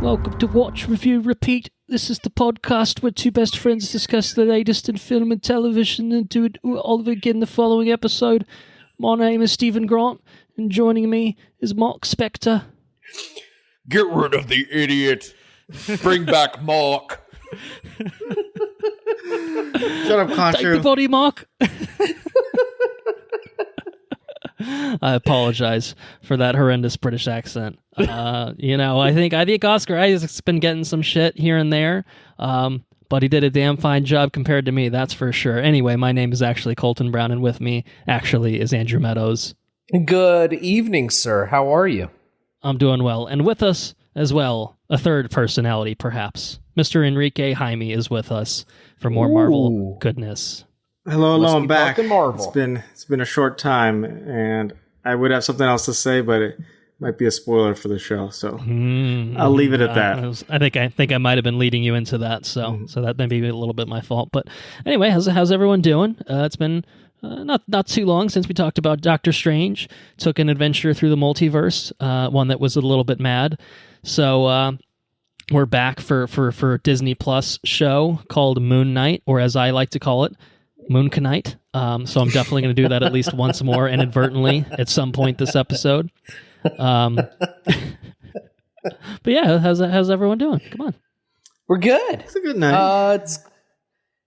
Welcome to Watch, Review, Repeat. This is the podcast where two best friends discuss the latest in film and television and do it all again in the following episode. My name is Stephen Grant, and joining me is Mark Spector. Get rid of the idiot. Bring back Mark. Shut up, Contra. Take the body, Mark. I apologize for that horrendous British accent. I think Oscar Isaac's been getting some shit here and there, but he did a damn fine job compared to me, that's for sure. Anyway, my name is actually Colton Brown, and with me actually is Andrew Meadows. Good evening, sir. How are you? I'm doing well, and with us as well, a third personality, perhaps. Mr. Henrique Jaime is with us for more Marvel goodness. Hello, I'm back. Marvel. It's been a short time, and I would have something else to say, but it might be a spoiler for the show, so I'll leave it at that. I think I might have been leading you into that, so that may be a little bit my fault. But anyway, how's everyone doing? It's been not too long since we talked about Doctor Strange. Took an adventure through the multiverse, one that was a little bit mad. So we're back for a Disney Plus show called Moon Knight, or as I like to call it, Moonkanite. So I'm definitely going to do that at least once more inadvertently at some point this episode. But yeah, how's everyone doing? Come on. We're good. It's a good night.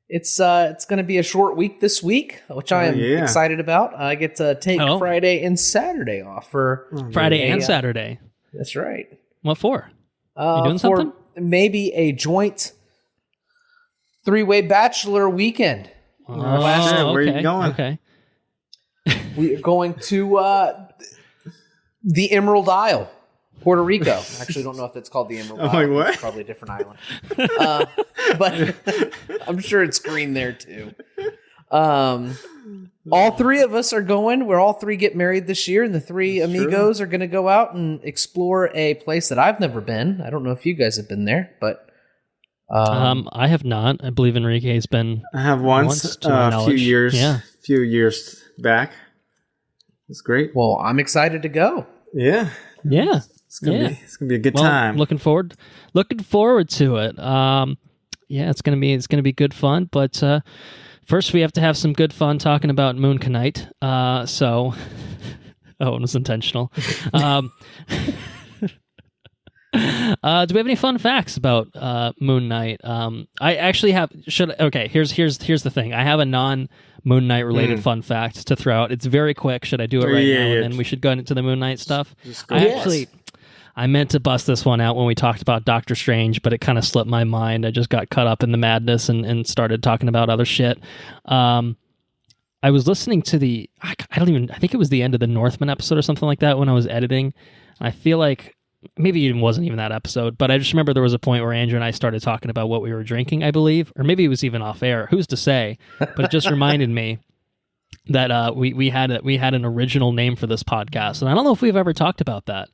It's going to be a short week this week, which I am excited about. I get to take Friday and Saturday off for Friday and Saturday. That's right. What for? You doing something? Maybe a joint 3-way bachelor weekend. Where are you going? Okay. We are going to the Emerald Isle, Puerto Rico. I actually don't know if it's called the Emerald Isle. Like what? It's probably a different island. But I'm sure it's green there too. All three of us are going. We're all three get married this year, and the three amigos are going to go out and explore a place that I've never been. I don't know if you guys have been there, but I have not. I believe Enrique has been. I have once a few years back. It's great. Well, I'm excited to go. Yeah. It's gonna be a good time. Looking forward to it. It's gonna be good fun. But first, we have to have some good fun talking about Moonkanite. It was intentional. Do we have any fun facts about Moon Knight? I actually have. Here's the thing. I have a non-Moon Knight related fun fact to throw out. It's very quick. Should I do it right now? And then we should go into the Moon Knight stuff. I meant to bust this one out when we talked about Doctor Strange, but it kind of slipped my mind. I just got caught up in the madness and started talking about other shit. I was listening to I think it was the end of the Northman episode or something like that when I was editing. I feel like maybe it wasn't even that episode, but I just remember there was a point where Andrew and I started talking about what we were drinking, I believe, or maybe it was even off air. Who's to say? But it just reminded me that we had an original name for this podcast, and I don't know if we've ever talked about that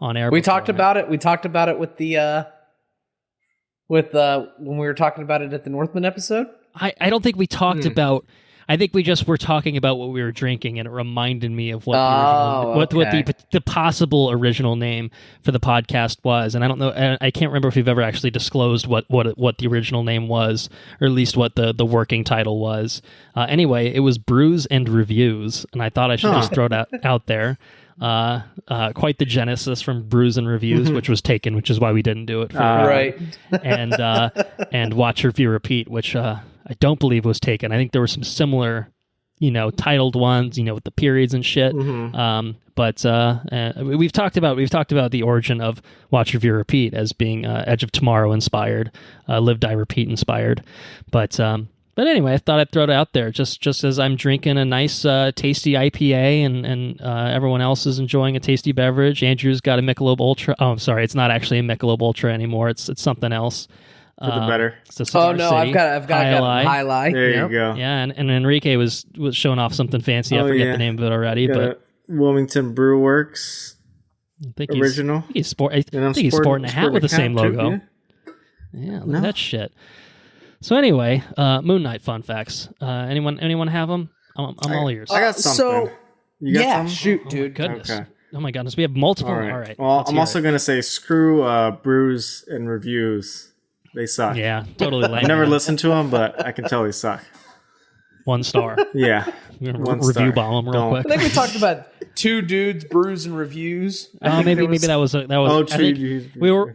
on air. We talked about it. We talked about it with the when we were talking about it at the Northman episode. I don't think we talked about. I think we just were talking about what we were drinking, and it reminded me of what the possible original name for the podcast was. And I don't know, I can't remember if we've ever actually disclosed what the original name was, or at least what the working title was. Anyway, it was Brews and Reviews, and I thought I should just throw that out there. Quite the genesis from Brews and Reviews, which was taken, which is why we didn't do it. Right. And Watch, Review, Repeat, which I don't believe was taken. I think there were some similar, titled ones, with the periods and shit. But we've talked about the origin of Watch, Review, Repeat as being Edge of Tomorrow inspired, Live, Die, Repeat inspired. But anyway, I thought I'd throw it out there just as I'm drinking a nice tasty IPA and everyone else is enjoying a tasty beverage. Andrew's got a Michelob Ultra. Oh, I'm sorry, it's not actually a Michelob Ultra anymore. It's something else. For the better. I've got High Life. There you go. Yeah, and Enrique was showing off something fancy. I forget the name of it already, but Wilmington Brew Works original. I think he's sporting a hat with the same logo. Yeah, look at that shit. So anyway, Moon Knight fun facts. Anyone have them? I'm all ears. I got something. You got something? Shoot, dude. Goodness. Okay. Oh my goodness, we have multiple. All right. All right. Well, let's I'm hear also it. gonna say screw brews and reviews. They suck. Yeah, totally lame. I never listened to them, but I can tell they suck. 1 star. Yeah. One Review star. bomb them real Don't. I quick. think we talked about two dudes, brews and reviews. Maybe that was Oh, I think true. we were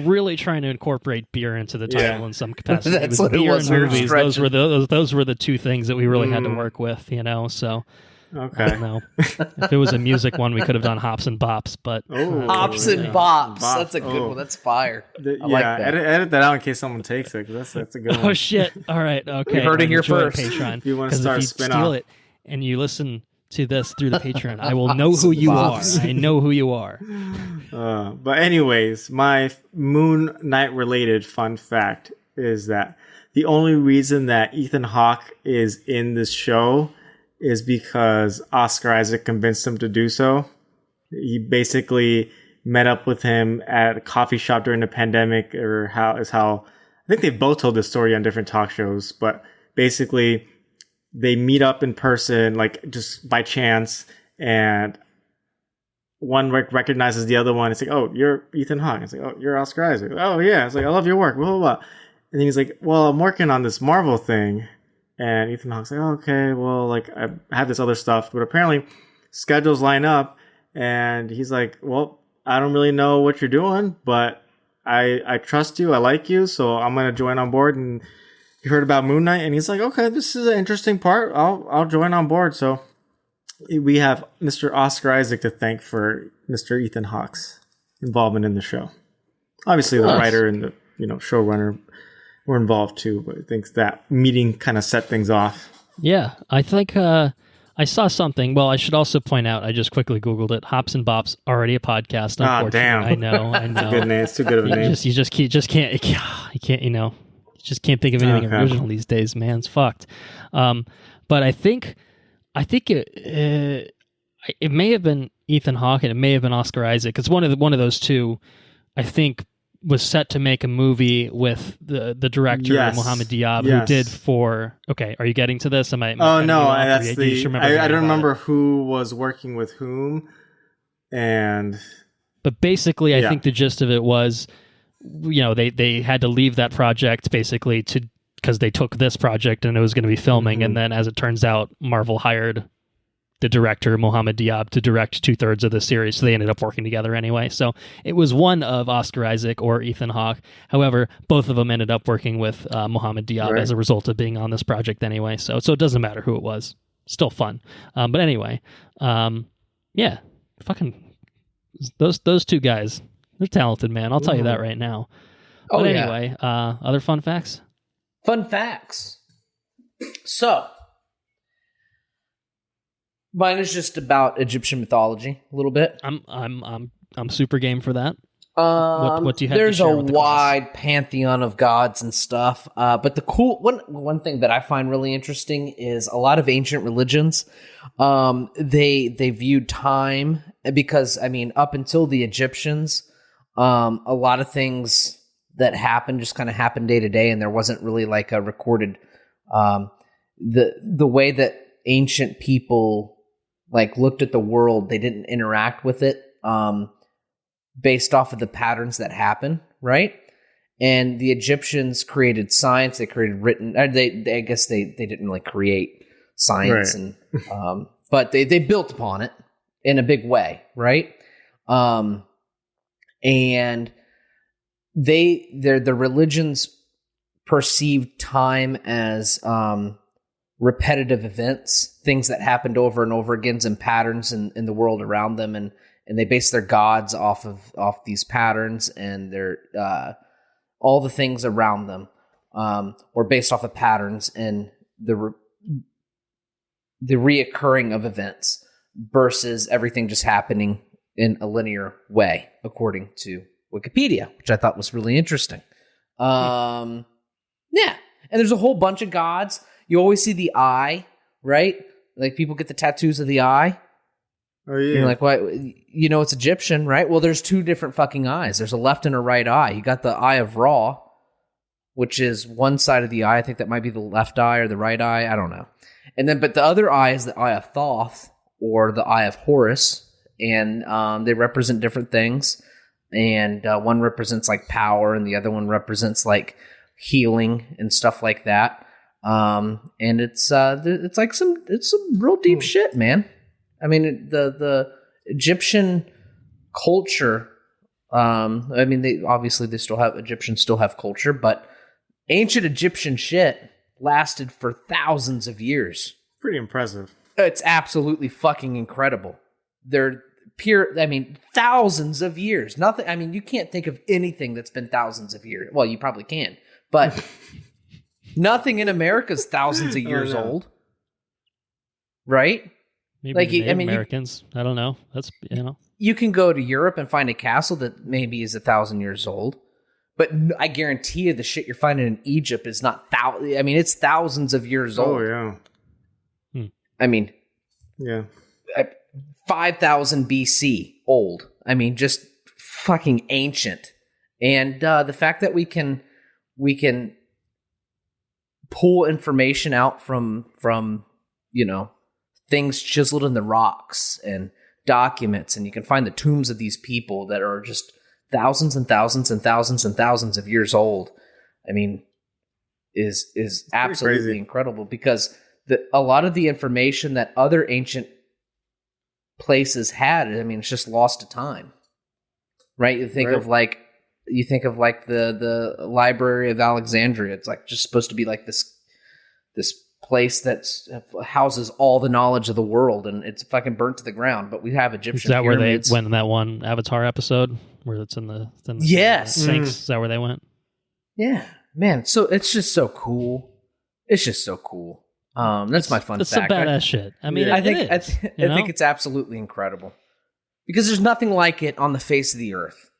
really trying to incorporate beer into the title Yeah. in some capacity. That's it was what it beer was. and We were movies. stretching. Those were the two things that we really had to work with, you know. So I Okay. don't know. If it was a music one, we could have done Hops and Bops, but Oh, Hops and yeah. bops. Bops. That's a good Oh. one. That's fire. Yeah, I like that. edit that out in case someone takes it. 'Cause that's a good one. oh shit! All right, okay. You heard it here Enjoy first. Patreon. If you wanna 'Cause start if a you spin-off. steal it and you listen to this through the Patreon, I will know who you are. Bops. I know who you are. But anyways, my Moon Knight related fun fact is that the only reason that Ethan Hawke is in this show is because Oscar Isaac convinced him to do so. He basically met up with him at a coffee shop during the pandemic, or how I think they've both told this story on different talk shows, but basically they meet up in person, like just by chance, and one recognizes the other one. It's like, oh, you're Ethan Hawke. It's like, oh, you're Oscar Isaac. Oh yeah. It's like, I love your work. Blah, blah, blah. And then he's like, well, I'm working on this Marvel thing. And Ethan Hawke's like, oh, okay, well, like I have this other stuff, but apparently schedules line up. And he's like, well, I don't really know what you're doing, but I trust you. I like you. So I'm going to join on board. And you heard about Moon Knight. And he's like, okay, this is an interesting part. I'll join on board. So we have Mr. Oscar Isaac to thank for Mr. Ethan Hawke's involvement in the show. Obviously, the writer and the showrunner were involved too, but I think that meeting kind of set things off. Yeah, I think I saw something. Well, I should also point out, I just quickly Googled it. Hops and Bops, already a podcast. Ah, damn. I know. Good name. It's too good of a name. You just can't, you just can't think of anything Okay. original these days, man. It's fucked. But I think it may have been Ethan Hawke and it may have been Oscar Isaac. It's one of those two. I think was set to make a movie with the director Yes. Mohammed Diab, who Yes. did for. Okay, are you getting to this? Am I? Oh no, that's that's the. I don't remember who was working with whom, and But basically, I Yeah. think the gist of it was, they had to leave that project basically because they took this project and it was going to be filming, Mm-hmm. and then as it turns out, Marvel hired the director Mohammed Diab to direct 2/3 of the series, so they ended up working together anyway. So it was one of Oscar Isaac or Ethan Hawke. However, both of them ended up working with Mohammed Diab Right. as a result of being on this project anyway. So it doesn't matter who it was. Still fun. But anyway, yeah, fucking those two guys, they're talented, man. I'll tell you that right now. Oh, But yeah. anyway, other fun facts? Fun facts. So, mine is just about Egyptian mythology a little bit. I'm super game for that. What do you have to There's share a with the class? wide pantheon of gods and stuff. But the cool one thing that I find really interesting is a lot of ancient religions. They viewed time because up until the Egyptians, a lot of things that happened just kind of happened day to day, and there wasn't really like a recorded. The way that ancient people like looked at the world, they didn't interact with it. Based off of the patterns that happen, right? And the Egyptians created science. They created written. I guess they didn't really create science, Right. and but they built upon it in a big way, right? And the religions perceived time as repetitive events, things that happened over and over again, and patterns in the world around them, and they base their gods off these patterns, and their all the things around them were based off of patterns and the reoccurring of events versus everything just happening in a linear way, according to Wikipedia, which I thought was really interesting. Yeah, and there's a whole bunch of gods. You always see the eye, right? Like people get the tattoos of the eye. oh yeah, You're like, what? It's Egyptian, right? Well, there's two different fucking eyes. There's a left and a right eye. You got the eye of Ra, which is one side of the eye. I think that might be the left eye or the right eye. I don't know. And then, but the other eye is the eye of Thoth or the eye of Horus, and they represent different things. And one represents like power, and the other one represents like healing and stuff like that. And it's some real deep shit, man. I mean, the Egyptian culture. I mean, Egyptians still have culture, but ancient Egyptian shit lasted for thousands of years. Pretty impressive. It's absolutely fucking incredible. They're thousands of years. Nothing. I mean, you can't think of anything that's been thousands of years. Well, you probably can, but nothing in America is thousands of years old, right? Maybe like, Native Americans. I don't know. That's You can go to Europe and find a castle that maybe is 1,000 years old, but I guarantee you the shit you're finding in Egypt is not it's thousands of years old. Oh yeah. I mean, yeah. 5,000 BC old. I mean, just fucking ancient. And the fact that we can pull information out from things chiseled in the rocks and documents, and you can find the tombs of these people that are just thousands and thousands and thousands and thousands of years old. I mean, is absolutely incredible, because a lot of the information that other ancient places had, I mean, it's just lost to time, right? You think of like the Library of Alexandria. It's like just supposed to be like this place that houses all the knowledge of the world, and it's fucking burnt to the ground. But we have Egyptian pyramids. Where they went in that one Avatar episode where it's in the yes Sphinx? Is that where they went? Yeah, man. So it's just so cool. It's just so cool. That's my fun fact. It's some badass shit. I mean, I think it's absolutely incredible, because there's nothing like it on the face of the earth.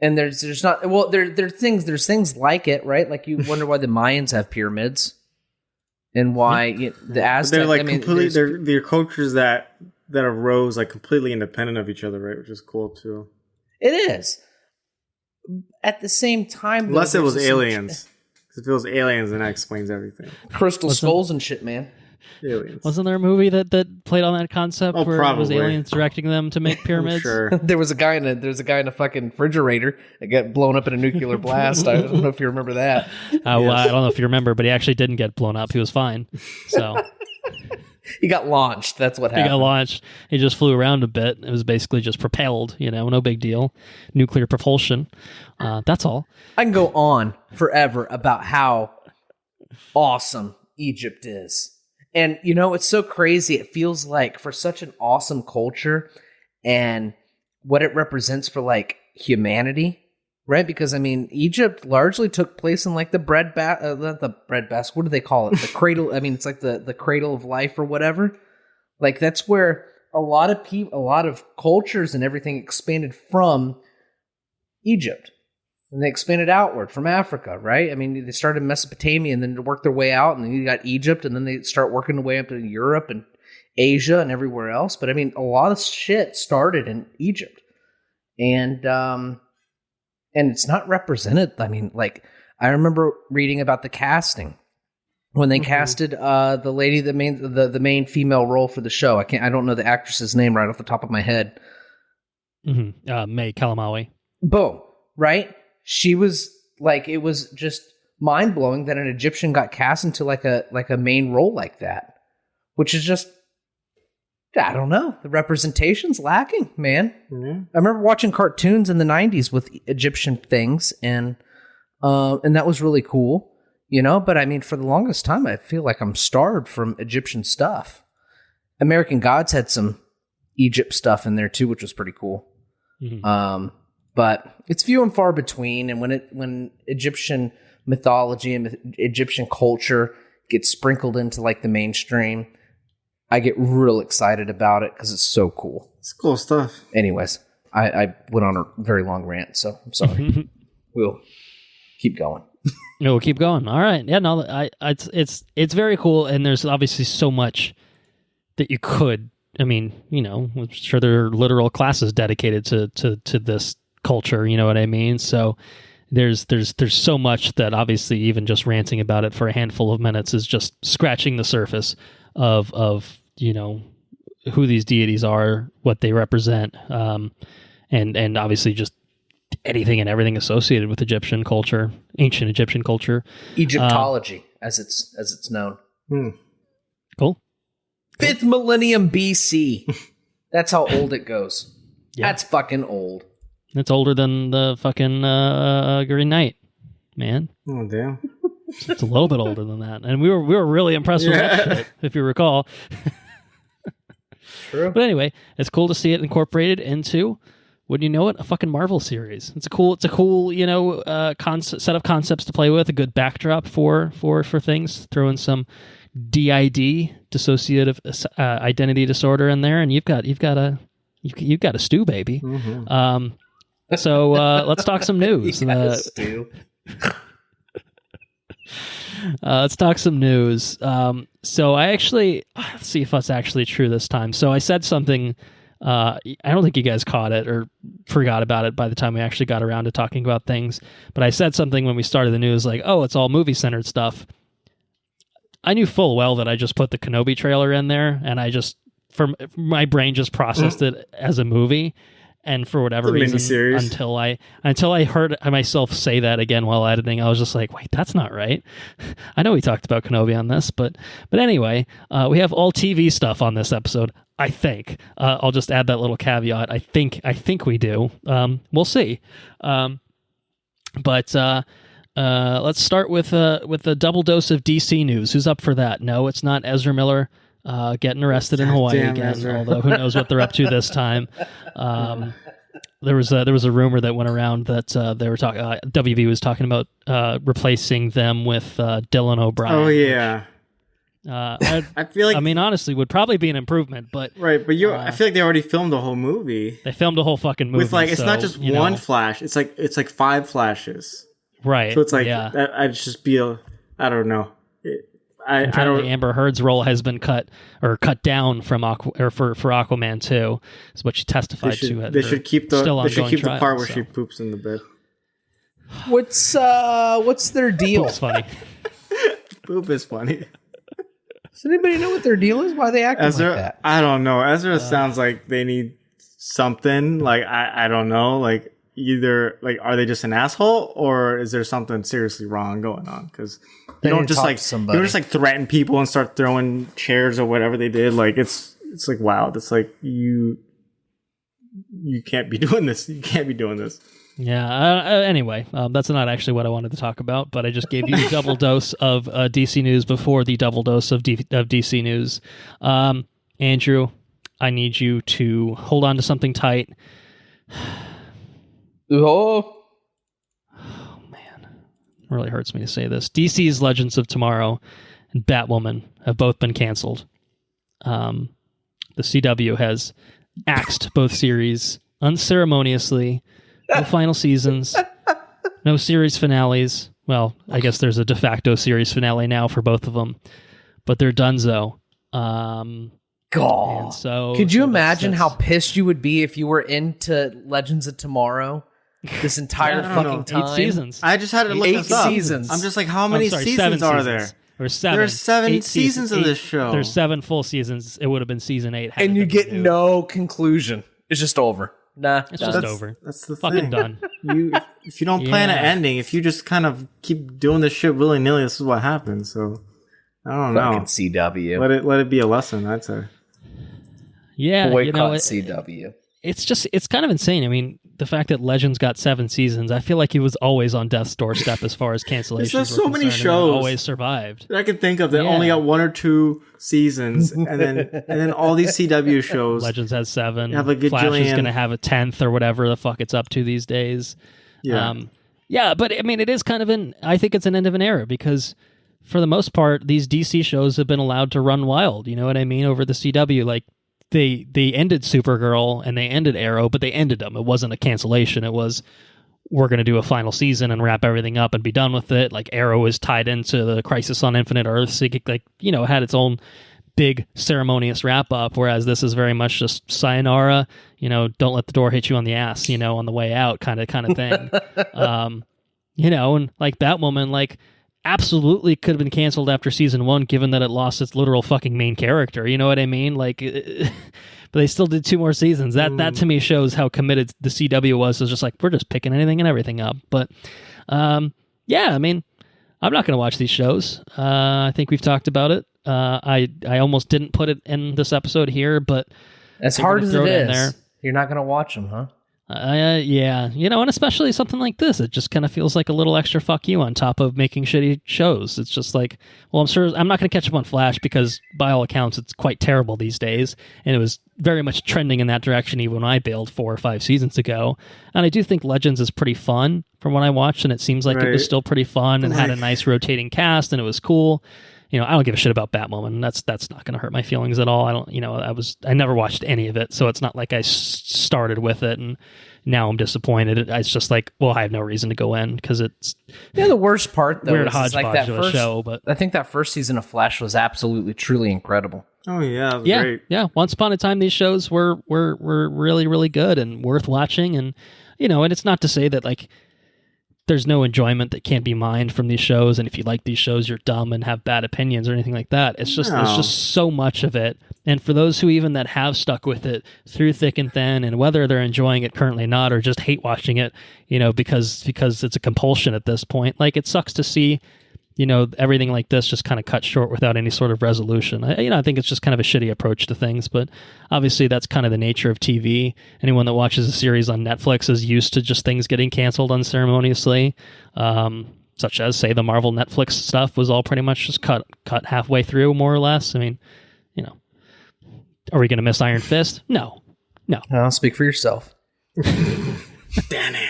And there's not, well, there's things like it, right? Like you wonder why the Mayans have pyramids, and why the Aztecs. They're like they're cultures that arose like completely independent of each other, right? Which is cool too. It is. At the same time, unless it was aliens. If it was aliens, then that explains everything. Crystal skulls and shit, man. Aliens. Wasn't there a movie that played on that concept where probably. it was aliens directing them to make pyramids? Sure. There was a guy in a fucking refrigerator that got blown up in a nuclear blast. I don't know if you remember that. Well, I don't know if you remember, but he actually didn't get blown up. He was fine. So he got launched. That's what happened. He got launched. He just flew around a bit. It was basically just propelled. No big deal. Nuclear propulsion. That's all. I can go on forever about how awesome Egypt is. And, it's so crazy. It feels like for such an awesome culture and what it represents for, like, humanity, right? Because, I mean, Egypt largely took place in, like, not the breadbasket. What do they call it? The cradle. I mean, it's like the cradle of life or whatever. Like, that's where a lot of cultures and everything expanded from Egypt. And they expanded outward from Africa, right? I mean, they started in Mesopotamia and then worked their way out, and then you got Egypt, and then they start working their way up to Europe and Asia and everywhere else. But I mean, a lot of shit started in Egypt, and it's not represented. I mean, like, I remember reading about the casting when they casted the lady, the main female role for the show. I don't know the actress's name right off the top of my head. Mm-hmm. May Kalamaui. Boom. Right. She was like, it was just mind blowing that an Egyptian got cast into like a main role like that, which is just, I don't know. The representation's lacking, man. Mm-hmm. I remember watching cartoons in the 90s with Egyptian things, and that was really cool, but I mean, for the longest time, I feel like I'm starved from Egyptian stuff. American Gods had some Egypt stuff in there too, which was pretty cool. Mm-hmm. But it's few and far between, and when Egyptian mythology and Egyptian culture gets sprinkled into like the mainstream, I get real excited about it because it's so cool. It's cool stuff. Anyways, I went on a very long rant, so I'm sorry. We'll keep going. No, we'll keep going. All right. Yeah, no, it's very cool, and there's obviously so much that you could. I mean, I'm sure there are literal classes dedicated to this culture, you know what I mean? So there's so much that obviously even just ranting about it for a handful of minutes is just scratching the surface of who these deities are, what they represent, and obviously just anything and everything associated with Egyptian culture, ancient Egyptian culture, Egyptology, as it's known. Cool. 5th millennium BC. That's how old it goes. Yeah. That's fucking old. It's older than the fucking Green Knight, man. Oh damn! It's a little bit older than that, and we were really impressed with that shit, if you recall. True. But anyway, it's cool to see it incorporated into, wouldn't you know it, a fucking Marvel series. It's a cool set of concepts to play with, a good backdrop for things. Throw in some DID, dissociative identity disorder, in there, and you've got a stew, baby. Mm-hmm. So let's talk some news. Let's talk some news. So I actually, let's see if that's actually true this time. So I said something, I don't think you guys caught it or forgot about it by the time we actually got around to talking about things, but I said something when we started the news like, oh, it's all movie-centered stuff. I knew full well that I just put the Kenobi trailer in there, and I just, my brain just processed it as a movie. And for whatever reason, until I heard myself say that again while editing, I was just like, wait, that's not right. I know we talked about Kenobi on this, but anyway, we have all TV stuff on this episode. I think I'll just add that little caveat. I think we do. We'll see. But let's start with a double dose of DC news. Who's up for that? No, it's not Ezra Miller getting arrested in Hawaii again, Ezra. although who knows what they're up to this time. There was a rumor that went around that they were talking. WB was talking about replacing them with Dylan O'Brien. Oh yeah. I feel like, I mean, honestly, would probably be an improvement, but right. But I feel like they already filmed the whole movie. They filmed a whole fucking movie With like, it's so, not just one flash. It's like 5 flashes. Right. So it's like, yeah. I'd just be I don't know. I don't. Amber Heard's role has been cut down from for Aquaman 2, is what she testified to. They should keep the part where so. she poops in the bed. What's their deal? Poop's funny. Poop is funny. Does anybody know what their deal is? Why are they acting Ezra, like that? I don't know. Ezra sounds like they need something. Like I don't know. Like either like, are they just an asshole, or is there something seriously wrong going on? Because you don't just threaten people and start throwing chairs or whatever they did. Like it's like, wow, that's like you can't be doing this. You can't be doing this. Yeah. Anyway, that's not actually what I wanted to talk about, but I just gave you a double dose of DC news before the double dose of DC news. Andrew, I need you to hold on to something tight. Oh man, it really hurts me to say this. DC's Legends of Tomorrow and Batwoman have both been canceled. The CW has axed both series unceremoniously. No final seasons, no series finales. Well, I guess there's a de facto series finale now for both of them, but they're donezo. God. So, could you imagine how pissed you would be if you were into Legends of Tomorrow this entire fucking time? 8 seasons. I just had to look this up. 8 seasons. I'm just like, how many seasons are there? There's 7. There's 7 seasons of this show. There's 7 full seasons. It would have been season 8. And you get no conclusion. It's just over. Nah, it's just over. That's the fucking thing. Done. If you don't plan an ending, if you just kind of keep doing this shit willy nilly, this is what happens. So I don't know. Fucking CW. Let it be a lesson. I'd say. Yeah, boycott CW. It's kind of insane. I mean, the fact that Legends got 7 seasons, I feel like he was always on death's doorstep as far as cancellations. There's so many shows always survived that I can think of that only got 1 or 2 seasons, and then all these CW shows. Legends has 7. Have a gajillion. Flash is going to have a 10th or whatever the fuck it's up to these days. Yeah, yeah, but I mean, it is kind of I think it's an end of an era because for the most part, these DC shows have been allowed to run wild. You know what I mean? Over the CW, like. They ended Supergirl and they ended Arrow, but they ended them. It wasn't a cancellation. It was, we're going to do a final season and wrap everything up and be done with it. Like Arrow is tied into the Crisis on Infinite Earths. It had its own big ceremonious wrap up, whereas this is very much just sayonara, don't let the door hit you on the ass, on the way out kind of thing. And like Batwoman, like absolutely could have been canceled after season 1, given that it lost its literal fucking main character. You know what I mean? Like, but they still did 2 more seasons. That to me shows how committed the CW was. It's just like, we're just picking anything and everything up. But yeah, I mean, I'm not going to watch these shows. I think we've talked about it. I almost didn't put it in this episode here, but as hard as it is, you're not going to watch them, huh? Yeah, and especially something like this, it just kind of feels like a little extra fuck you on top of making shitty shows. It's just like, well, I'm not going to catch up on Flash because by all accounts it's quite terrible these days, and it was very much trending in that direction even when I bailed 4 or 5 seasons ago. And I do think Legends is pretty fun from what I watched, and it seems like it was still pretty fun and had a nice rotating cast, and it was cool. I don't give a shit about Batwoman. That's not going to hurt my feelings at all. I never watched any of it, so it's not like I started with it and now I'm disappointed. It's just like, well, I have no reason to go in because it's the worst part though weird is hodgepodge like that of first a show. But I think that first season of Flash was absolutely, truly incredible. Oh yeah, it was yeah, great. yeah. Once upon a time, these shows were really, really good and worth watching. And and it's not to say that like there's no enjoyment that can't be mined from these shows, and if you like these shows, you're dumb and have bad opinions or anything like that. It's just there's just so much of it, and for those who even that have stuck with it through thick and thin, and whether they're enjoying it currently or not, or just hate watching it, because it's a compulsion at this point. Like, it sucks to see everything like this just kind of cut short without any sort of resolution. I think it's just kind of a shitty approach to things, but obviously that's kind of the nature of TV. Anyone that watches a series on Netflix is used to just things getting canceled unceremoniously, such as, say, the Marvel Netflix stuff was all pretty much just cut halfway through, more or less. I mean, are we going to miss Iron Fist? No. I'll speak for yourself. Danny.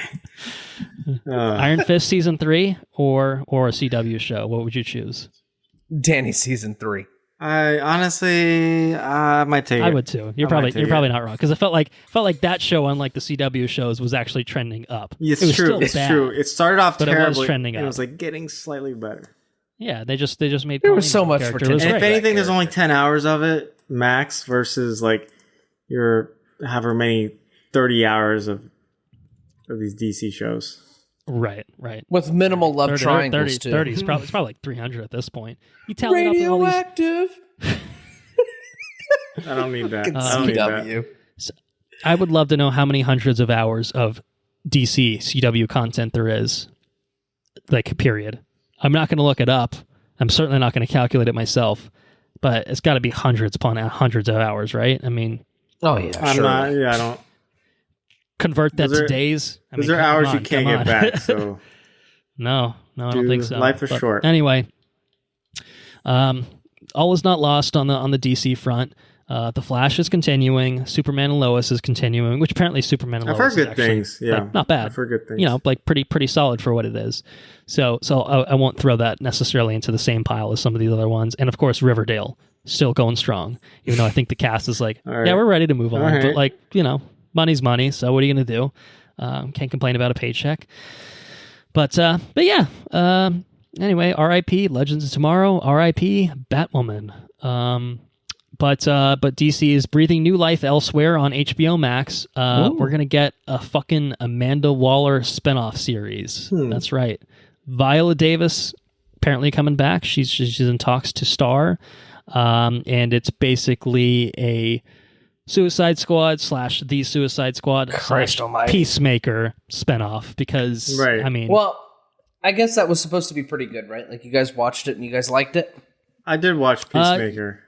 Iron Fist season 3 or a CW show? What would you choose? Danny season 3. I honestly, I might take it. I would too. You're probably not wrong, because it felt like that show, unlike the CW shows, was actually trending up. It's it was true. Still it's bad, true. It started off but terribly. it was trending up. It was like getting slightly better. Yeah, they just made. There was so much character. potential. It was And if great. anything, there's only 10 hours of it max versus like your however many 30 hours of these DC shows. Right. With minimal love 30, triangles, 30, too. 30 it's probably like 300 at this point. You tell it up in all these. Radioactive. I don't need that. I don't need that. CW. I would love to know how many hundreds of hours of DC CW content there is. Like, period. I'm not going to look it up. I'm certainly not going to calculate it myself. But it's got to be hundreds upon hundreds of hours, right? I mean, Oh, yeah, I'm sure. not. Yeah, I don't. convert that to days. Those are hours you can't get back. So no, I don't think so. Life is But short. Anyway, all is not lost on the DC front. The Flash is continuing. Superman and Lois is continuing, which apparently Superman and I've Lois heard is good actually, things. Yeah, like, not bad. I've heard good things. Like pretty solid for what it is. So I won't throw that necessarily into the same pile as some of these other ones. And of course, Riverdale still going strong, even though I think the cast is like, All right. yeah, we're ready to move on. All right. But like, money's money. So what are you going to do? Can't complain about a paycheck. But yeah. Anyway, R.I.P. Legends of Tomorrow. R.I.P. Batwoman. But DC is breathing new life elsewhere on HBO Max. We're gonna get a fucking Amanda Waller spinoff series. That's right. Viola Davis apparently coming back. She's in talks to star, and it's basically a Suicide Squad / the Suicide Squad Christ almighty. Peacemaker spinoff. Because Right. I mean, Well, I guess that was supposed to be pretty good, right? Like, you guys watched it and you guys liked it? I did watch Peacemaker.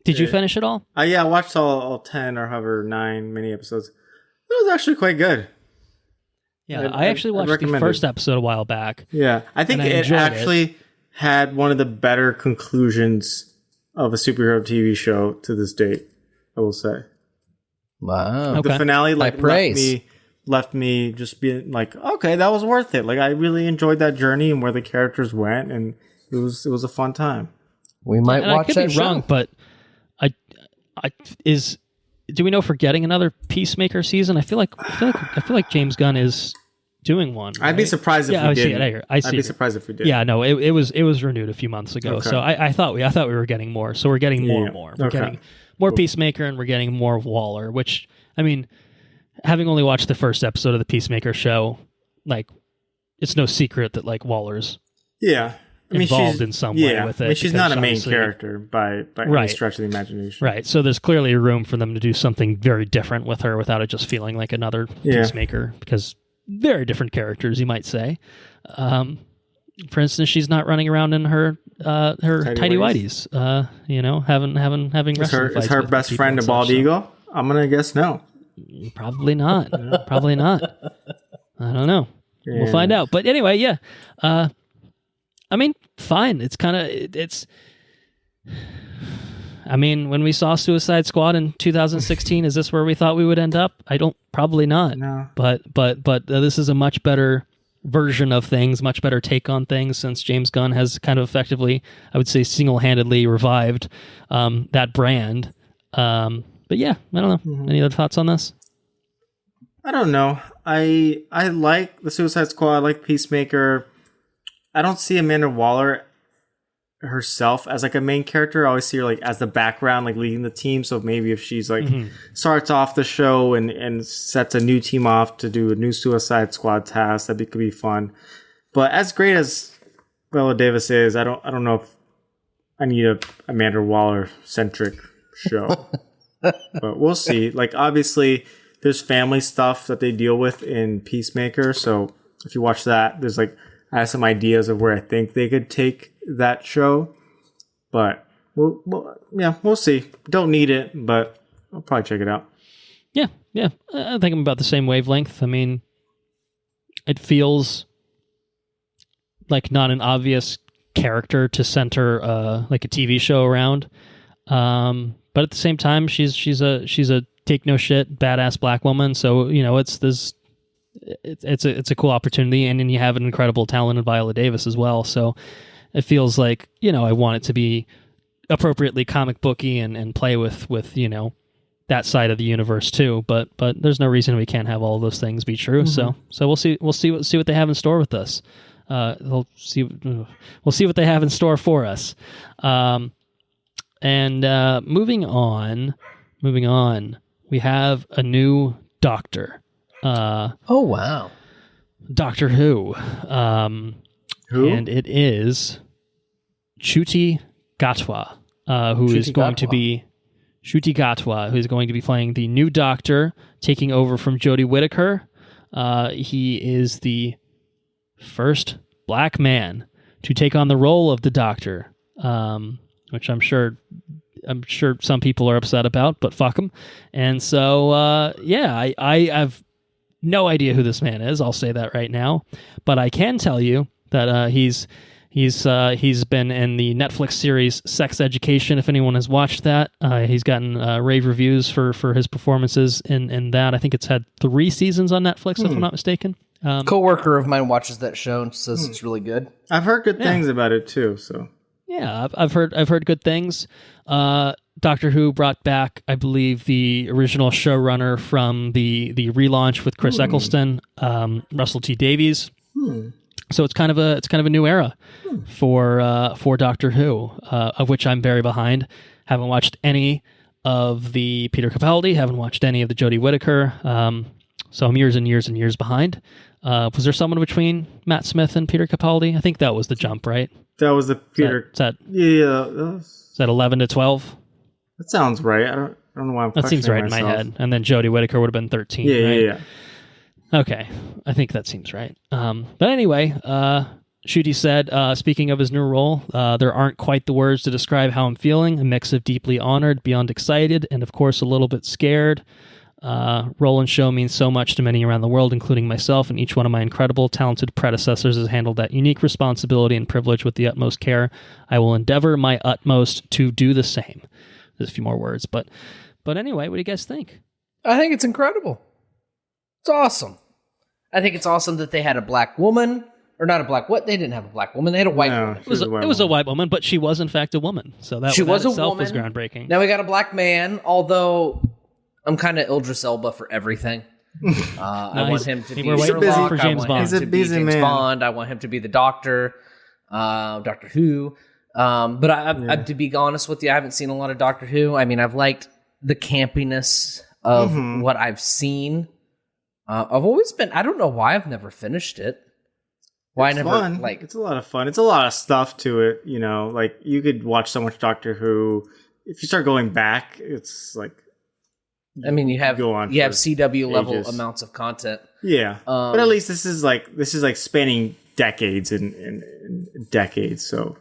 did you finish it all? Yeah, I watched all 10 or however 9 mini episodes. It was actually quite good. Yeah, I I actually watched the recommend first it. episode a while back. Yeah, I think And I it enjoyed actually had one of the better conclusions of a superhero TV show to this date, I will say. Wow. Okay. The finale High praise. left me just being like, okay, that was worth it. Like, I really enjoyed that journey and where the characters went, and it was a fun time. We might And I watch could that be show. wrong, but do we know if we're getting another Peacemaker season? I feel like James Gunn is doing one. I'd be right? surprised if Yeah, we I see did. it. I see I'd be it. surprised if we did. Yeah, no, it was renewed a few months ago. Okay. So I thought we were getting more. So we're getting more Yeah. and more. We're Okay. getting more Peacemaker, and we're getting more Waller. Which, I mean, having only watched the first episode of the Peacemaker show, like, it's no secret that like Waller's Yeah. involved in some way with it. I mean, she's because not a main obviously- character by any Right. stretch of the imagination. Right. So there's clearly room for them to do something very different with her without it just feeling like another Peacemaker, because very different characters, you might say. For instance, she's not running around in her tidy whities, having wrestling fights Is her with best people friend and a bald such, so- eagle? I'm going to guess no. Probably not. Probably not. I don't know. We'll find out. But anyway, yeah. I mean, fine. It's kind of it's. I mean, when we saw Suicide Squad in 2016, is this where we thought we would end up? Probably not. No. But this is a much better version of things, much better take on things, since James Gunn has kind of effectively, I would say, single-handedly revived that brand. But yeah, I don't know. Any other thoughts on this? I don't know. I like the Suicide Squad. I like Peacemaker. I don't see Amanda Waller herself as like a main character. I always see her like as the background, like leading the team. So maybe if she's like starts off the show and sets a new team off to do a new Suicide Squad task, could be fun. But as great as Viola Davis is, I don't know if I need a Amanda Waller centric show. But we'll see. Like, obviously, there's family stuff that they deal with in Peacemaker. So if you watch that, there's like, I have some ideas of where I think they could take that show. But we'll see. Don't need it, but I'll probably check it out. Yeah. I think I'm about the same wavelength. I mean, it feels like not an obvious character to center like a TV show around. But at the same time, she's a take no shit badass black woman. So it's a cool opportunity, and then you have an incredible talented Viola Davis as well. So it feels like I want it to be appropriately comic booky and play with that side of the universe too. But there's no reason we can't have all of those things be true. So we'll see what they have in store with us. We'll see what they have in store for us. And moving on, we have a new Doctor. Oh, wow. Doctor Who. Who? And it is Ncuti Gatwa, who is going to be Ncuti Gatwa, who is going to be playing the new Doctor, taking over from Jodie Whittaker. He is the first black man to take on the role of the Doctor. Which I'm sure some people are upset about, but fuck them. And so, I have no idea who this man is. I'll say that right now, but I can tell you that he's been in the Netflix series Sex Education. If anyone has watched that, he's gotten rave reviews for his performances in that. I think it's had 3 seasons on Netflix, if I'm not mistaken. Coworker of mine watches that show and says it's really good. I've heard good things about it too. So. Yeah, I've heard good things. Doctor Who brought back, I believe, the original showrunner from the relaunch with Chris Eccleston, Russell T Davies. So it's kind of a new era for Doctor Who, of which I'm very behind. Haven't watched any of the Peter Capaldi. Haven't watched any of the Jodie Whittaker. So I'm years and years and years behind. Was there someone between Matt Smith and Peter Capaldi? I think that was the jump, right? That was the Peter. Is that 11 to 12? That sounds right. I don't know why I'm That seems right myself. in my head. And then Jodie Whittaker would have been 13. Yeah. Okay, I think that seems right. But anyway, Ncuti said, speaking of his new role, there aren't quite the words to describe how I'm feeling. A mix of deeply honored, beyond excited, and of course a little bit scared. Role and show means so much to many around the world, including myself, and each one of my incredible, talented predecessors has handled that unique responsibility and privilege with the utmost care. I will endeavor my utmost to do the same. There's a few more words, but anyway, what do you guys think? I think it's incredible. It's awesome. I think it's awesome that they had a black woman, or not a black. What they didn't have a black woman; they had a white woman. It was a white woman, but she was in fact a woman. So that itself was groundbreaking. Now we got a black man, although I'm kind of Idris Elba for everything. I want him to be Sherlock. For James Bond. He's a busy man. Bond. I want him to be the Doctor, Doctor Who. But I, to be honest with you, I haven't seen a lot of Doctor Who. I mean, I've liked the campiness of what I've seen. I've always been. I don't know why I've never finished it. Why It's never fun. like? It's a lot of fun. It's a lot of stuff to it. You know, like you could watch so much Doctor Who. If you start going back, it's like. I mean, you have go on for CW level ages. amounts of content. Yeah, but at least this is like spanning decades and decades. So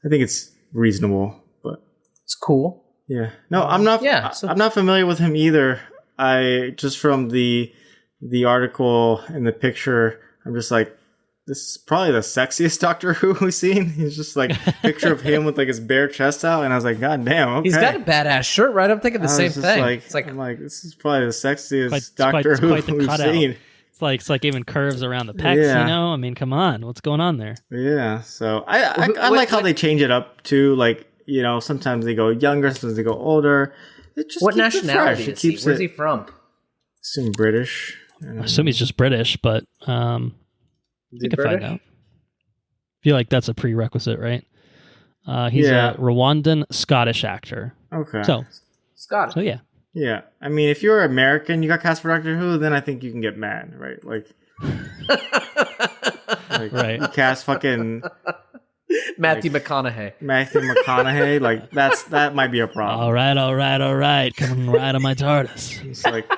I think it's reasonable. But It's cool. yeah, no, I'm not. Yeah, so- I'm not familiar with him either. I just from the article and the picture, I'm just like, this is probably the sexiest Doctor Who we've seen. He's just like a picture of him with like his bare chest out, and I was like, God damn, okay. He's got a badass shirt, right? I'm thinking the I was same just thing. Like, It's like I'm like, this is probably the sexiest It's Doctor Who quite the we've cutout. seen. It's like even curves around the pecs, Yeah. you know? I mean, come on. What's going on there? Yeah, so I like how they change it up too. Like, you know, sometimes they go younger, sometimes they go older. It just what keeps it nationality fresh. It is he? keeps Where's it. he from? Assume British. I assume he's just British, but we can find out. I feel like that's a prerequisite, right? He's Yeah. a Rwandan Scottish actor. Okay. So Scottish. yeah. Yeah, I mean, if you're American, you got cast for Doctor Who, then I think you can get mad, right? Like Right. You cast fucking Matthew McConaughey. Matthew McConaughey, like that might be a problem. All right. Come right on my TARDIS. It's like,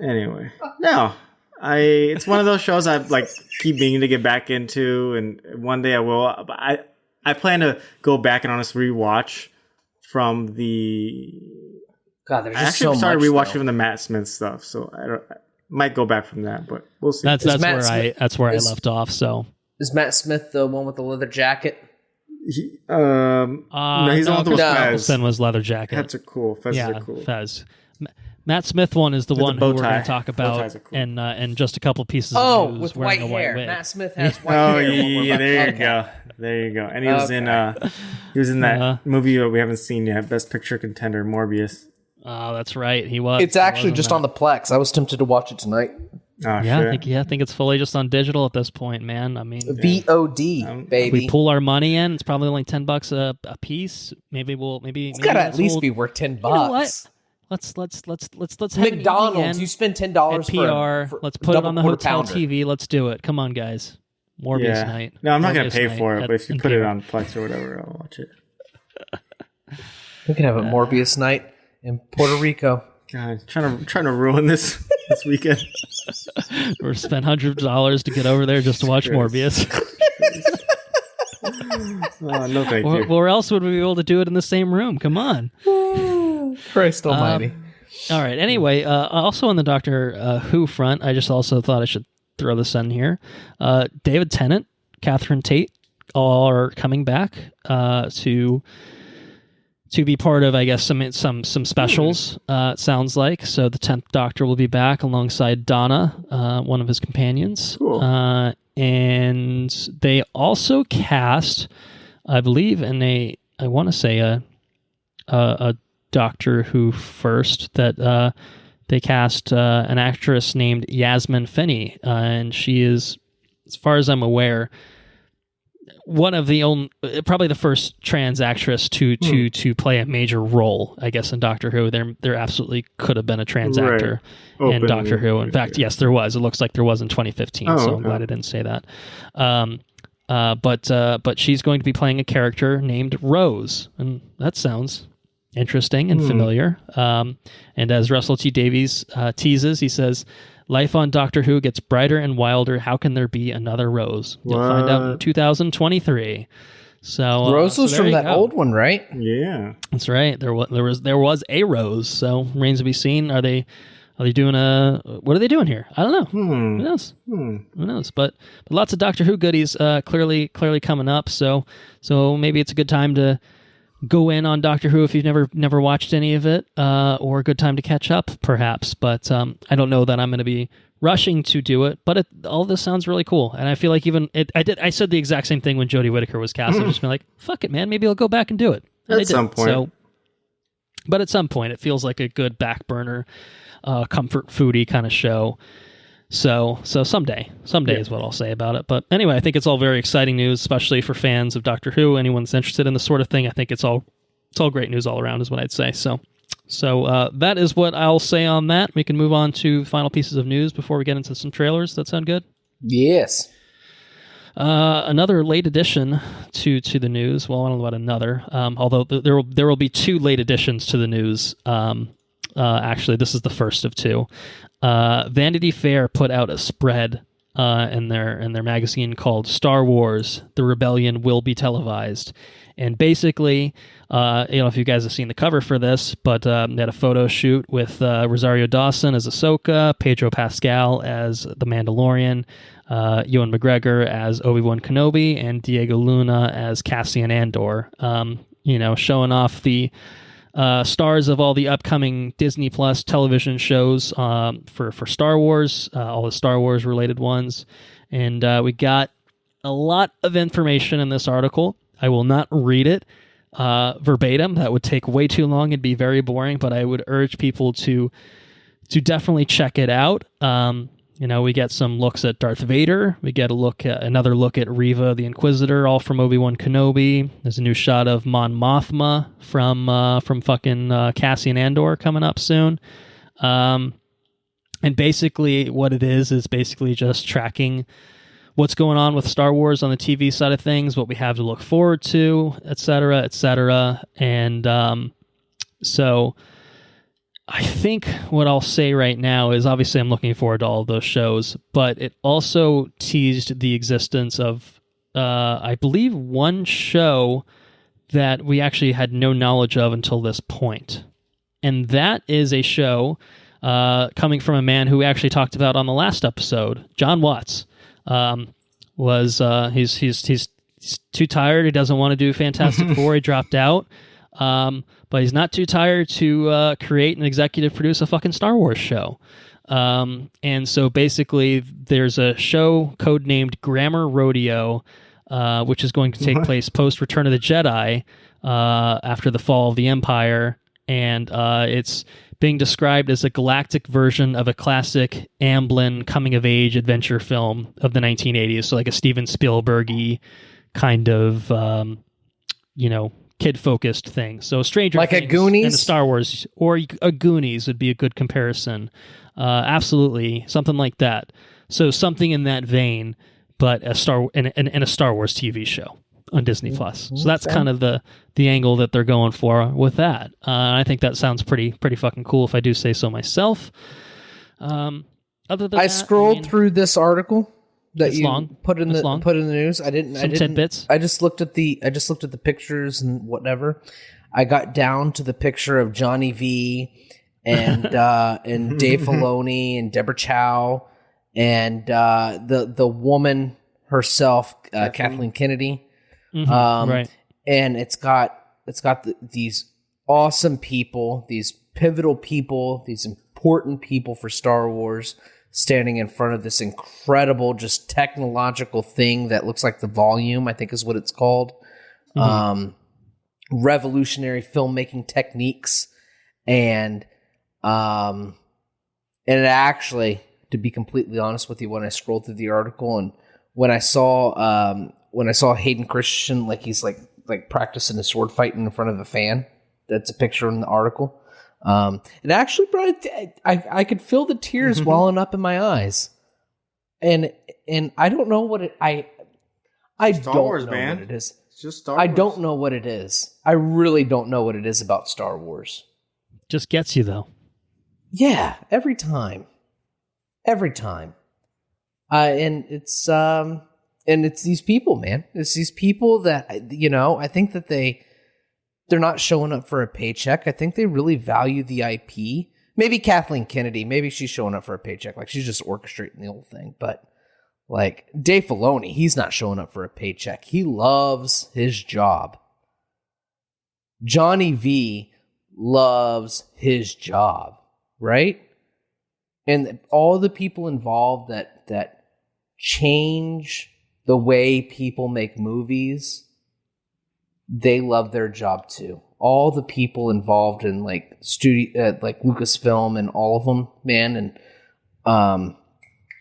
anyway, no, it's one of those shows I like keep meaning to get back into, and one day I will. But I plan to go back and honestly rewatch from the. God, there's I just actually so started much. rewatching though. from the Matt Smith stuff, so I might go back from that, but we'll see. That's Matt where Smith- that's where I is- left off. So Is Matt Smith the one with the leather jacket? No, he's the one with No. Fez. Nicholson was leather jacket. Hats are cool. Fez yeah, are cool. Fez. Matt Smith one is the With one the bow who we're going tie. to talk Bow about, ties are cool. and just a couple pieces Oh, of news with wearing white a white hair. wig. Matt Smith has white Oh hair. yeah, there you Okay. go. There you go. And he was in that Uh-huh. movie that we haven't seen yet, Best Picture contender, Morbius. Oh, that's right. He was. It's actually just on the Plex. I was tempted to watch it tonight. Oh Yeah, shit. I think it's fully just on digital at this point, man. I mean, VOD, baby. we pull our money in. It's probably only $10 a piece. Maybe It's got to at least be worth $10. You know what? Let's have a McDonald's, meeting you spend at $10 PR. for Let's put it on the double hotel quarter pounder. TV. Let's do it. Come on, guys. Morbius night. No, I'm not gonna Morbius pay night for it, at but if you put it NPR. on Plex or whatever, I'll watch it. We can have a Morbius night in Puerto Rico. God, trying to ruin this weekend. Or spend $100 to get over there just to watch Morbius. Oh, no, thank you. Or else would we be able to do it in the same room? Come on. Christ almighty. All right. Anyway, also on the Doctor Who front, I just also thought I should throw this in here. David Tennant, Catherine Tate, all are coming back to be part of, I guess, some specials. It sounds like so. The 10th Doctor will be back alongside Donna, one of his companions. Cool. And they also cast, I believe, I want to say a Doctor Who first that they cast an actress named Yasmin Finney, and she is, as far as I'm aware, one of the only, probably the first trans actress to play a major role, I guess, in Doctor Who. There absolutely could have been a trans Right. actor in Openly, Doctor Who. In right, fact, yeah. yes, there was. It looks like there was in 2015, Oh, so I'm okay. glad I didn't say that. But she's going to be playing a character named Rose, and that sounds interesting and familiar. And as Russell T Davies teases, he says, "Life on Doctor Who gets brighter and wilder. How can there be another Rose?" You'll find out in What? 2023. So Rose so was there from you that go. old one, right? Yeah. That's right. There was a Rose. So remains to be seen. Are they doing what are they doing here? I don't know. Who knows? Who knows? But lots of Doctor Who goodies clearly coming up. So maybe it's a good time to go in on Doctor Who if you've never watched any of it, or a good time to catch up, perhaps. But I don't know that I'm going to be rushing to do it. But all this sounds really cool, and I feel like I said the exact same thing when Jodie Whittaker was cast. I've just been like, fuck it, man. Maybe I'll go back and do it. And I At did. some point. But at some point, it feels like a good back burner, comfort foodie kind of show. So someday is what I'll say about it. But anyway, I think it's all very exciting news, especially for fans of Doctor Who. Anyone that's interested in this sort of thing, I think it's all great news all around, is what I'd say. So that is what I'll say on that. We can move on to final pieces of news before we get into some trailers. That sound good? Yes. Another late addition to the news. Well, I don't know about another. Although there will be 2 late additions to the news. Actually, this is the first of 2. Vanity Fair put out a spread in their magazine called "Star Wars: The Rebellion Will Be Televised," and basically, if you guys have seen the cover for this, but they had a photo shoot with Rosario Dawson as Ahsoka, Pedro Pascal as the Mandalorian, Ewan McGregor as Obi-Wan Kenobi, and Diego Luna as Cassian Andor. Showing off the stars of all the upcoming Disney Plus television shows for Star Wars, all the Star Wars related ones. And we got a lot of information in this article. I will not read it verbatim. That would take way too long and be very boring, but I would urge people to definitely check it out. We get some looks at Darth Vader. We get another look at Reva the Inquisitor, all from Obi-Wan Kenobi. There's a new shot of Mon Mothma from fucking Cassian Andor coming up soon. And basically what it is basically just tracking what's going on with Star Wars on the TV side of things, what we have to look forward to, et cetera, et cetera. And so I think what I'll say right now is obviously I'm looking forward to all of those shows, but it also teased the existence of, I believe, one show that we actually had no knowledge of until this point. And that is a show coming from a man who we actually talked about on the last episode, John Watts. He's too tired. He doesn't want to do Fantastic Four. He dropped out. But he's not too tired to create and executive produce a fucking Star Wars show. And so basically there's a show codenamed Grammar Rodeo, which is going to take place post Return of the Jedi, after the fall of the Empire. And it's being described as a galactic version of a classic Amblin coming-of-age adventure film of the 1980s. So like a Steven Spielberg-y kind of, kid-focused thing. So Stranger like Things a Goonies and a Star Wars, or a Goonies would be a good comparison. Absolutely, something like that. So something in that vein, but a Star Wars TV show on Disney Plus. So that's kind of the angle that they're going for with that. I think that sounds pretty fucking cool, if I do say so myself. Other than I scrolled through this article that you put in the news. I didn't tidbits. I just looked at the pictures and whatever. I got down to the picture of Johnny V and and Dave Filoni and Deborah Chow and the woman herself, Kathleen Kennedy. Mm-hmm. Right. And it's got these awesome people, these pivotal people, these important people for Star Wars standing in front of this incredible, just technological thing that looks like the Volume, I think is what it's called. Mm-hmm. Revolutionary filmmaking techniques. And it actually, to be completely honest with you, when I scrolled through the article and when I saw Hayden Christensen, like he's like practicing his sword fighting in front of a fan, that's a picture in the article. It actually brought I could feel the tears welling up in my eyes, and I don't know what it I Star don't Wars, know man. what it is. It's just Star Wars. I don't know what it is. I really don't know what it is about Star Wars. Just gets you though. Yeah, every time. And it's these people, man. It's these people that I think that they're not showing up for a paycheck. I think they really value the IP. Maybe Kathleen Kennedy, maybe she's showing up for a paycheck. Like she's just orchestrating the whole thing. But like Dave Filoni, he's not showing up for a paycheck. He loves his job. Johnny V loves his job, right? And all the people involved that change the way people make movies, they love their job too. All the people involved in like studio, like Lucasfilm and all of them, man, and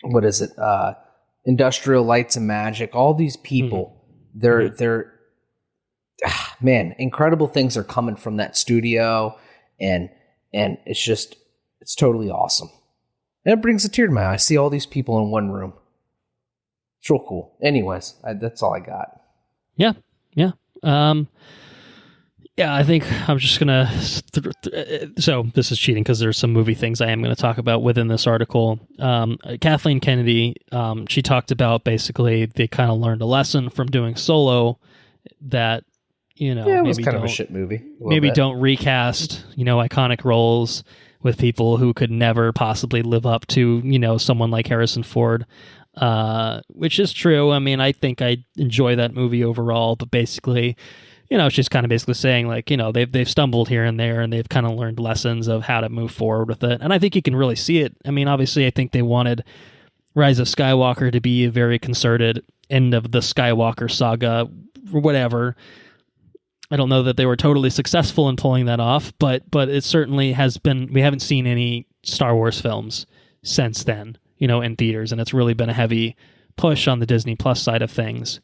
what is it? Industrial Lights and Magic. All these people, they're man, incredible things are coming from that studio, and it's totally awesome. And it brings a tear to my eye. I see all these people in one room. It's real cool. Anyways, that's all I got. Yeah. Yeah, I think I'm just going to... So this is cheating because there's some movie things I am going to talk about within this article. Kathleen Kennedy, she talked about basically they kind of learned a lesson from doing Solo that, it was kind of a shit movie. Maybe don't recast, iconic roles with people who could never possibly live up to, someone like Harrison Ford, which is true. I mean, I think I enjoy that movie overall, but basically... she's kind of basically saying like, they've stumbled here and there and they've kind of learned lessons of how to move forward with it. And I think you can really see it. I mean, obviously, I think they wanted Rise of Skywalker to be a very concerted end of the Skywalker saga or whatever. I don't know that they were totally successful in pulling that off, but it certainly has been, we haven't seen any Star Wars films since then, in theaters. And it's really been a heavy push on the Disney Plus side of things.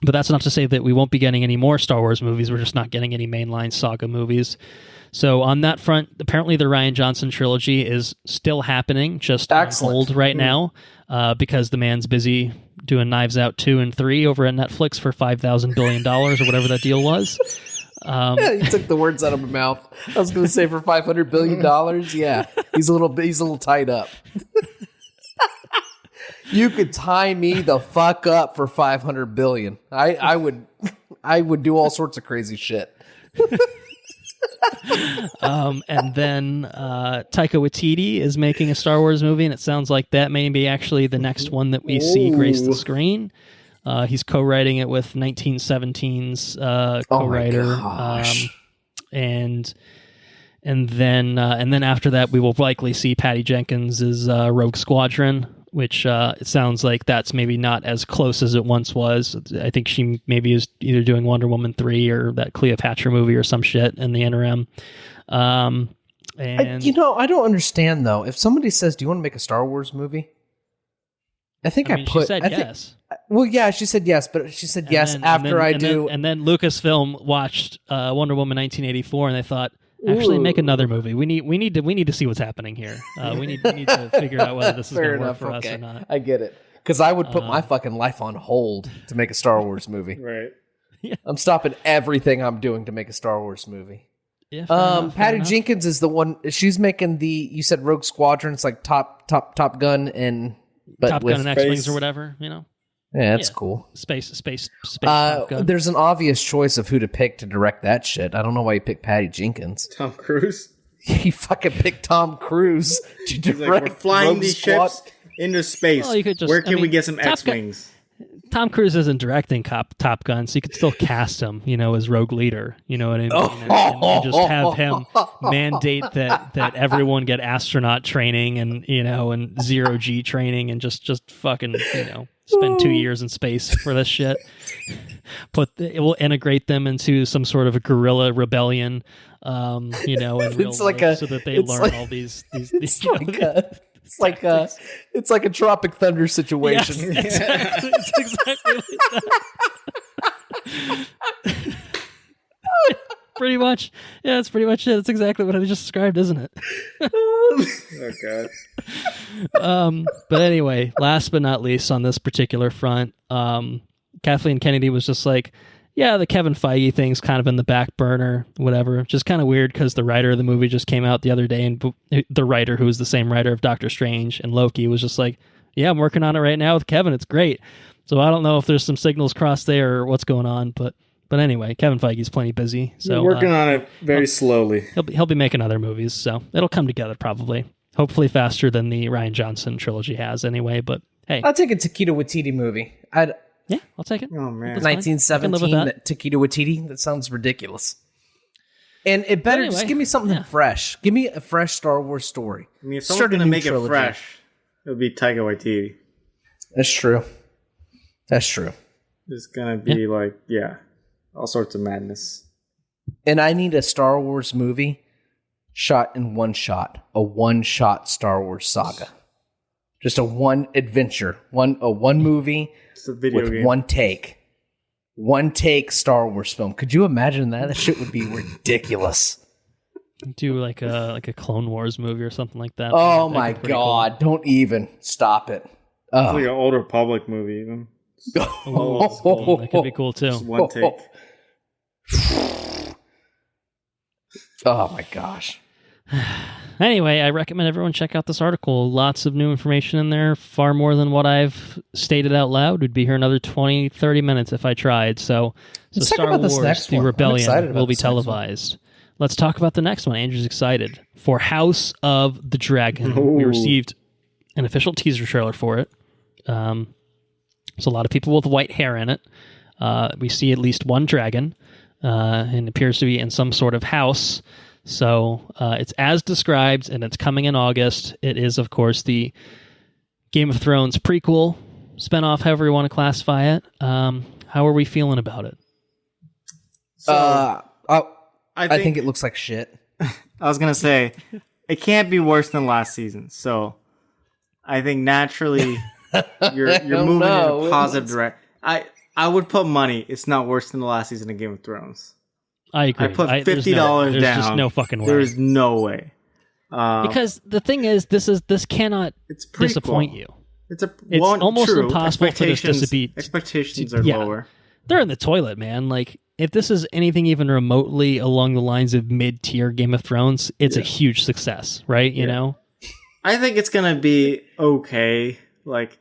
But that's not to say that we won't be getting any more Star Wars movies. We're just not getting any mainline saga movies. So on that front, apparently the Rian Johnson trilogy is still happening, just on hold right now, because the man's busy doing Knives Out 2 and 3 over at Netflix for $5,000 billion or whatever that deal was. You took the words out of my mouth. I was going to say for $500 billion. Yeah, he's a little tied up. You could tie me the fuck up for $500 billion. I would do all sorts of crazy shit. And then Taika Waititi is making a Star Wars movie, and it sounds like that may be actually the next one that we see grace the screen. He's co-writing it with 1917's co-writer, and then after that we will likely see Patty Jenkins's Rogue Squadron. Which it sounds like that's maybe not as close as it once was. I think she maybe is either doing Wonder Woman 3 or that Cleopatra movie or some shit in the interim. And I don't understand though. If somebody says, "Do you want to make a Star Wars movie?" She said yes. Well, yeah, she said yes, but she said yes after I do. And then Lucasfilm watched Wonder Woman 1984, and they thought, actually, make another movie. We need to see what's happening here. We need to figure out whether this is going to work for us or not. I get it, because I would put my fucking life on hold to make a Star Wars movie. Right. Yeah. I'm stopping everything I'm doing to make a Star Wars movie. Yeah. Patty Jenkins is the one. She's making you said Rogue Squadron. It's like Top Gun and Top Gun and X-Wings or whatever. Yeah, that's cool. Space. Top Gun. There's an obvious choice of who to pick to direct that shit. I don't know why you picked Patty Jenkins. Tom Cruise. He fucking picked Tom Cruise to direct. We're flying Rogue these Squad- ships into space. Well, you could just- Where can I mean, we get some Top X-Wings? Tom Cruise isn't directing Top Gun, so you could still cast him, as Rogue Leader. You know what I mean? And just have him mandate that everyone get astronaut training and and zero G training and just fucking spend 2 years in space for this shit. It will integrate them into some sort of a guerrilla rebellion, in real life, so that they learn all these. It's like a Tropic Thunder situation. Yes, exactly. It's exactly like that. Pretty much. Yeah, that's pretty much it. That's exactly what I just described, isn't it? Oh, God. But anyway, last but not least on this particular front, Kathleen Kennedy was just like, yeah, the Kevin Feige thing's kind of in the back burner, whatever. Just kind of weird because the writer of the movie just came out the other day, and the writer, who was the same writer of Doctor Strange and Loki, was just like, yeah, I'm working on it right now with Kevin. It's great. So I don't know if there's some signals crossed there or what's going on, but anyway, Kevin Feige's plenty busy. So we're working on it very slowly. He'll be making other movies, so it'll come together probably. Hopefully faster than the Rian Johnson trilogy has anyway, but hey. I'll take a Taika Waititi movie. Yeah, I'll take it. Oh, man. 1917, Taika Waititi. That sounds ridiculous. And it better just give me something fresh. Give me a fresh Star Wars story. I mean, if someone's going to make it fresh, it would be Taika Waititi. That's true. It's going to be all sorts of madness. And I need a Star Wars movie shot in one shot. A one-shot Star Wars saga. Just a one adventure. One movie It's a video with game. one take Star Wars film. Could you imagine that? That shit would be ridiculous. Do like a Clone Wars movie or something like that. Oh my God. Cool. Don't even. Stop it. It's like an Old Republic movie, even. Oh, that could be cool too. Just one take. Oh my gosh. Anyway, I recommend everyone check out this article. Lots of new information in there, far more than what I've stated out loud. We'd be here another 20, 30 minutes if I tried. So Let's talk Star about this Wars, next The one. I'm excited Rebellion about will be this next one. televised. Let's talk about the next one. Andrew's excited. For House of the Dragon. We received an official teaser trailer for it. There's a lot of people with white hair in it. We see at least one dragon, and appears to be in some sort of house. So it's as described, and it's coming in August. It is, of course, the Game of Thrones prequel, spinoff, however you want to classify it. How are we feeling about it? So, I think it looks like shit. I was gonna say it can't be worse than last season. So I think naturally you're moving in a positive direction. I would put money. It's not worse than the last season of Game of Thrones. I agree. I put $50 there's down. just no fucking way. There's no way. Because the thing is, this cannot It's prequel. disappoint you. It's almost true. impossible for this to be. Expectations are yeah. lower. They're in the toilet, man. Like, if this is anything even remotely along the lines of mid-tier Game of Thrones, it's a huge success, right? You know? I think it's gonna be okay. Like,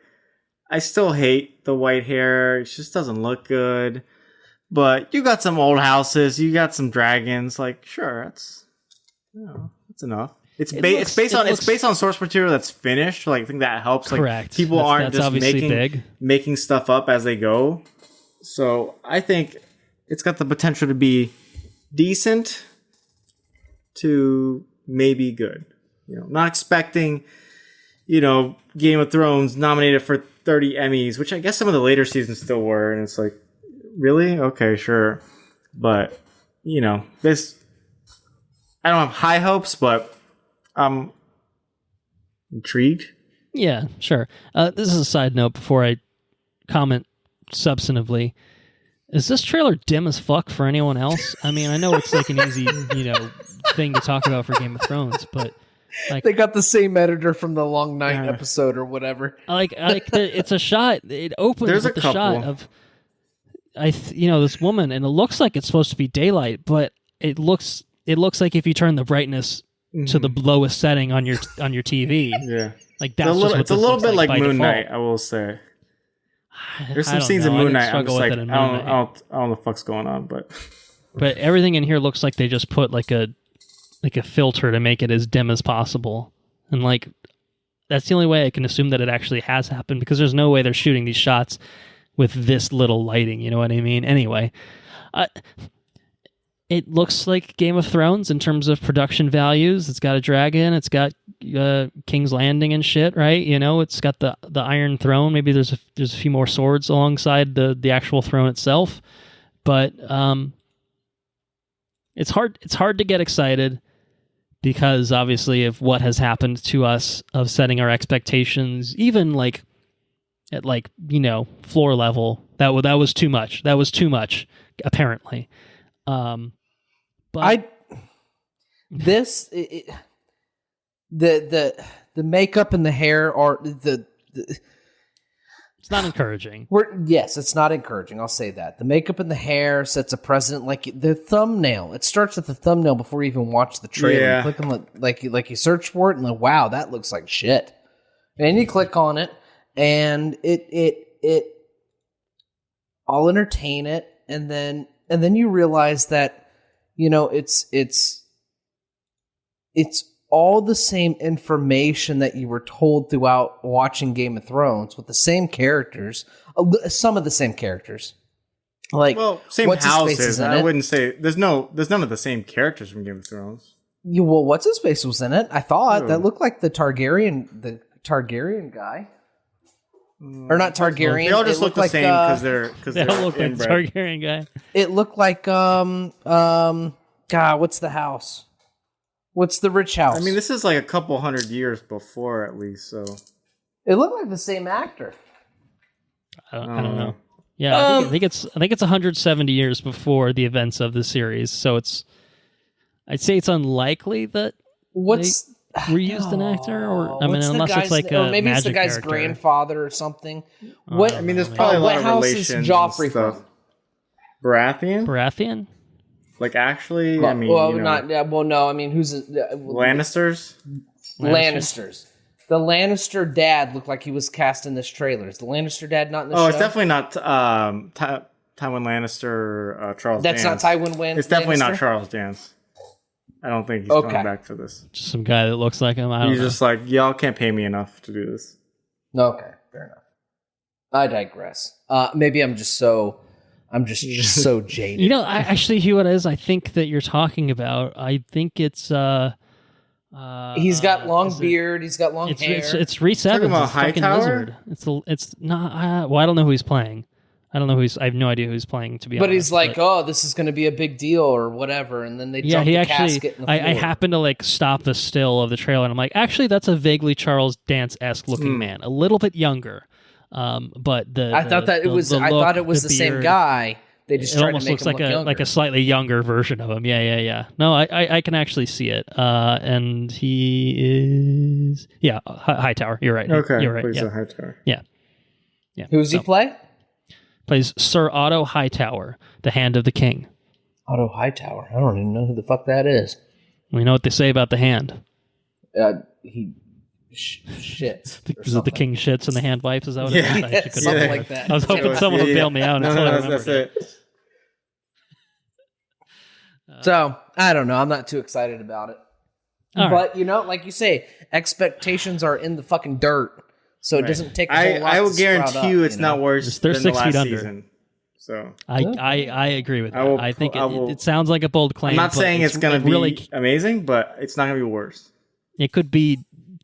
I still hate the white hair. It just doesn't look good. But you got some old houses. You got some dragons. Like, sure, that's enough. It's based on source material that's finished. Like, I think that helps. Correct. Like, people aren't that's just obviously making stuff up as they go. So I think it's got the potential to be decent to maybe good. Not expecting, Game of Thrones nominated for 30 Emmys, which I guess some of the later seasons still were, and it's like, really? Okay, sure. But, this, I don't have high hopes, but I'm intrigued. Yeah, sure. This is a side note before I comment substantively. Is this trailer dim as fuck for anyone else? I mean, I know it's like an easy, thing to talk about for Game of Thrones, but like They got the same editor from the Long Night episode or whatever. It's a shot. It opens There's with a the couple. shot of this woman, and it looks like it's supposed to be daylight, but it looks like if you turn the brightness to the lowest setting on your TV. Yeah. Like that's It's a little bit like Moon Knight, I will say. There's some scenes in Moon Knight I'm just like, I don't know what the fuck's going on, but everything in here looks like they just put like a filter to make it as dim as possible. And like that's the only way I can assume that it actually has happened, because there's no way they're shooting these shots with this little lighting, you know what I mean? Anyway, it looks like Game of Thrones in terms of production values. It's got a dragon, it's got King's Landing and shit, right? It's got the Iron Throne. Maybe there's a few more swords alongside the actual throne itself. But it's hard to get excited, because obviously of what has happened to us, of setting our expectations, even like at floor level. That was too much. That was too much, apparently. But the makeup and the hair are it's not encouraging. Yes, it's not encouraging. I'll say that. The makeup and the hair sets a precedent. Like the thumbnail, it starts at the thumbnail before you even watch the trailer. Yeah. You click on like you search for it and like, wow, that looks like shit. And you click on it, and I'll entertain it, and then you realize that it's all the same information that you were told throughout watching Game of Thrones, with the same characters, some of the same characters. Like, same what's his face houses. is in I it. wouldn't say there's none of the same characters from Game of Thrones. What's his face was in it? I thought that looked like the Targaryen guy. Or not Targaryen. They all just It look the looked same because They they're all look like inbred. Targaryen guy. It looked like God, what's the house? What's the rich house? I mean, this is like a couple hundred years before, at least. So it looked like the same actor. I don't know. Yeah, I think it's 170 years before the events of the series. So I'd say it's unlikely that reused an actor, or I mean, What's the unless it's guy's like name? a Or maybe it's the magic guy's character. grandfather or something. What? I mean, there's probably a lot what of house is relations Joffrey and stuff. from? Baratheon? Baratheon? Like, actually, I mean, well, you know, not. Well, no. I mean, who's Lannisters? Lannisters? The Lannister dad looked like he was cast in this trailer. Is the Lannister dad not in the show? Oh, it's definitely not Tywin Lannister, Charles That's Dance. not Tywin Lannister. It's definitely not Charles Dance. I don't think he's coming back for this. Just some guy that looks like him. I don't He's know. just like, y'all can't pay me enough to do this. Okay, fair enough. I digress. Maybe I'm just so jaded. You know, I actually, who it is, I think that you're talking about. I think it's He's got long beard. He's got long hair. It's Reese Evans. about It's fucking Hightower? Lizard. It's not. Well, I don't know who he's playing. I don't know I have no idea who he's playing, to be honest. But he's like, oh, this is going to be a big deal or whatever, and then they jump the casket in the floor. I happened to like stop the still of the trailer, and I'm like, actually, that's a vaguely Charles Dance-esque looking man, a little bit younger. But I thought it was the same guy. They just tried to make him look younger. Like a slightly younger version of him. Yeah. No, I can actually see it. And he is Hightower. You're right. Okay, You're right. plays Yeah. a Hightower. Yeah. Who's he play? Plays Sir Otto Hightower, the Hand of the King. Otto Hightower. I don't even know who the fuck that is. We know what they say about the hand. He shits. Is it the king shits and the hand wipes? Is that what it is? Yeah, something like that. I was hoping someone would bail me out. No, until I that's remembered it. So, I don't know. I'm not too excited about it. All right. But, you know, like you say, expectations are in the fucking dirt. So it doesn't take a whole lot I will to sprout guarantee you up, it's not worse They're than 6 the feet last under. season. So I agree with that. I think I will- it sounds like a bold claim. I'm not but saying it's going to be really, amazing, but it's not going to be worse. it could be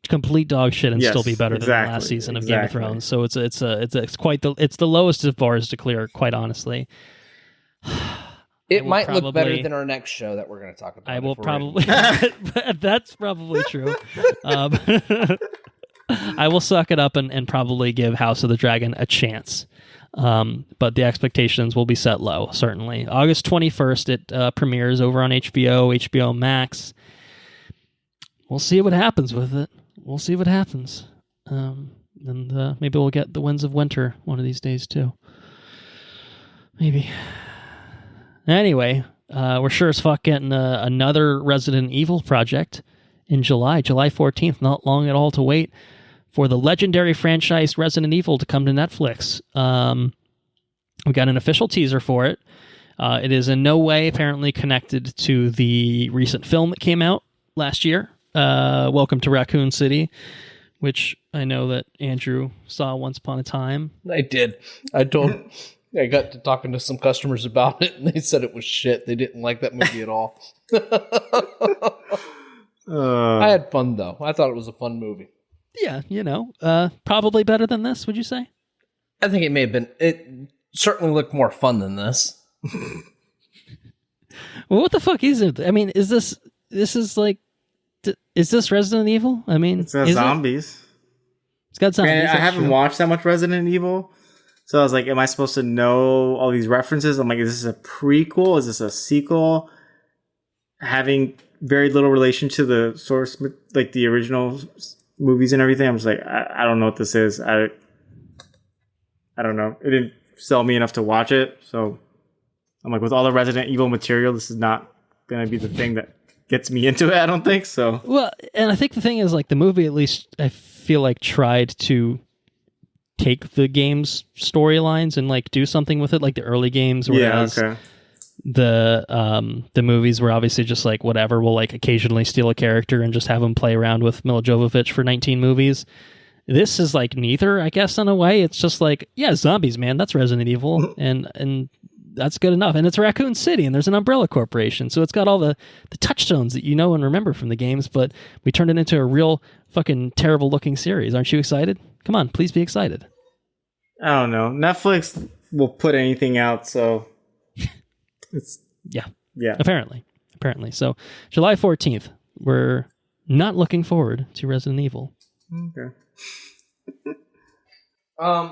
complete dog shit and Yes, still be better than the last exactly, season of Game of exactly. Thrones. So it's quite the lowest of bars to clear, quite honestly. It will might look better probably- than our next show that we're going to talk about. I will if we're probably. That's probably true. I will suck it up and probably give House of the Dragon a chance. But the expectations will be set low, certainly. August 21st, it premieres over on HBO Max. We'll see what happens with it. We'll see what happens. And maybe we'll get the Winds of Winter one of these days, too. Maybe. Anyway, we're sure as fuck getting another Resident Evil project in July 14th. Not long at all to wait for the legendary franchise Resident Evil to come to Netflix. We got an official teaser for it. It is in no way apparently connected to the recent film that came out last year, Welcome to Raccoon City, which I know that Andrew saw once upon a time. I did. I got to talking to some customers about it, and they said it was shit. They didn't like that movie at all. I had fun, though. I thought it was a fun movie. Yeah, probably better than this, would you say? I think it may have been. It certainly looked more fun than this. Well, what the fuck is it? I mean, is this Resident Evil? I mean, It's got is zombies. It's got zombies. Granted, I that's haven't true. watched that much Resident Evil, so I was like, am I supposed to know all these references? I'm like, is this a prequel? Is this a sequel? Having very little relation to the source, like the original movies and everything. I'm just like, I don't know what this is. I don't know. It didn't sell me enough to watch it, so I'm like, with all the Resident Evil material, this is not going to be the thing that gets me into it, I don't think so. Well, and I think the thing is, like, the movie, at least, I feel like tried to take the game's storylines and like do something with it, like the early games. Whereas the movies were obviously just like whatever. We'll like occasionally steal a character and just have them play around with Mila Jovovich for 19 movies. This is like neither, I guess, in a way. It's just like, yeah, zombies, man. That's Resident Evil, and that's good enough. And it's Raccoon City, and there's an Umbrella Corporation, so it's got all the touchstones that you know and remember from the games. But we turned it into a real fucking terrible looking series. Aren't you excited? Come on, please be excited. I don't know. Netflix will put anything out, so it's Yeah. yeah. Apparently. So July 14th, we're not looking forward to Resident Evil. Okay.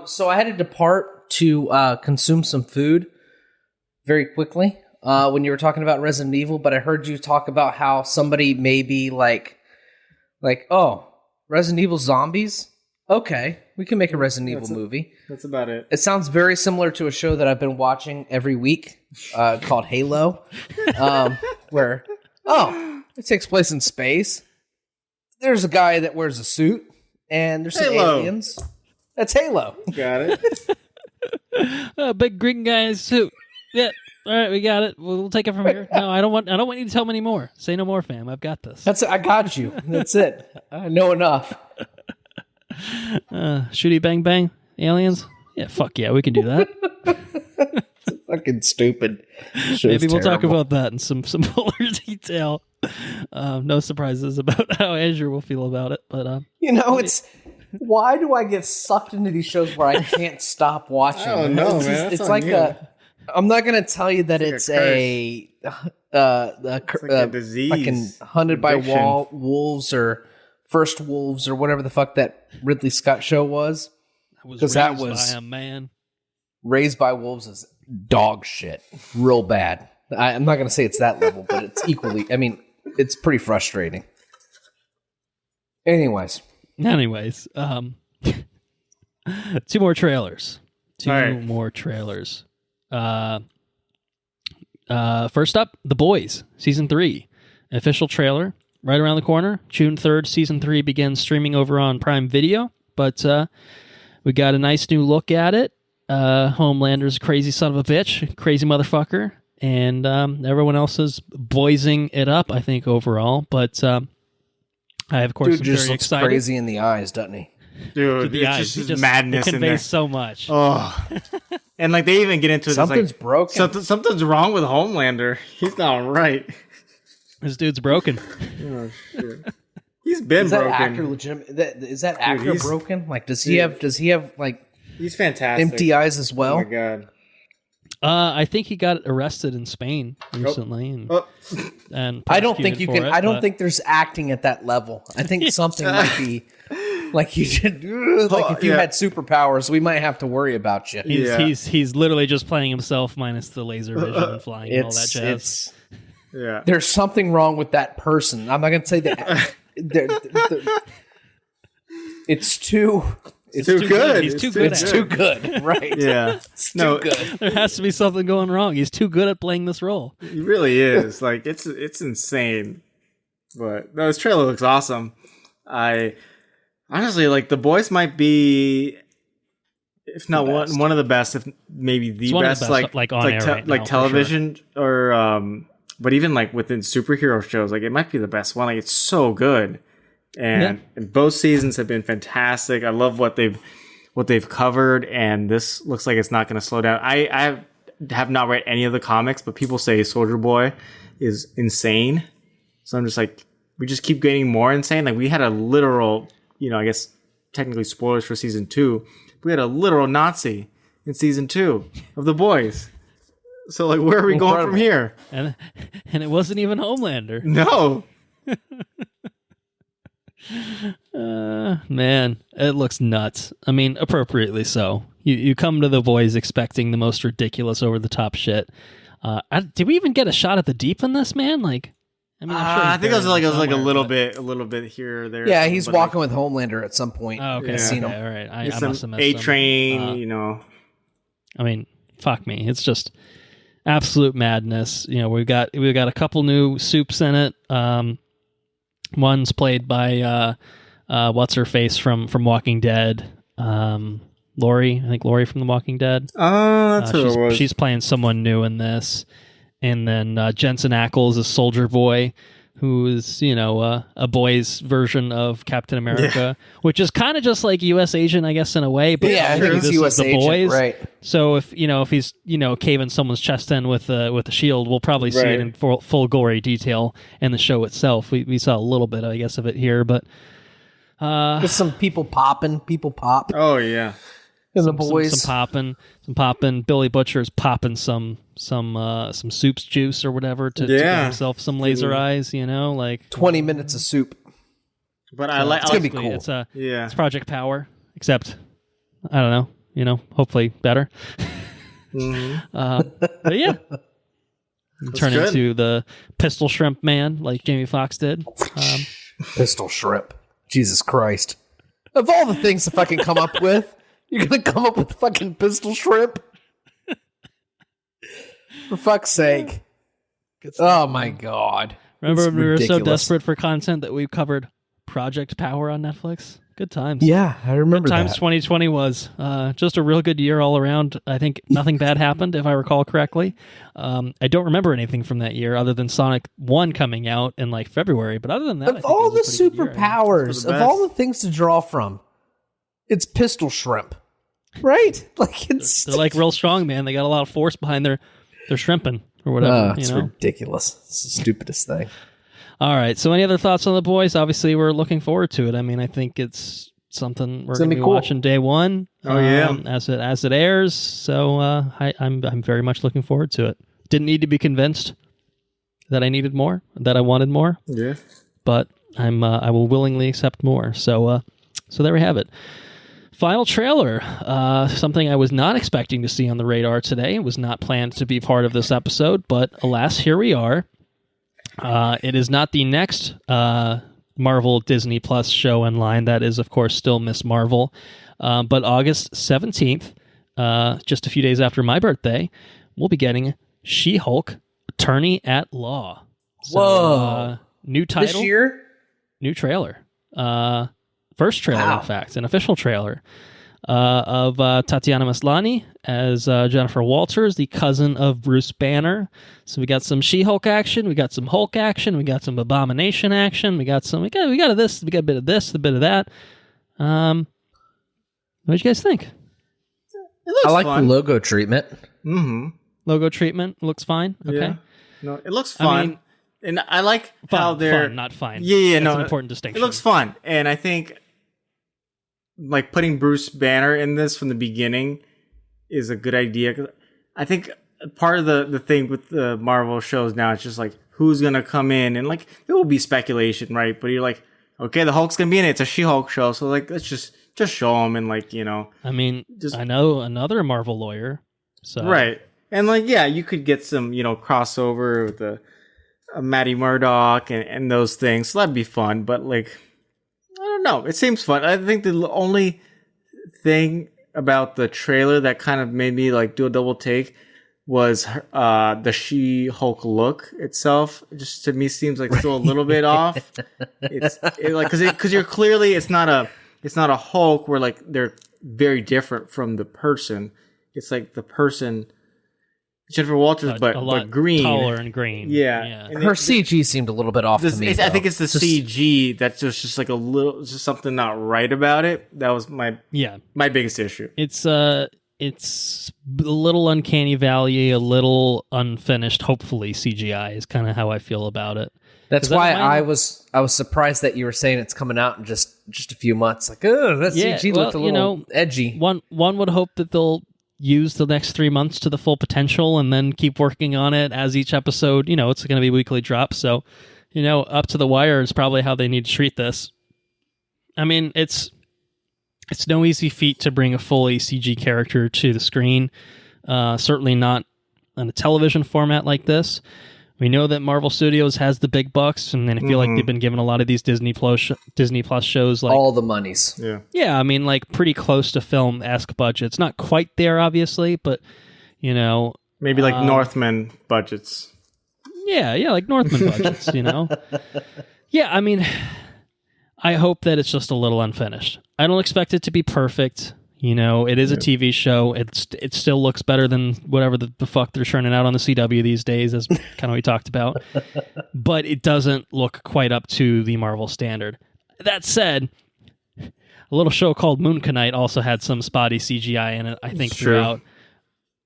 So I had to depart to consume some food very quickly when you were talking about Resident Evil, but I heard you talk about how somebody maybe like Like, oh, Resident Evil zombies? Okay, we can make a Resident Evil movie. That's about it. It sounds very similar to a show that I've been watching every week called Halo, where, it takes place in space. There's a guy that wears a suit, and there's some aliens. That's Halo. Got it. Big green guy in a suit. Yeah. All right, we got it. We'll take it from here. No, I don't want you to tell me any more. Say no more, fam. I've got this. I got you. That's it. I know enough. Shooty bang bang aliens. Yeah, fuck yeah, we can do that. It's fucking stupid. Maybe we'll talk about that in some fuller detail. No surprises about how Andrew will feel about it, but it's why do I get sucked into these shows where I can't stop watching? I don't know, man. It's like I'm not going to tell you that it's a disease, fucking hunted by wolves or first wolves or whatever the fuck that Ridley Scott show was. Because that was by a man. Raised by Wolves is dog shit, real bad. I'm not going to say it's that level, but it's equally. I mean, it's pretty frustrating. Anyways, two more trailers. More trailers. First up, The Boys, Season 3. Official trailer, right around the corner. June 3rd, Season 3 begins streaming over on Prime Video. But we got a nice new look at it. Homelander's a crazy son of a bitch, crazy motherfucker. And everyone else is boysing it up, I think, overall. But I, of course, am just very excited. Crazy in the eyes, doesn't he? Dude, it's just madness it in there. Conveys so much. Oh, and like they even get into it. Something's broken. Something's wrong with Homelander. He's not right. This dude's broken. Oh shit. He's been is that broken. Actor legitimate? Is that actor broken? Like, does he have like? He's fantastic. Empty eyes as well. Oh my god. I think he got arrested in Spain recently, and I don't think you can. I don't but think there's acting at that level. I think something might be like you should. Like if you had superpowers, we might have to worry about you. He's literally just playing himself minus the laser vision and flying and all that jazz. There's something wrong with that person. I'm not going to say that. It's too. It's too good. He's too good. It's too good. Right. Yeah. It's too good. There has to be something going wrong. He's too good at playing this role. He really is. Like it's insane. But no, his trailer looks awesome. I honestly like The Boys might be, if not one of the best, if maybe the best, like on air right now, television or but even like within superhero shows, like it might be the best one. Like it's so good. And both seasons have been fantastic. I love what they've covered, and this looks like it's not going to slow down. I have not read any of the comics, but people say Soldier Boy is insane. So I'm just like, we just keep getting more insane. Like we had a literal, I guess technically spoilers for season 2. We had a literal Nazi in season 2 of The Boys. So like, where are we going from here? And it wasn't even Homelander. No. Man, it looks nuts. I mean, appropriately so. You come to The Boys expecting the most ridiculous, over the top shit. Did we even get a shot at the Deep in this, man? Like, I mean, I'm sure I think it was like a little bit here or there. Yeah, he's walking with Homelander at some point. Oh, okay, seen him. All right. I must have missed A-Train, I mean, fuck me. It's just absolute madness. We've got a couple new soups in it. One's played by what's her face from Walking Dead, Lori. I think Lori from The Walking Dead. Oh, that's who it was. She's playing someone new in this, and then Jensen Ackles is Soldier Boy, who is a boy's version of Captain America, which is kind of just like U.S. Agent, I guess, in a way. But I think it's U.S. The Agent, Boys. right? So if he's caving someone's chest in with a shield, we'll probably see it in full gory detail in the show itself. We saw a little bit, I guess, of it here, but just some people pop. Oh yeah. And The Boys, some popping. Billy Butcher's popping some soup's juice or whatever to give himself some laser eyes. Like 20 minutes of soup. But I like. It's gonna be cool. It's Project Power, except I don't know. Hopefully better. Mm-hmm. But yeah, turn into the Pistol Shrimp Man like Jamie Foxx did. Pistol shrimp. Jesus Christ. Of all the things to fucking come up with, you're going to come up with fucking pistol shrimp? For fuck's sake. Oh my God. Remember It's when we were so ridiculous. desperate for content that we covered Project Power on Netflix? Good times. Yeah, I remember Good times that. 2020 was. Just a real good year all around. I think nothing bad happened, if I recall correctly. I don't remember anything from that year other than Sonic 1 coming out in like February. But other than that, I Of think all it the was a pretty good year. superpowers, the of all best. the things to draw from, it's pistol shrimp. Right? Like it's They're like real strong, man. They got a lot of force behind their shrimping or whatever. it's you know? ridiculous. It's the stupidest thing. All right. So, any other thoughts on The Boys? Obviously, we're looking forward to it. I mean, I think it's something we're It's going gonna to be be cool. watching day one. Oh, yeah. As it airs. So, I'm very much looking forward to it. Didn't need to be convinced that I needed more, that I wanted more, Yeah. but I will willingly accept more. So there we have it. Final trailer. Something I was not expecting to see on the radar today. It was not planned to be part of this episode, but alas, here we are. It is not the next Marvel Disney Plus show in line. That is, of course, still Miss Marvel. But August 17th, just a few days after my birthday, we'll be getting She-Hulk, Attorney at Law. So, Whoa. New title. This year? New trailer. First trailer, Wow. in fact, an official trailer of Tatiana Maslany as Jennifer Walters, the cousin of Bruce Banner. So we got some She-Hulk action, we got some Hulk action, we got some Abomination action, we got a bit of this, a bit of that. What do you guys think? It looks I like fun. the logo treatment. Mm-hmm. Logo treatment looks fine. Okay, Yeah. No, it looks fun. I mean, and I like how they're... fun, not fine. Yeah, That's no. an important It distinction. looks fun. And I think like putting Bruce Banner in this from the beginning is a good idea. 'Cause I think part of the thing with the Marvel shows now is just like who's going to come in, and like there will be speculation, right? But you're like, okay, the Hulk's going to be in it. It's a She-Hulk show. So like, let's just show him and like, you know. I mean, Just- I know another Marvel lawyer. So Right. And like, yeah, you could get some, you know, crossover with the Maddie Murdock and those things. So that'd be fun. But like, I don't know. It seems fun. I think the only thing about the trailer that kind of made me like do a double take was the She-Hulk look itself. It just to me seems like still a little bit off. Because you're clearly it's not a Hulk where like they're very different from the person. It's like the person, Jennifer Walters, a lot but green, taller and green. Yeah. And Her CG seemed a little bit off this, to me. I think though. it's the CG that's just like a little, just something not right about it. That was my biggest issue. It's a little uncanny valley, a little unfinished. Hopefully, CGI is kind of how I feel about it. That's that why remind- I was surprised that you were saying it's coming out in just a few months. Like, oh, that Yeah, CG well, looked a you little know, edgy. One would hope that they'll use the next 3 months to the full potential, and then keep working on it as each episode. You know, it's going to be weekly drops, so you know, up to the wire is probably how they need to treat this. I mean, it's no easy feat to bring a fully CG character to the screen. Certainly not on a television format like this. We know that Marvel Studios has the big bucks, and then I feel like they've been given a lot of these Disney Plus shows like All the monies. Yeah. I mean, like pretty close to film-esque budgets. Not quite there, obviously, but you know, Maybe like Northman budgets. yeah, like Northman budgets. You know, yeah. I mean, I hope that it's just a little unfinished. I don't expect it to be perfect. You know, it is a TV show. It still looks better than whatever the fuck they're churning out on the CW these days, as kind of what we talked about. But it doesn't look quite up to the Marvel standard. That said, a little show called Moon Knight also had some spotty CGI in it, I think, throughout.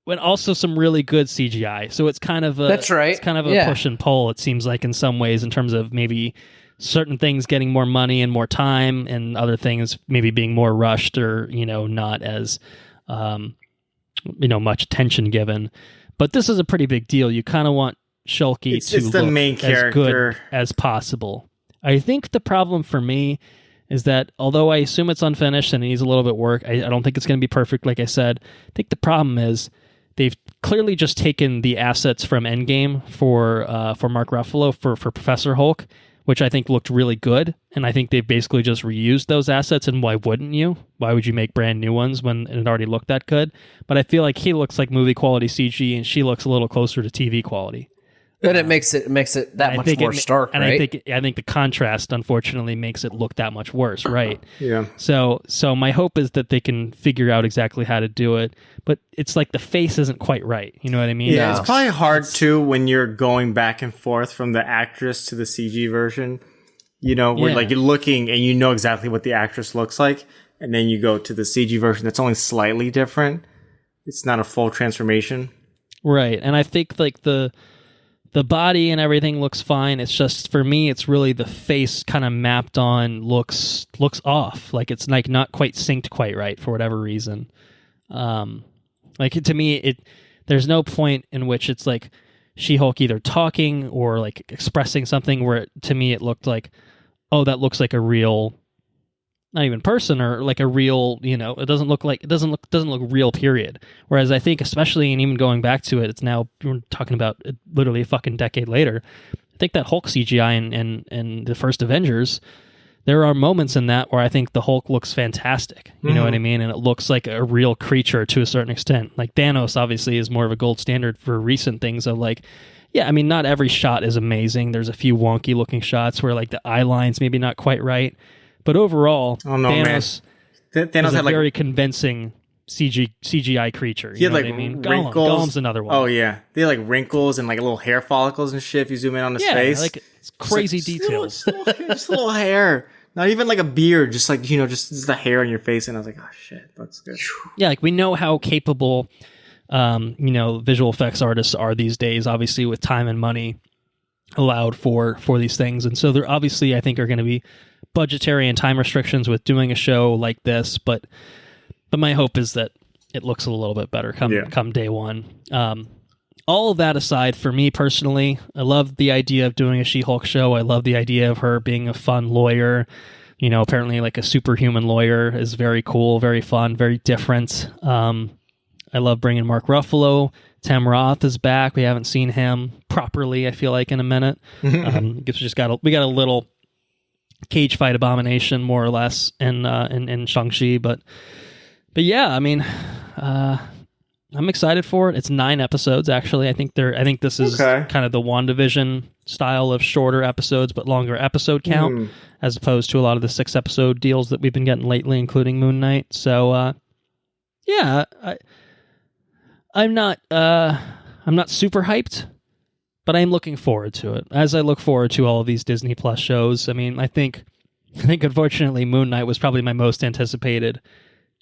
And also some really good CGI. So it's kind of a That's right. It's kind of a push and pull, it seems like, in some ways, in terms of maybe certain things getting more money and more time, and other things maybe being more rushed or, you know, not as, you know, much attention given. But this is a pretty big deal. You kind of want Shulky to It's the look main as character. good as possible. I think the problem for me is that although I assume it's unfinished and it needs a little bit of work, I don't think it's going to be perfect, like I said. I think the problem is they've clearly just taken the assets from Endgame for Mark Ruffalo for Professor Hulk, which I think looked really good. And I think they've basically just reused those assets. And why wouldn't you? Why would you make brand new ones when it already looked that good? But I feel like he looks like movie quality CG, and she looks a little closer to TV quality. And it makes it that much more stark, and right? I think the contrast, unfortunately, makes it look that much worse, right? Yeah. So my hope is that they can figure out exactly how to do it, but it's like the face isn't quite right. You know what I mean? Yeah, it's probably hard too when you're going back and forth from the actress to the CG version. You know, where like you're looking and you know exactly what the actress looks like, and then you go to the CG version that's only slightly different. It's not a full transformation. Right, and I think like the body and everything looks fine. It's just, for me, it's really the face kind of mapped on looks off. Like it's like not quite synced quite right for whatever reason. Like to me, there's no point in which it's like She-Hulk either talking or like expressing something where to me it looked like, oh, that looks like a real, not even person, or like a real, it doesn't look real, period. Whereas I think, especially, and even going back to it, it's now, we're talking about literally a fucking decade later, I think that Hulk CGI in the first Avengers, there are moments in that where I think the Hulk looks fantastic. You know what I mean? And it looks like a real creature to a certain extent. Like Thanos obviously is more of a gold standard for recent things of like, yeah, I mean, not every shot is amazing. There's a few wonky looking shots where like the eye line's maybe not quite right. But overall, Thanos Thanos is had a very convincing CGI creature. You know what I mean? Gollum's another one. Oh, yeah. They had like wrinkles and like little hair follicles and shit if you zoom in on his face. Like it's crazy details. Just a little hair. Not even like a beard, just like, just the hair on your face. And I was like, oh, shit, that's good. Yeah, like we know how capable, visual effects artists are these days, obviously with time and money allowed for these things. And so there obviously, I think, are going to be budgetary and time restrictions with doing a show like this, but my hope is that it looks a little bit better come day one. All of that aside, for me personally, I love the idea of doing a She-Hulk show. I love the idea of her being a fun lawyer. Apparently like a superhuman lawyer is very cool, very fun, very different. I love bringing Mark Ruffalo. Tim Roth is back. We haven't seen him properly, I feel like, in a minute. I guess we got a little cage fight abomination, more or less, in Shang-Chi, but yeah, I mean, I'm excited for it. It's 9 episodes, actually. I think this is kind of the WandaVision style of shorter episodes but longer episode count, as opposed to a lot of the 6-episode deals that we've been getting lately, including Moon Knight. So, yeah, I'm not super hyped, but I'm looking forward to it, as I look forward to all of these Disney Plus shows. I mean, I think unfortunately Moon Knight was probably my most anticipated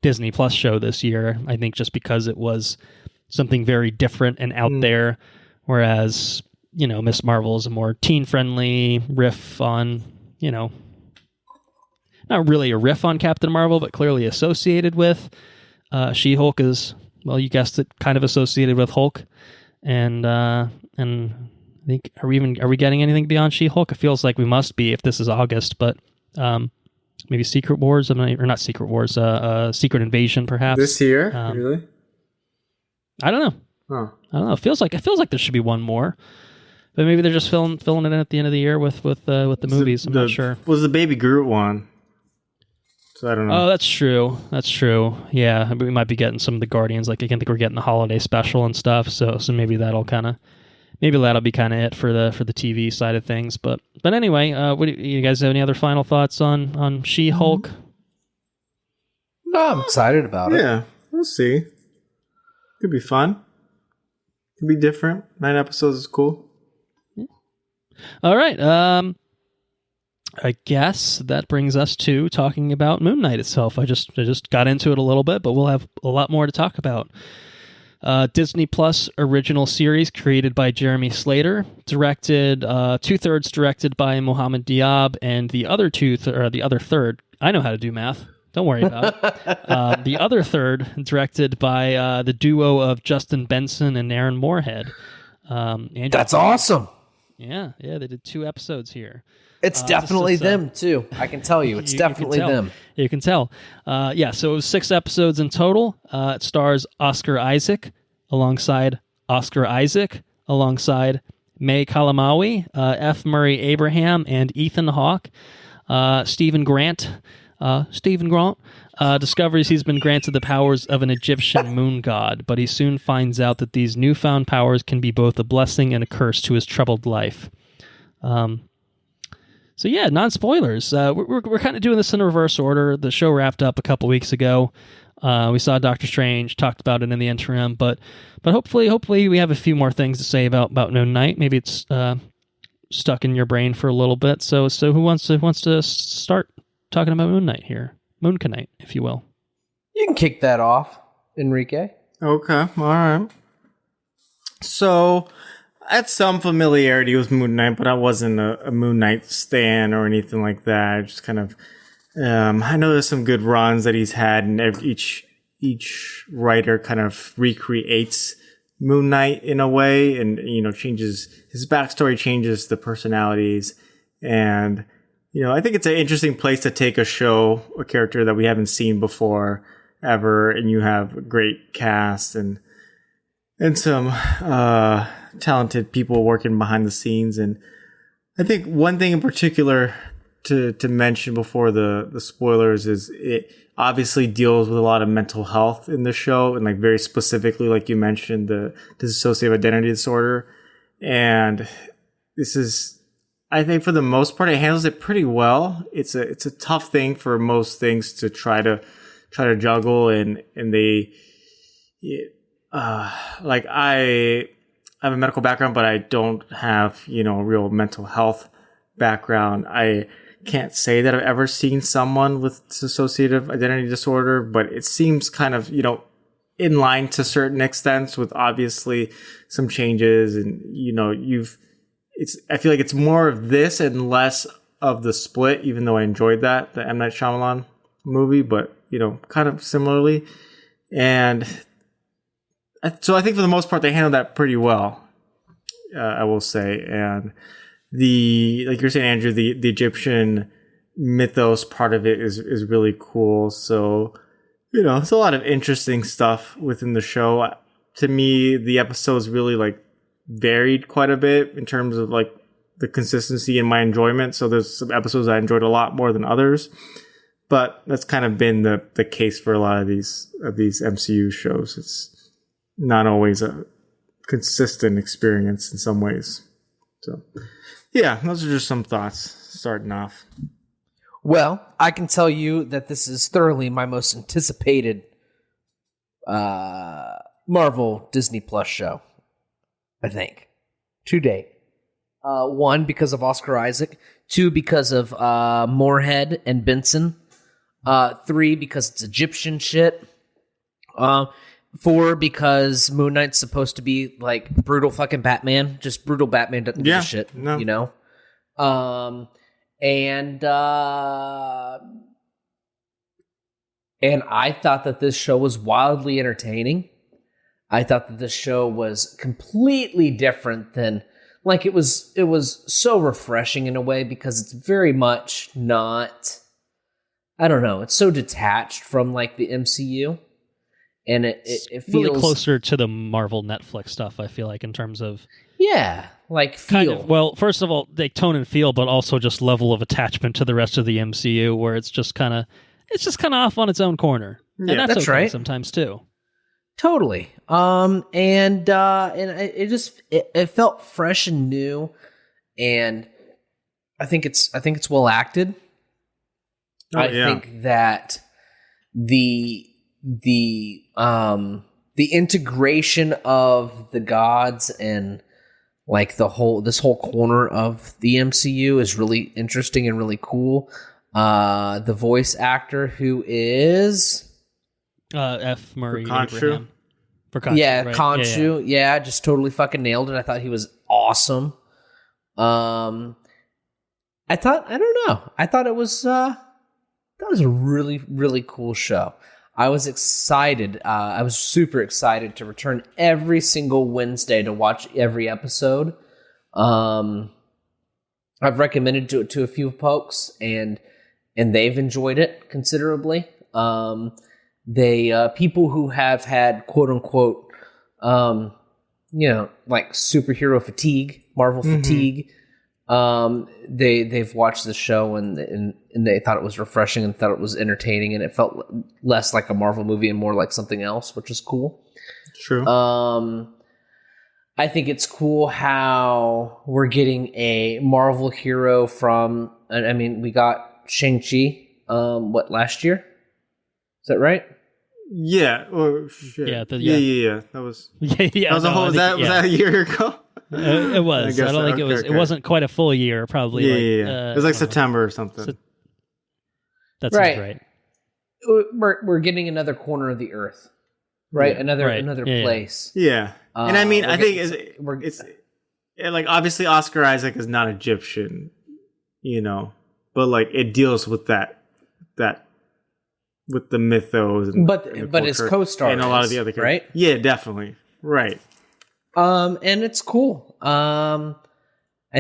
Disney Plus show this year. I think just because it was something very different and out there, whereas, Miss Marvel is a more teen-friendly riff on, not really a riff on Captain Marvel, but clearly associated with. She-Hulk is, well, you guessed it, kind of associated with Hulk. And I think, are we getting anything beyond She-Hulk? It feels like we must be if this is August, but maybe Secret Wars, or not Secret Wars, Secret Invasion, perhaps. This year? Really? I don't know. Huh. I don't know. It feels like there should be one more, but maybe they're just filling it in at the end of the year with the movies. I'm not sure. Was the Baby Groot one? So I don't know. Oh, that's true. Yeah, we might be getting some of the Guardians. Like I think we're getting the holiday special and stuff. So maybe that'll be kind of it for the TV side of things. But anyway, what do you guys have any other final thoughts on She-Hulk? No, I'm excited about it. Yeah, we'll see. Could be fun. Could be different. 9 episodes is cool. Yeah. All right. I guess that brings us to talking about Moon Knight itself. I just got into it a little bit, but we'll have a lot more to talk about. Disney Plus original series created by Jeremy Slater, directed 2/3 directed by Mohamed Diab, and the other third. I know how to do math. Don't worry about it. The other third directed by the duo of Justin Benson and Aaron Moorhead. That's awesome. Yeah, they did 2 episodes here. It's definitely them, too. I can tell you. It's definitely them. You can tell. So it was 6 episodes in total. It stars Oscar Isaac alongside May Kalamaui, F. Murray Abraham, and Ethan Hawke. Stephen Grant discovers he's been granted the powers of an Egyptian moon god, but he soon finds out that these newfound powers can be both a blessing and a curse to his troubled life. So yeah, non-spoilers. We're kind of doing this in reverse order. The show wrapped up a couple weeks ago. We saw Doctor Strange, talked about it in the interim, but hopefully we have a few more things to say about Moon Knight. Maybe it's stuck in your brain for a little bit. So who wants to start talking about Moon Knight here? Moon Knight, if you will. You can kick that off, Enrique. Okay, all right. So I had some familiarity with Moon Knight, but I wasn't a Moon Knight stan or anything like that. I just kind of, I know there's some good runs that he's had, and each writer kind of recreates Moon Knight in a way, and changes his backstory, changes the personalities, and I think it's an interesting place to take a character that we haven't seen before ever, and you have a great cast and some talented people working behind the scenes. And I think one thing in particular to mention before the spoilers is it obviously deals with a lot of mental health in the show, and like very specifically, like you mentioned, the dissociative identity disorder. And this is, I think for the most part, it handles it pretty well. It's a tough thing for most things to try to juggle, and they like I have a medical background, but I don't have a real mental health background. I can't say that I've ever seen someone with dissociative identity disorder, but it seems kind of in line to certain extents, with obviously some changes, and I feel like it's more of this and less of the Split, even though I enjoyed the M. Night Shyamalan movie, but kind of similarly. And so I think for the most part they handled that pretty well, I will say. And like you're saying, Andrew, the Egyptian mythos part of it is really cool. So it's a lot of interesting stuff within the show. To me, the episodes really varied quite a bit in terms of the consistency and my enjoyment. So there's some episodes I enjoyed a lot more than others, but that's kind of been the case for a lot of these MCU shows. It's not always a consistent experience in some ways. So yeah, those are just some thoughts starting off. Well, I can tell you that this is thoroughly my most anticipated Marvel Disney Plus show, I think, to date. One, because of Oscar Isaac. Two, because of Moorhead and Benson. Three, because it's Egyptian shit. Four, because Moon Knight's supposed to be brutal fucking Batman. Just brutal Batman doesn't give a shit, no. And I thought that this show was wildly entertaining. I thought that this show was completely different than, it was so refreshing in a way, because it's very much not, I don't know, it's so detached from the MCU. And it feels really closer to the Marvel Netflix stuff, I feel like, in terms of feel. Kind of, well, first of all, they tone and feel, but also just level of attachment to the rest of the MCU, where it's just kind of off on its own corner. And Yeah, that's that's okay right. sometimes too. Totally. And it just it felt fresh and new, and I think it's well acted. I think that the integration of the gods and this whole corner of the MCU is really interesting and really cool. The voice actor, who is F. Murray Khonshu. Abraham. For Khonshu, right? Khonshu, yeah, just totally fucking nailed it. I thought he was awesome. I thought it was a really, really cool show. I was excited. I was super excited to return every single Wednesday to watch every episode. I've recommended it to a few folks, and they've enjoyed it considerably. They people who have had quote unquote like superhero fatigue, Marvel fatigue. They've watched the show and they thought it was refreshing and thought it was entertaining, and it felt less like a Marvel movie and more like something else, which is cool. True. I think it's cool how we're getting a Marvel hero from. I mean, we got Shang-Chi. Last year? Is that right? Yeah. Or shit. Yeah. Yeah. That was. Yeah. That was a whole. Was that a year ago? It was. I don't think it was. Okay. It wasn't quite a full year. Probably. Yeah. It was like September or something. That sounds right. We're getting another corner of the earth, right? Another place. Yeah. And I mean, I think it's like obviously Oscar Isaac is not Egyptian, but like it deals with that with the mythos, and but his co-star and a lot of the other characters. Right? Yeah, definitely. Right. And it's cool. I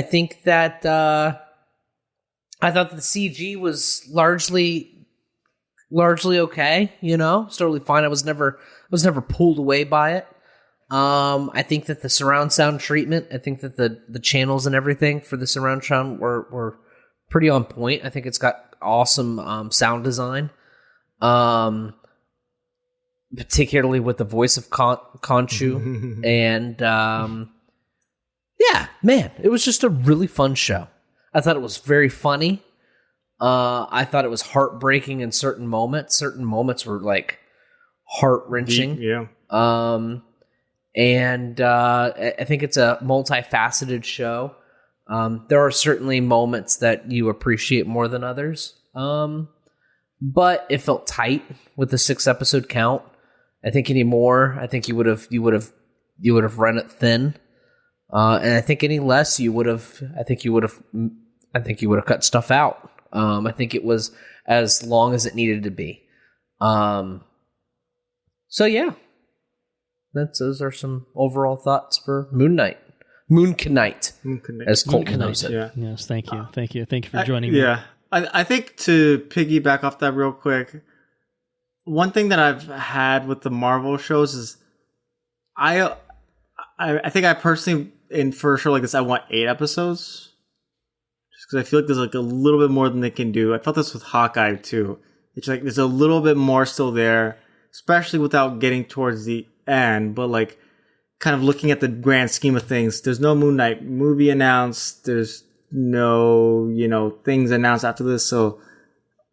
think that I thought that the CG was largely okay. It's totally fine. I was never pulled away by it. I think that the surround sound treatment, I think that the channels and everything for the surround sound were pretty on point. I think it's got awesome sound design, particularly with the voice of Khonshu. And yeah, man, it was just a really fun show. I thought it was very funny. I thought it was heartbreaking in certain moments. Certain moments were like heart-wrenching. Yeah. And I think it's a multifaceted show. There are certainly moments that you appreciate more than others. But it felt tight with the 6-episode count. I think any more, I think you would have run it thin. And I think any less, you would have cut stuff out. I think it was as long as it needed to be. So yeah. Those are some overall thoughts for Moon Knight, as Colton knows it. Yeah. Yes, thank you for joining me. Yeah, I think to piggyback off that real quick, one thing that I've had with the Marvel shows is I think I personally, for a show like this, I want 8 episodes, just because I feel like there's like a little bit more than they can do. I felt this with Hawkeye too. It's like there's a little bit more still there, especially without getting towards the end, but like kind of looking at the grand scheme of things, there's no Moon Knight movie announced, there's no things announced after this, so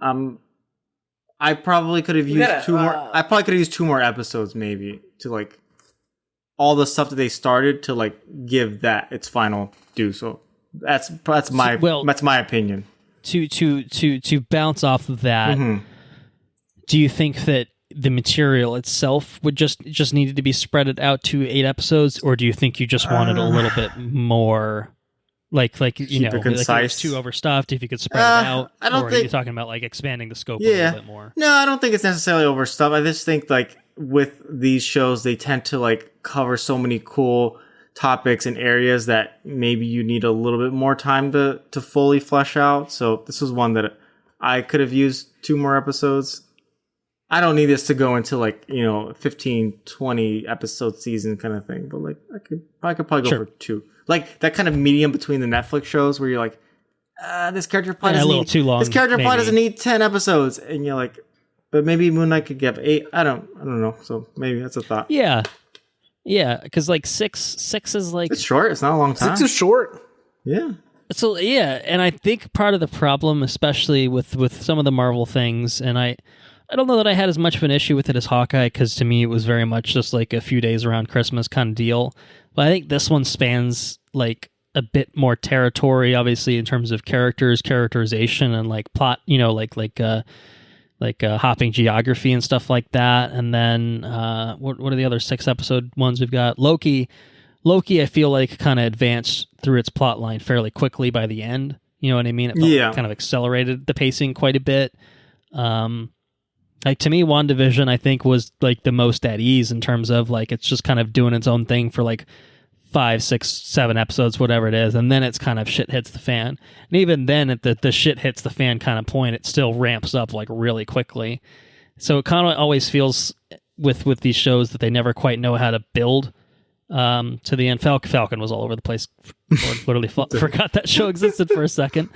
I probably could have used 2 more. I probably could have used 2 more episodes maybe to like all the stuff that they started to like give that its final due. So that's my opinion. To bounce off of that, do you think that the material itself would just needed to be spread out to 8 episodes, or do you think you just wanted a little bit more, like keep it concise, like it was too overstuffed? If you could spread it out, I don't or think, are you talking about like expanding the scope a little bit more? No, I don't think it's necessarily overstuffed. I just think like with these shows, they tend to like cover so many cool topics and areas that maybe you need a little bit more time to fully flesh out. So this was one that I could have used 2 more episodes. I don't need this to go into like, 15, 20 episode season kind of thing, but like I could probably go for 2. Like that kind of medium between the Netflix shows where you're like, this character probably doesn't need too long. This character probably doesn't need 10 episodes, and you're like, but maybe Moon Knight could get 8. I don't know. So maybe that's a thought. Yeah, because like six is like, it's short. It's not a long time. 6 is short. Yeah. So yeah, and I think part of the problem, especially with some of the Marvel things, and I don't know that I had as much of an issue with it as Hawkeye, because to me it was very much just like a few days around Christmas kind of deal. But I think this one spans like a bit more territory, obviously in terms of characterization, and like plot, like hopping geography and stuff like that. And then what are the other 6-episode ones we've got? Loki, I feel like kind of advanced through its plot line fairly quickly by the end. You know what I mean? It felt kind of accelerated the pacing quite a bit. Like to me, WandaVision, I think, was like the most at ease in terms of like it's just kind of doing its own thing for like 5, 6, 7 episodes, whatever it is, and then it's kind of shit hits the fan. And even then, at the shit hits the fan kind of point, it still ramps up like really quickly. So it kind of always feels with these shows that they never quite know how to build to the end. Falcon was all over the place. Literally forgot that show existed for a second.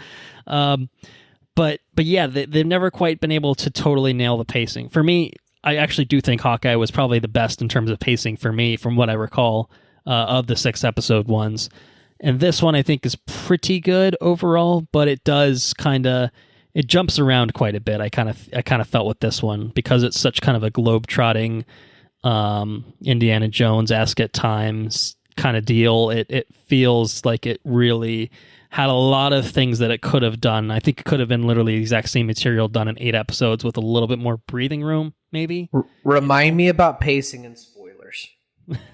But yeah, they've never quite been able to totally nail the pacing. For me, I actually do think Hawkeye was probably the best in terms of pacing for me, from what I recall, of the 6-episode ones. And this one I think is pretty good overall, but it does it jumps around quite a bit. I kind of felt with this one, because it's such kind of a globe-trotting Indiana Jones-esque at times kind of deal. It feels like it really had a lot of things that it could have done. I think it could have been literally the exact same material done in 8 episodes with a little bit more breathing room, maybe. Remind me about pacing and spoilers.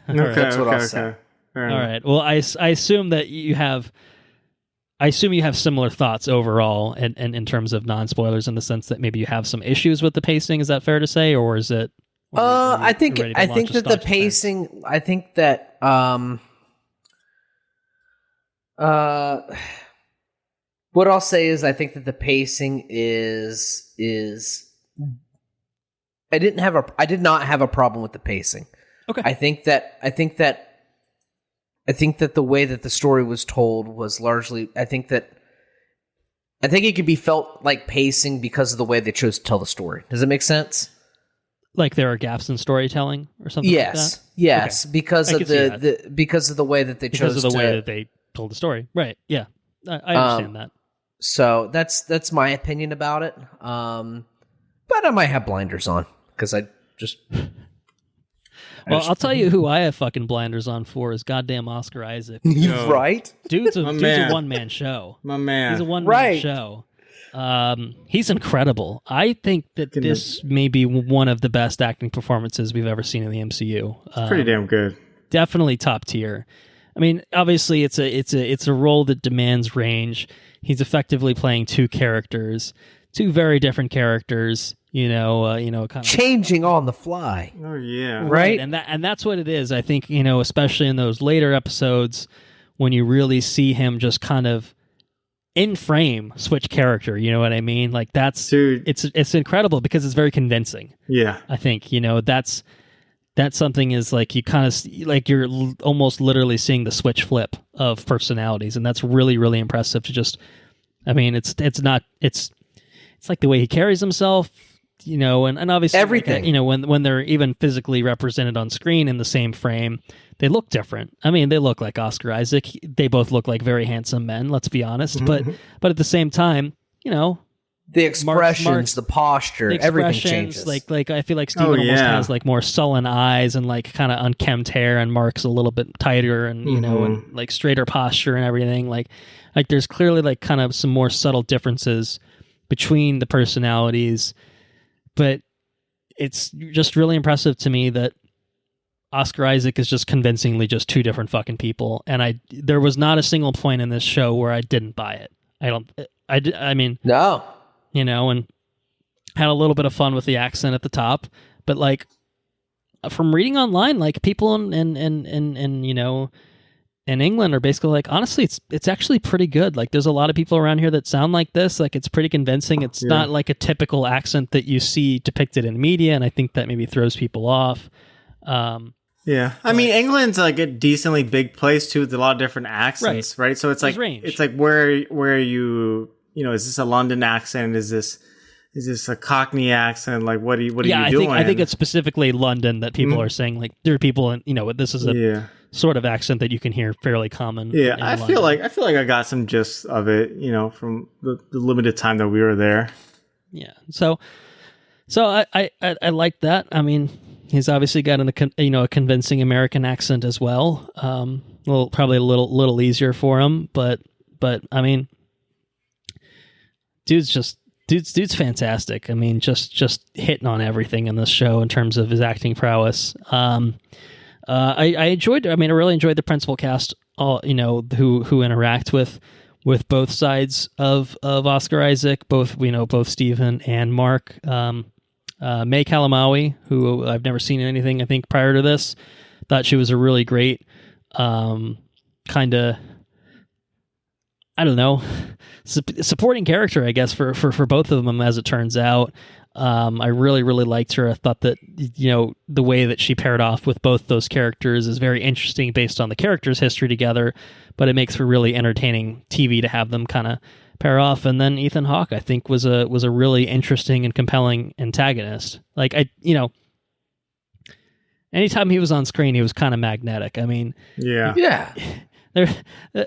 That's what I'll say. All right. Well, I assume that you have. I assume you have similar thoughts overall, and in terms of non-spoilers, in the sense that maybe you have some issues with the pacing. Is that fair to say, or is it? I think that the pacing. I think that what I'll say is I think that the pacing is I did not have a problem with the pacing. Okay. I think that the way that the story was told was largely I think it could be felt like pacing because of the way they chose to tell the story. Does it make sense? Like there are gaps in storytelling or something like that? Yes, okay. Because of the way that they chose because of the way that they told the story. Right. Yeah. I understand that. So that's my opinion about it. But I might have blinders on because I just I'll tell you who I have fucking blinders on for is goddamn Oscar Isaac. Right? Dude's a one-man show. My man. He's a one-man show. He's incredible. I think that this may be one of the best acting performances we've ever seen in the MCU. Pretty damn good. Definitely top tier. I mean, obviously it's a role that demands range. He's effectively playing two very different characters. Kind of changing on the fly. Oh yeah, right. And that's what it is. I think especially in those later episodes when you really see him just kind of in frame switch character. You know what I mean? Like it's incredible because it's very convincing. Yeah, I think that's something is like you kind of like you're almost literally seeing the switch flip of personalities, and that's really really impressive. To just, I mean, it's like the way he carries himself. And obviously everything. When they're even physically represented on screen in the same frame, they look different. I mean, they look like Oscar Isaac. They both look like very handsome men. Let's be honest. But at the same time, the expressions, the posture, everything changes. Like I feel like Steven almost has like more sullen eyes and like kind of unkempt hair, and Mark's a little bit tighter and and like straighter posture and everything. Like there's clearly like kind of some more subtle differences between the personalities. But it's just really impressive to me that Oscar Isaac is just convincingly just two different fucking people. And there was not a single point in this show where I didn't buy it. I mean, no, and had a little bit of fun with the accent at the top, but like from reading online, like people in England are basically like, honestly, it's actually pretty good. Like there's a lot of people around here that sound like this. Like it's pretty convincing. It's not like a typical accent that you see depicted in media, and I think that maybe throws people off. Yeah, I mean, England's like a decently big place too, with a lot of different accents, right? So it's like range. where you is this a London accent? Is this a Cockney accent? Like what are you doing? I think it's specifically London that people are saying. Like there are people in this is a sort of accent that you can hear fairly common. Yeah, I feel like I got some gist of it, from the limited time that we were there. Yeah, so I like that. I mean, he's obviously got a convincing American accent as well. Probably a little easier for him, but I mean, dude's fantastic. I mean, just hitting on everything in this show in terms of his acting prowess. I enjoyed. I mean, I really enjoyed the principal cast. Who interact with both sides of Oscar Isaac, both Stephen and Mark. May Calamawy, who I've never seen in anything I think prior to this, thought she was a really great kind of, I don't know, supporting character, I guess, for both of them, as it turns out. I really, really liked her. I thought that, the way that she paired off with both those characters is very interesting based on the characters' history together, but it makes for really entertaining TV to have them kind of pair off. And then Ethan Hawke, I think, was a really interesting and compelling antagonist. Like, anytime he was on screen, he was kind of magnetic. I mean, Yeah. there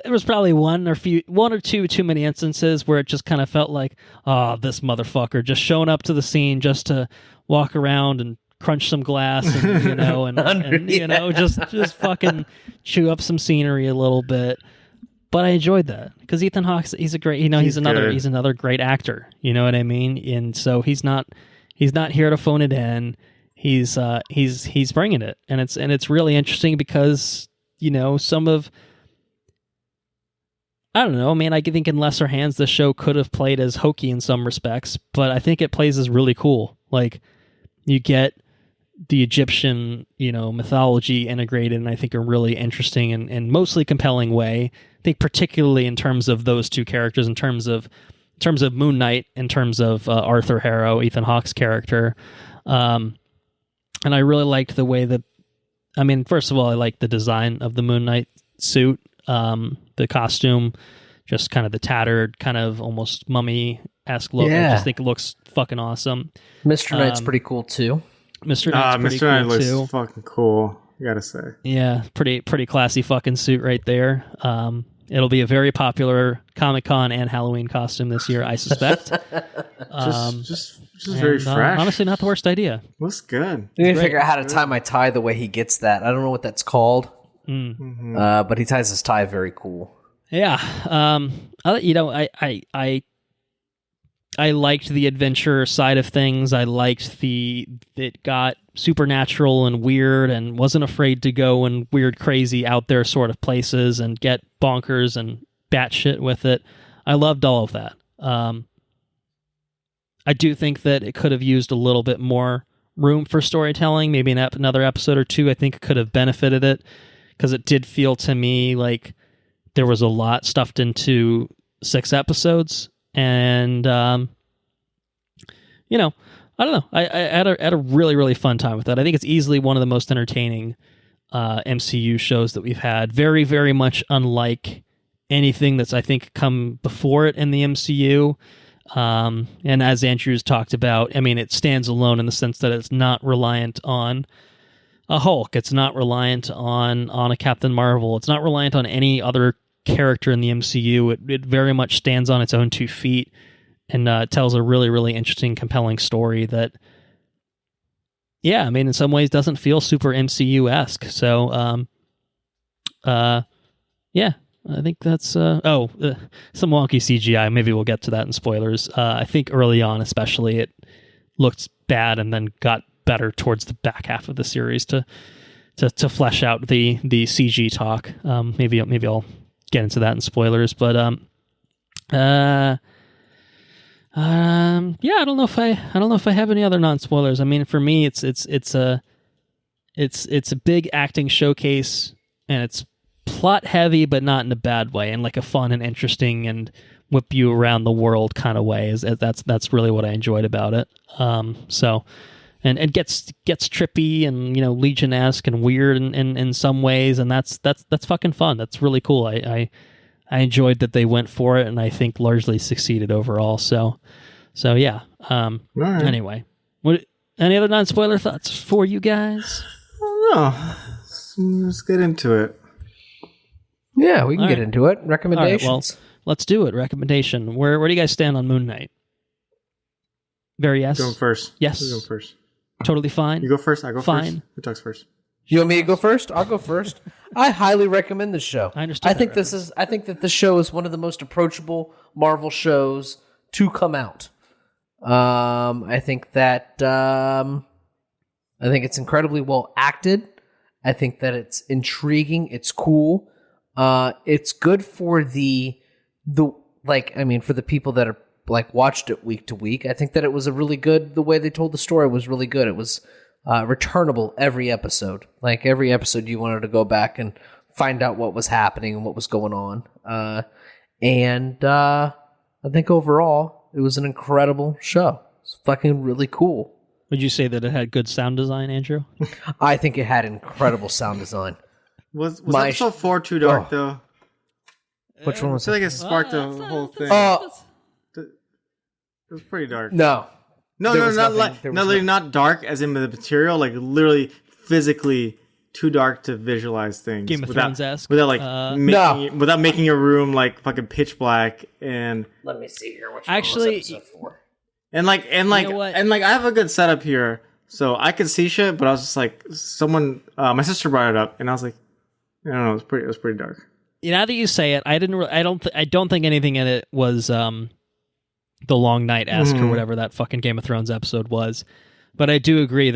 was probably one or two too many instances where it just kind of felt like, oh, this motherfucker just showing up to the scene just to walk around and crunch some glass and just fucking chew up some scenery a little bit. But I enjoyed that because Ethan Hawke, he's a great, he's another great actor. You know what I mean? And so he's not here to phone it in. He's bringing it, and it's really interesting because some of, I don't know. I mean, I think in lesser hands, the show could have played as hokey in some respects, but I think it plays as really cool. Like, you get the Egyptian, mythology integrated in, I think, a really interesting and mostly compelling way. I think particularly in terms of those two characters, in terms of Moon Knight, in terms of Arthur Harrow, Ethan Hawke's character. And I really liked the way that, first of all, I liked the design of the Moon Knight suit. The costume, just kind of the tattered, kind of almost mummy-esque look. I just think it looks fucking awesome. Mr. Knight's pretty cool too. Mr. Knight's pretty cool Knight too. looks fucking cool, I gotta say. Yeah, pretty classy fucking suit right there. It'll be a very popular Comic-Con and Halloween costume this year, I suspect. Just very fresh. Honestly, not the worst idea. Looks good. I need to figure out how to tie my tie the way he gets that. I don't know what that's called. But he ties his tie very cool. Yeah. I liked the adventure side of things. I liked it got supernatural and weird and wasn't afraid to go in weird, crazy, out there sort of places and get bonkers and batshit with it. I loved all of that. I do think that it could have used a little bit more room for storytelling. Maybe another episode or two, I think, could have benefited it. Because it did feel to me like there was a lot stuffed into 6 episodes. And, I don't know. I had a really, really fun time with that. I think it's easily one of the most entertaining MCU shows that we've had. Very, very much unlike anything that's, I think, come before it in the MCU. And as Andrew's talked about, it stands alone in the sense that it's not reliant on a Hulk. It's not reliant on a Captain Marvel. It's not reliant on any other character in the MCU. It very much stands on its own 2 feet and tells a really, really interesting, compelling story that, in some ways doesn't feel super MCU-esque. So, I think that's, some wonky CGI. Maybe we'll get to that in spoilers. I think early on, especially, it looked bad and then got better towards the back half of the series to flesh out the CG talk. Maybe I'll get into that in spoilers, but I don't know if I have any other non-spoilers. For me, it's a big acting showcase, and it's plot heavy, but not in a bad way, and like a fun and interesting and whip you around the world kind of way. That's really what I enjoyed about it. And it gets trippy and Legion-esque and weird in some ways, and that's fucking fun. That's really cool. I enjoyed that they went for it, and I think largely succeeded overall. So yeah. Right. Anyway, any other non-spoiler thoughts for you guys? I don't know. Let's get into it. Yeah, we can get into it. Recommendations. All right, well, let's do it. Recommendation. Where do you guys stand on Moon Knight? Very yes. Going first. Yes. You go first. Totally fine. You go first. I go Fine. first. Who talks first? You want me to go first? I'll go first. I highly recommend this show. I understand. I think that this show is one of the most approachable Marvel shows to come out. I think it's incredibly well acted. I think that it's intriguing. It's cool. It's good for for the people that are watched it week to week. I think that it was a really good, the way they told the story was really good. It was returnable every episode. Every episode you wanted to go back and find out what was happening and what was going on. I think overall it was an incredible show. It's fucking really cool. Would you say that it had good sound design, Andrew? I think it had incredible sound design. Was episode 4 too dark though? Which one was I feel it? like it sparked the whole thing. It was pretty dark. No, not dark as in the material, like literally physically too dark to visualize things. Game of Thrones-esque. Without without making your room like fucking pitch black and. Let me see here. Which actually, one was episode 4? And I have a good setup here, so I could see shit. But I was just like, my sister brought it up, and I was like, I don't know, it was pretty dark. Now that you say it, I don't think anything in it was the Long Night-esque or whatever that fucking Game of Thrones episode was. But I do agree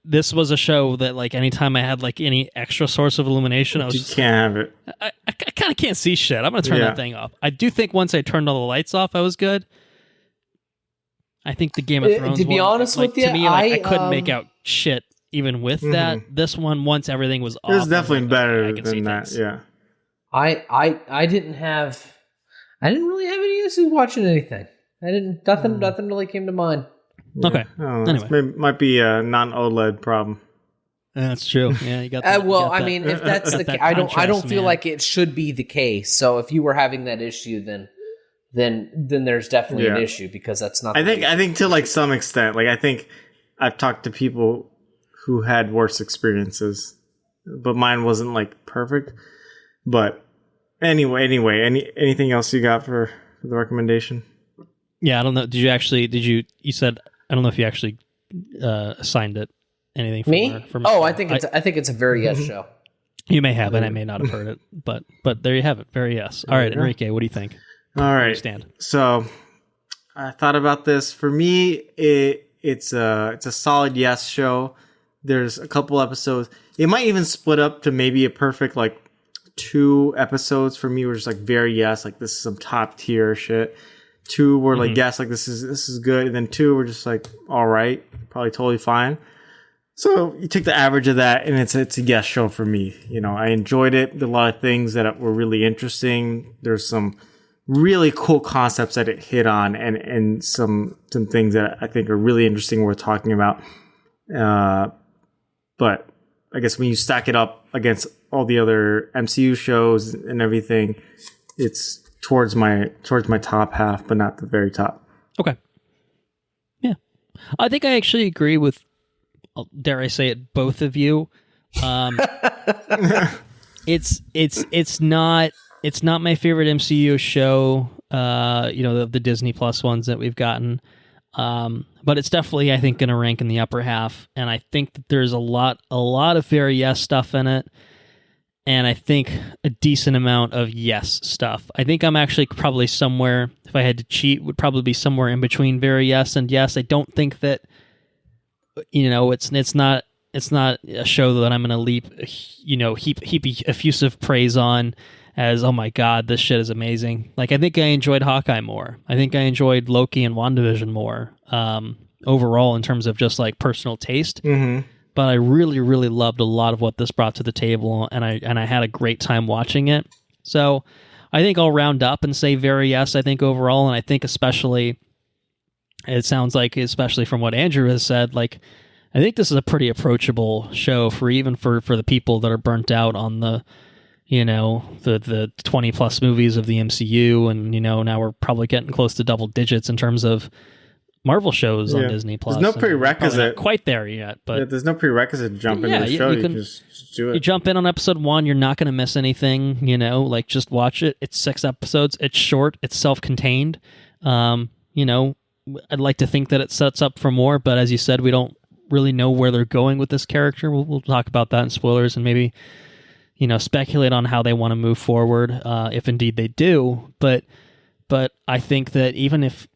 this was a show that like anytime I had like any extra source of illumination, I was just can't have it. I kind of can't see shit. I'm gonna turn that thing off. I do think once I turned all the lights off, I was good. I think the Game of Thrones. To be honest with you, to me, I couldn't make out shit even with that. This one, once everything was off, it was definitely better than that. Things. Yeah. I didn't really have any issues watching anything. Nothing really came to mind. Yeah. Okay. Anyway, might be a non-OLED problem. That's true. Yeah, you got that. I mean, if that's the case, I don't feel like it should be the case. So if you were having that issue, then there's definitely an issue because that's not. I think to like some extent, like I think I've talked to people who had worse experiences, but mine wasn't like perfect. But anyway, anything else you got for the recommendation? Yeah, I don't know. You said, I don't know if you actually assigned it anything for me? I think it's a very yes show. You may have, and I may not have heard it, but there you have it. Very yes. All right, Enrique, what do you think? All right. Stand. So I thought about this. For me, it's a solid yes show. There's a couple episodes. It might even split up to maybe a perfect like 2 episodes for me were just like very yes, like this is some top tier shit. 2 were like yes, like this is good, and then 2 were just like all right, probably totally fine. So you take the average of that, and it's a yes show for me. You know, I enjoyed it. There were a lot of things that were really interesting. There's some really cool concepts that it hit on, and some things that I think are really interesting worth talking about. But I guess when you stack it up against all the other MCU shows and everything, it's towards my top half, but not the very top. Okay. Yeah. I think I actually agree with, dare I say it, both of you. It's not my favorite MCU show, the Disney Plus ones that we've gotten. But it's definitely, I think, going to rank in the upper half. And I think that there's a lot of very yes stuff in it. And I think a decent amount of yes stuff. I think I'm actually probably somewhere, if I had to cheat, would probably be somewhere in between very yes and yes. I don't think that, it's not a show that I'm going to heap effusive praise on as, oh my God, this shit is amazing. Like, I think I enjoyed Hawkeye more. I think I enjoyed Loki and WandaVision more overall in terms of just like personal taste. Mm-hmm. But I really, really loved a lot of what this brought to the table, and I had a great time watching it. So I think I'll round up and say very yes, I think overall, and I think especially, it sounds like, especially from what Andrew has said, like, I think this is a pretty approachable show for the people that are burnt out on the 20 plus movies of the MCU, and now we're probably getting close to double digits in terms of Marvel shows on Disney Plus. There's no prerequisite. Not quite there yet, but there's no prerequisite to jump into the show. You can just do it. You jump in on episode 1, you're not going to miss anything. Like just watch it. It's 6 episodes. It's short. It's self-contained. I'd like to think that it sets up for more, but as you said, we don't really know where they're going with this character. We'll talk about that in spoilers and maybe speculate on how they want to move forward, if indeed they do. But I think that even if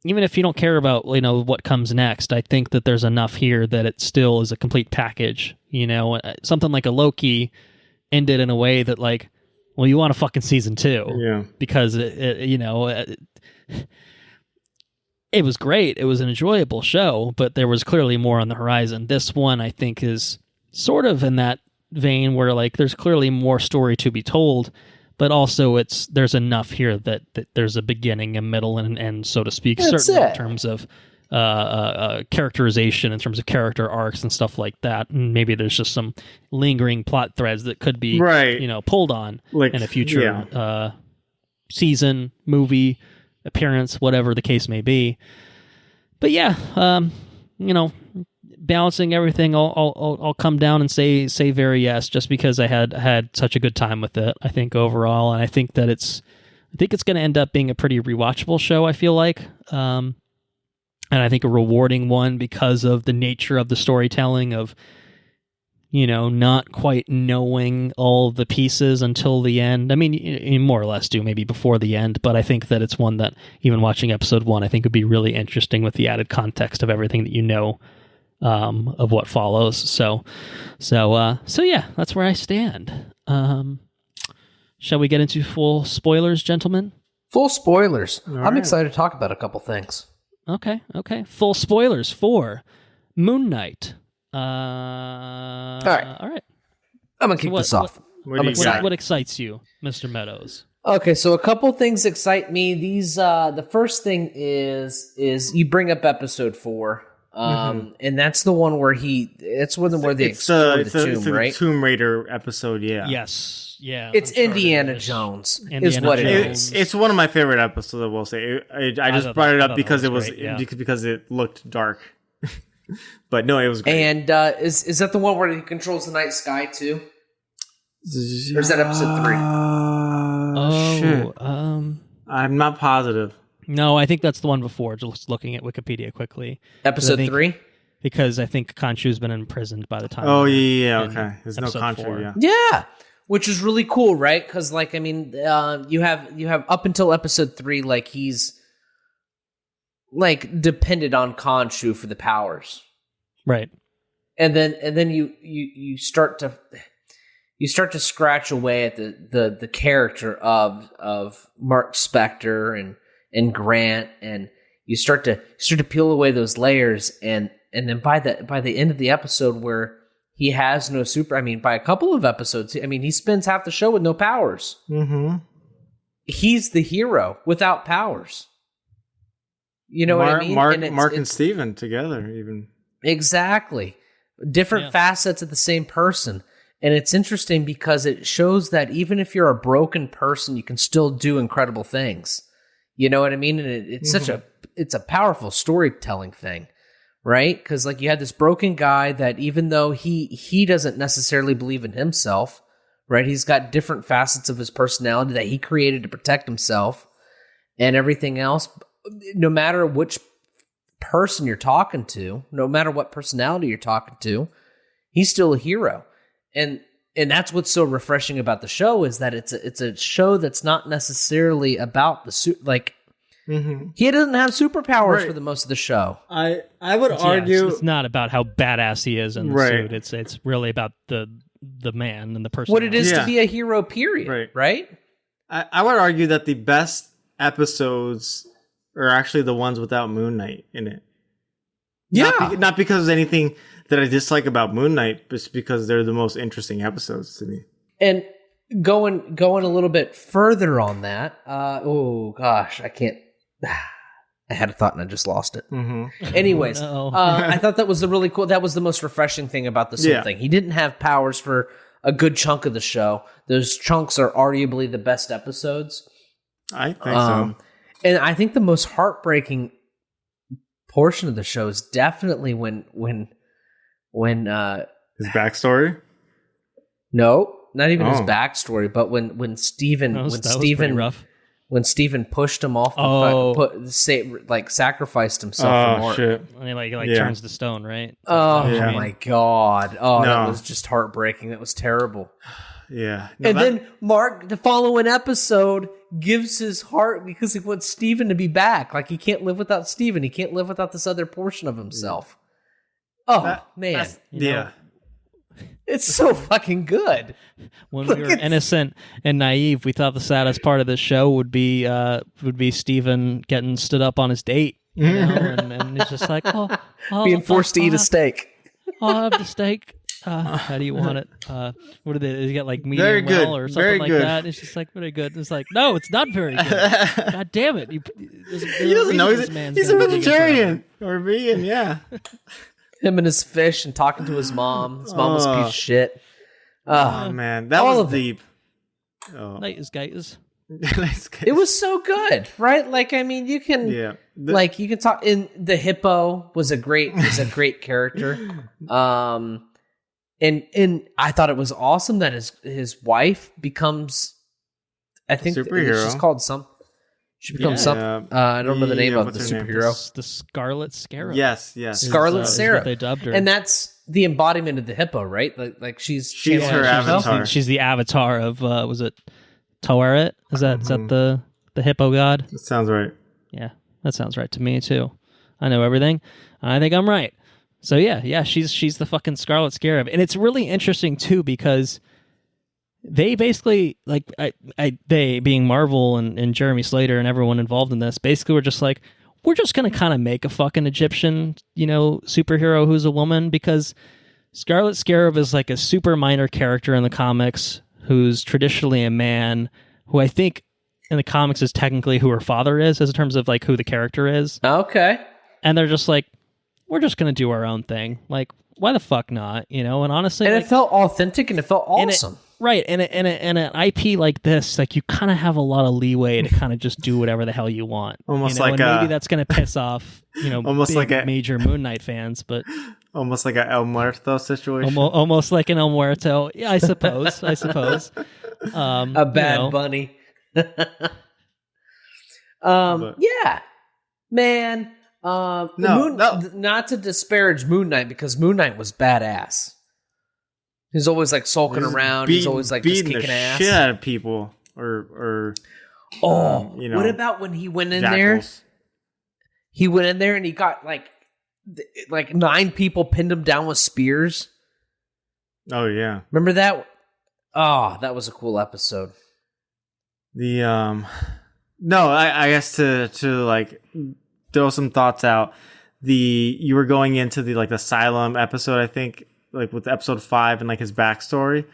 you don't care about what comes next, I think that there's enough here that it still is a complete package. Something like a Loki ended in a way that like, well, you want a fucking season 2, because it was great. It was an enjoyable show, but there was clearly more on the horizon. This one, I think, is sort of in that vein where like there's clearly more story to be told. But also, there's enough here that there's a beginning, a middle, and end, so to speak. That's certainly it. In terms of characterization in terms of character arcs and stuff like that. And maybe there's just some lingering plot threads that could be, pulled on in a future season, movie, appearance, whatever the case may be. But yeah, balancing everything, I'll come down and say very yes, just because I had such a good time with it. I think overall, and I think it's going to end up being a pretty rewatchable show. I feel like, and I think a rewarding one because of the nature of the storytelling of, not quite knowing all the pieces until the end. I mean, you more or less do maybe before the end, but I think that it's one that even watching episode 1, I think would be really interesting with the added context of everything that of what follows. So yeah, that's where I stand. Shall we get into full spoilers, gentlemen? Full spoilers. All I'm right. excited to talk about a couple things. Okay. Full spoilers for Moon Knight. All right. I'm going to kick this off. What excites you, Mr. Meadows? Okay, so a couple things excite me. These the first thing is you bring up episode 4. And that's the one where where they explore the tomb, right? The Tomb Raider episode, yeah. Yes, yeah. It's Indiana Jones, is what it is. It's one of my favorite episodes, I will say. I just brought it up because because it looked dark. But no, it was great. And is that the one where he controls the night sky too? Or is that episode 3? Shit. I'm not positive. No, I think that's the one before. Just looking at Wikipedia quickly. Episode 3? Because I think Khonshu's been imprisoned by the time. Oh, yeah, okay. There's no Khonshu, yeah. Yeah, which is really cool, right? Because, you have up until episode 3, he's, dependent on Khonshu for the powers. Right. And then you start to scratch away at the character of Mark Spector and Grant, and you start to peel away those layers, and then by the end of the episode where he has no by a couple of episodes, he spends half the show with no powers. Mm-hmm. He's the hero without powers. You know what I mean? Mark and Steven together, even. Exactly. Different facets of the same person. And it's interesting because it shows that even if you're a broken person, you can still do incredible things. You know what I mean? And it's it's a powerful storytelling thing, right? Because you had this broken guy that even though he doesn't necessarily believe in himself, right? He's got different facets of his personality that he created to protect himself and everything else. No matter which person you're talking to, no matter what personality you're talking to, he's still a hero. And that's what's so refreshing about the show is that it's a show that's not necessarily about the suit. He doesn't have superpowers for the most of the show. I would argue it's not about how badass he is in the suit. It's really about the man and the person. What it is to be a hero. Period. Right. I would argue that the best episodes are actually the ones without Moon Knight in it. Yeah, not because of anything that I dislike about Moon Knight, but because they're the most interesting episodes to me. And going a little bit further on that, oh gosh, I can't. I had a thought and I just lost it. Mm-hmm. Anyways, I thought that was that was the most refreshing thing about this whole thing. He didn't have powers for a good chunk of the show. Those chunks are arguably the best episodes. I think so. And I think the most heartbreaking portion of the show is definitely when his backstory. No, not even his backstory, but when Steven pushed him off the sacrificed himself for Mark. Shit. And he turns to stone, right? My god. That was just heartbreaking. That was terrible. Yeah. Then Mark, the following episode, gives his heart because he wants Steven to be back. He can't live without Steven. He can't live without this other portion of himself. Man. It's so fucking good. When we were innocent and naive, we thought the saddest part of the show would be Steven getting stood up on his date. And it's just being forced to eat a steak. I'll have the steak. How do you want it? What are they? You got like Very medium good. well or something Very like good. that. And it's just like very good. It's like no, it's not very good. God damn it! He doesn't know he's a vegetarian or vegan. Yeah. Him and his fish and talking to his mom. His mom was a piece of shit. Oh man, that all was of it. deep. Oh. Night is guys. It was so good, right? Like, I mean, you can, Yeah. like, you can talk. In the hippo was a great character. And I thought it was awesome that his wife becomes, I think superhero. she's called some. She becomes some. I don't know the name of the what's her name? superhero. The Scarlet Scarab. Yes. Scarlet is Sarah. what they dubbed her. And that's the embodiment of the hippo, right? Like she's She's channeling her herself. avatar. She's the avatar of was it Toaret? Is that the hippo god? That sounds right. Yeah, that sounds right to me too. I know everything. I think I'm right. So yeah, she's the fucking Scarlet Scarab, and it's really interesting too because they basically like they being Marvel and Jeremy Slater and everyone involved in this basically were just like, we're just gonna kind of make a fucking Egyptian superhero who's a woman, because Scarlet Scarab is like a super minor character in the comics who's traditionally a man, who I think in the comics is technically who her father is, as in terms of like who the character is. Okay. And they're just like, we're just gonna do our own thing. Like, why the fuck not? And honestly, And like, it felt authentic and it felt and awesome. right. And an IP like this, like you kind of have a lot of leeway to kind of just do whatever the hell you want. Almost and like maybe that's gonna piss off almost big like a major Moon Knight fans, but almost like a El Muerto situation. almost like an El Muerto. Yeah, I suppose. A bad bunny. Yeah, man. Not to disparage Moon Knight, because Moon Knight was badass. He's always like sulking around. He's always like just beating kicking the ass. shit out of people, or what about when he went in there? He went in there and he got like 9 people pinned him down with spears. Oh yeah, Remember that? Oh, that was a cool episode. I guess to like throw some thoughts out. You were going into the Asylum episode, I think, like with episode 5 and like his backstory.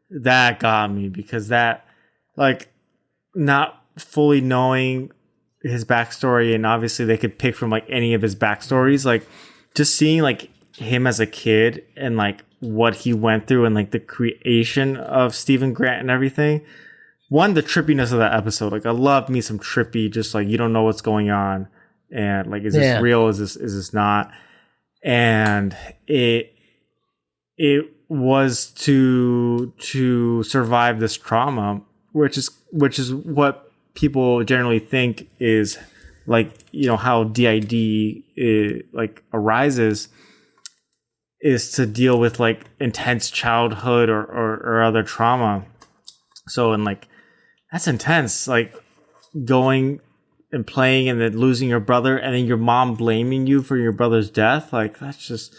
That got me, because that, like, not fully knowing his backstory, and obviously they could pick from like any of his backstories, like just seeing like him as a kid and like what he went through and like the creation of Stephen Grant and everything. One, the trippiness of that episode. Like, I love me some trippy, just like you don't know what's going on, and like, is this real? Is this not? And it was to survive this trauma, which is what people generally think is like, how DID arises, is to deal with like intense childhood or other trauma. So, and like, that's intense, like going and playing and then losing your brother and then your mom blaming you for your brother's death. Like, that's just,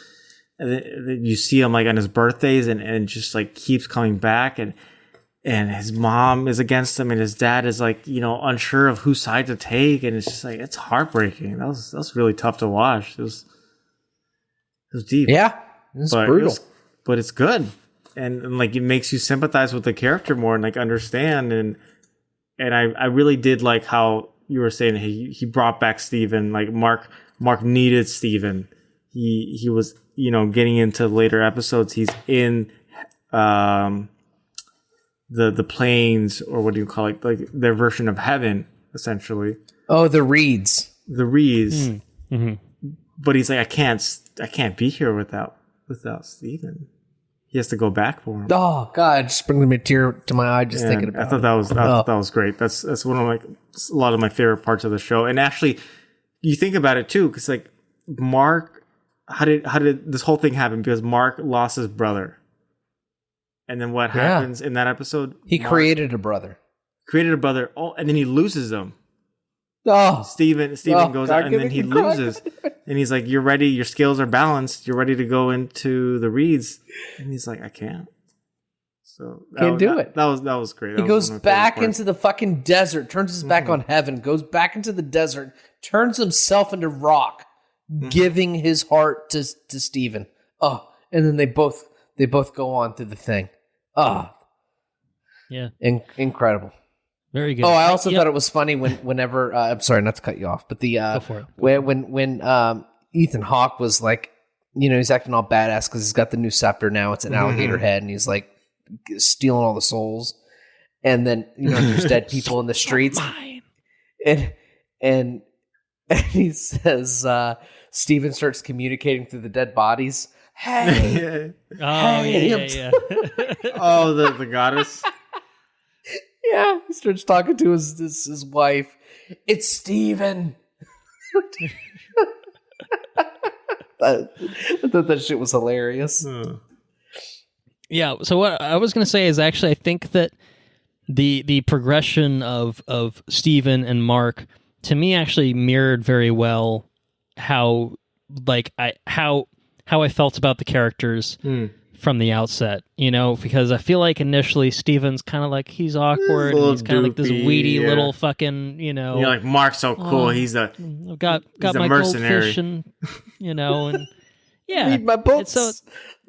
and then you see him like on his birthdays and just like keeps coming back, and his mom is against him and his dad is like, unsure of whose side to take. And it's just like, it's heartbreaking. That was really tough to watch. It was deep. Yeah. It's brutal. But it's good. And like, it makes you sympathize with the character more and like understand. And I really did like how you were saying he brought back Steven. Like Mark needed Steven. He was, getting into later episodes. He's in the planes, or what do you call it? Like their version of heaven, essentially. Oh, the Reeds. Mm-hmm. But he's like, I can't be here without Steven. He has to go back for him. Oh God, just bringing a tear to my eye just thinking about it. I thought that was great. That's one of a lot of my favorite parts of the show. And actually, you think about it too, because like Mark, how did this whole thing happen? Because Mark lost his brother, and then what happens in that episode? He created a brother. Oh, and then he loses him. Oh, Steven goes out, and then he loses. And he's like, "You're ready. Your skills are balanced. You're ready to go into the Reeds." And he's like, "I can't." So can't do it. That was great. He goes back into the fucking desert, turns his back on heaven, goes back into the desert, turns himself into rock, giving his heart to Steven. Oh, and then they both They both go on through the thing. Oh, Yeah. Incredible. Very good. Oh, I also thought it was funny whenever I'm sorry not to cut you off, but Go for it. when Ethan Hawke was like, he's acting all badass because he's got the new scepter now. It's an alligator head, and he's like stealing all the souls. And then there's dead people in the streets, and he says Steven starts communicating through the dead bodies. Hey, Yeah. Oh, the goddess. Yeah, he starts talking to his wife. It's Steven. I thought that shit was hilarious. Yeah, so what I was going to say is actually I think that the progression of Steven and Mark to me actually mirrored very well how I felt about the characters from the outset, because I feel like initially Steven's kind of like he's awkward, and he's kind of like this weedy little fucking, You're like, Mark's so cool. He's I've got my mercenary. goldfish and and yeah, Read my books. So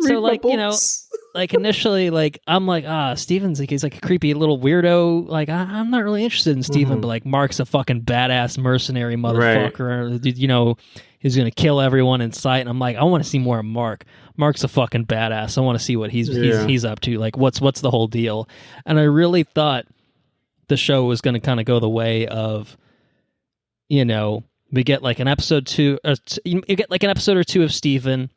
Read like my books. like initially, like I'm like Steven's like he's like a creepy little weirdo. Like I'm not really interested in Steven, but like Mark's a fucking badass mercenary motherfucker. He's gonna kill everyone in sight, and I'm like, I want to see more of Mark. Mark's a fucking badass. I want to see what he's up to. Like, what's the whole deal? And I really thought the show was going to kind of go the way of, we get like an episode two, you get like an episode or two of Steven,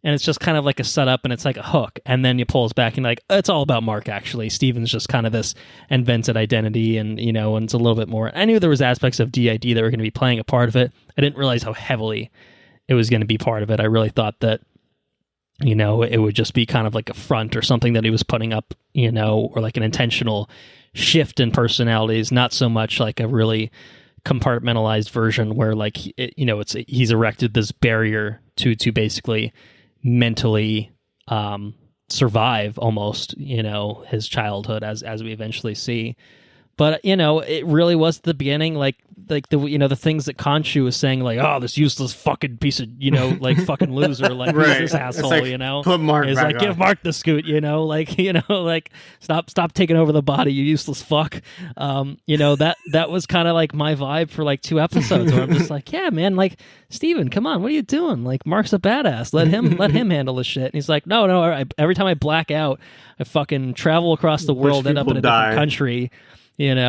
and it's just kind of like a setup, and it's like a hook, and then you pull us back and like it's all about Mark. Actually, Steven's just kind of this invented identity, and and it's a little bit more. I knew there was aspects of DID that were going to be playing a part of it. I didn't realize how heavily it was going to be part of it. I really thought that it would just be kind of like a front or something that he was putting up, or like an intentional shift in personalities, not so much like a really compartmentalized version where like he's erected this barrier to basically mentally survive almost his childhood as we eventually see. But it really was the beginning, like the the things that Khonshu was saying, like, oh, this useless fucking piece of like fucking loser, like who's this asshole, like, put Mark it's back like on. give Mark the scoot, like stop taking over the body, you useless fuck. That was kind of like my vibe for like 2 episodes where I'm just like, yeah, man, like Steven, come on, what are you doing? Like Mark's a badass, let him handle this shit. And he's like, no, every time I black out, I fucking travel across the world, end up in a different country. And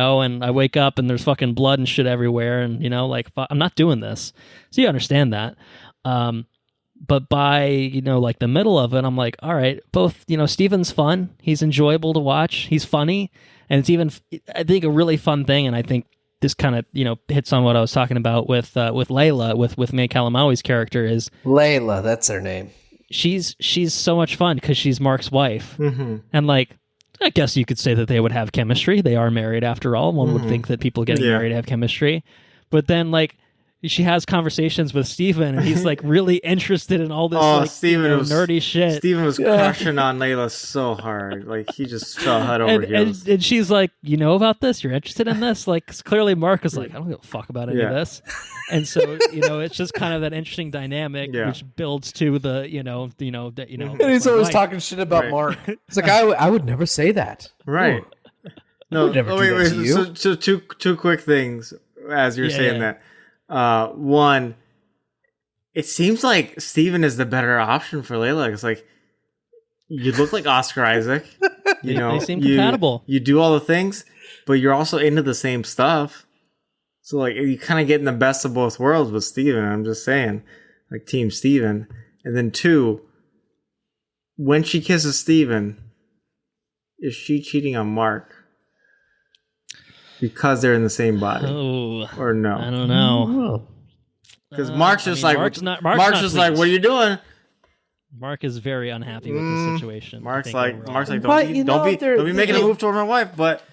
I wake up and there's fucking blood and shit everywhere, and I'm not doing this. So you understand that. But by like the middle of it, I'm like, all right, both Steven's fun, he's enjoyable to watch, he's funny, and it's even I think a really fun thing. And I think this kind of hits on what I was talking about with Layla, with May Kalamawi's character is Layla. That's her name. She's so much fun because she's Mark's wife, and like. I guess you could say that they would have chemistry. They are married after all. One would think that people getting married have chemistry. But then, like, she has conversations with Steven, and he's, like, really interested in all this nerdy shit. Steven was crushing on Layla so hard. Like, he just fell head over heels. And she's like, you know about this? You're interested in this? Like, 'cause clearly Mark is like, I don't give a fuck about any of this. And so, it's just kind of that interesting dynamic, which builds to the, And he's always talking shit about Mark. It's like, I would never say that. Right. No, wait. To you. So two quick things as you're saying that. One, it seems like Steven is the better option for Layla. It's like, you look like Oscar Isaac. They seem compatible. You do all the things, but you're also into the same stuff. So, like, you kind of getting the best of both worlds with Steven. I'm just saying, like, Team Steven. And then 2, when she kisses Steven, is she cheating on Mark? Because they're in the same body. Oh, or no? I don't know. Because Mark's just like, Mark's not just like, what are you doing? Mark is very unhappy with the situation. Mark's like, don't be making a move toward my wife, but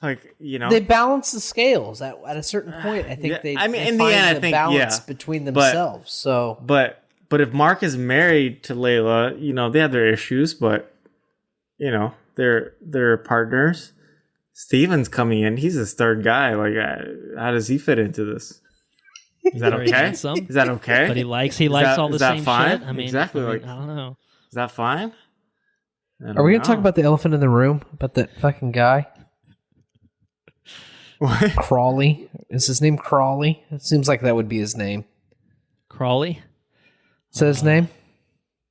like, they balance the scales at a certain point. I think they. I mean, in the end, I think balance between themselves. But if Mark is married to Layla, they have their issues, but they're partners. Steven's coming in. He's his third guy. Like, how does he fit into this? Is that okay? Is that okay? But he likes all the same fine? shit. I mean, exactly. I don't know. Is that fine? Are we going to talk about the elephant in the room? About that fucking guy? What? Crawley? Is his name Crawley? It seems like that would be his name. Crawley? Is that his name?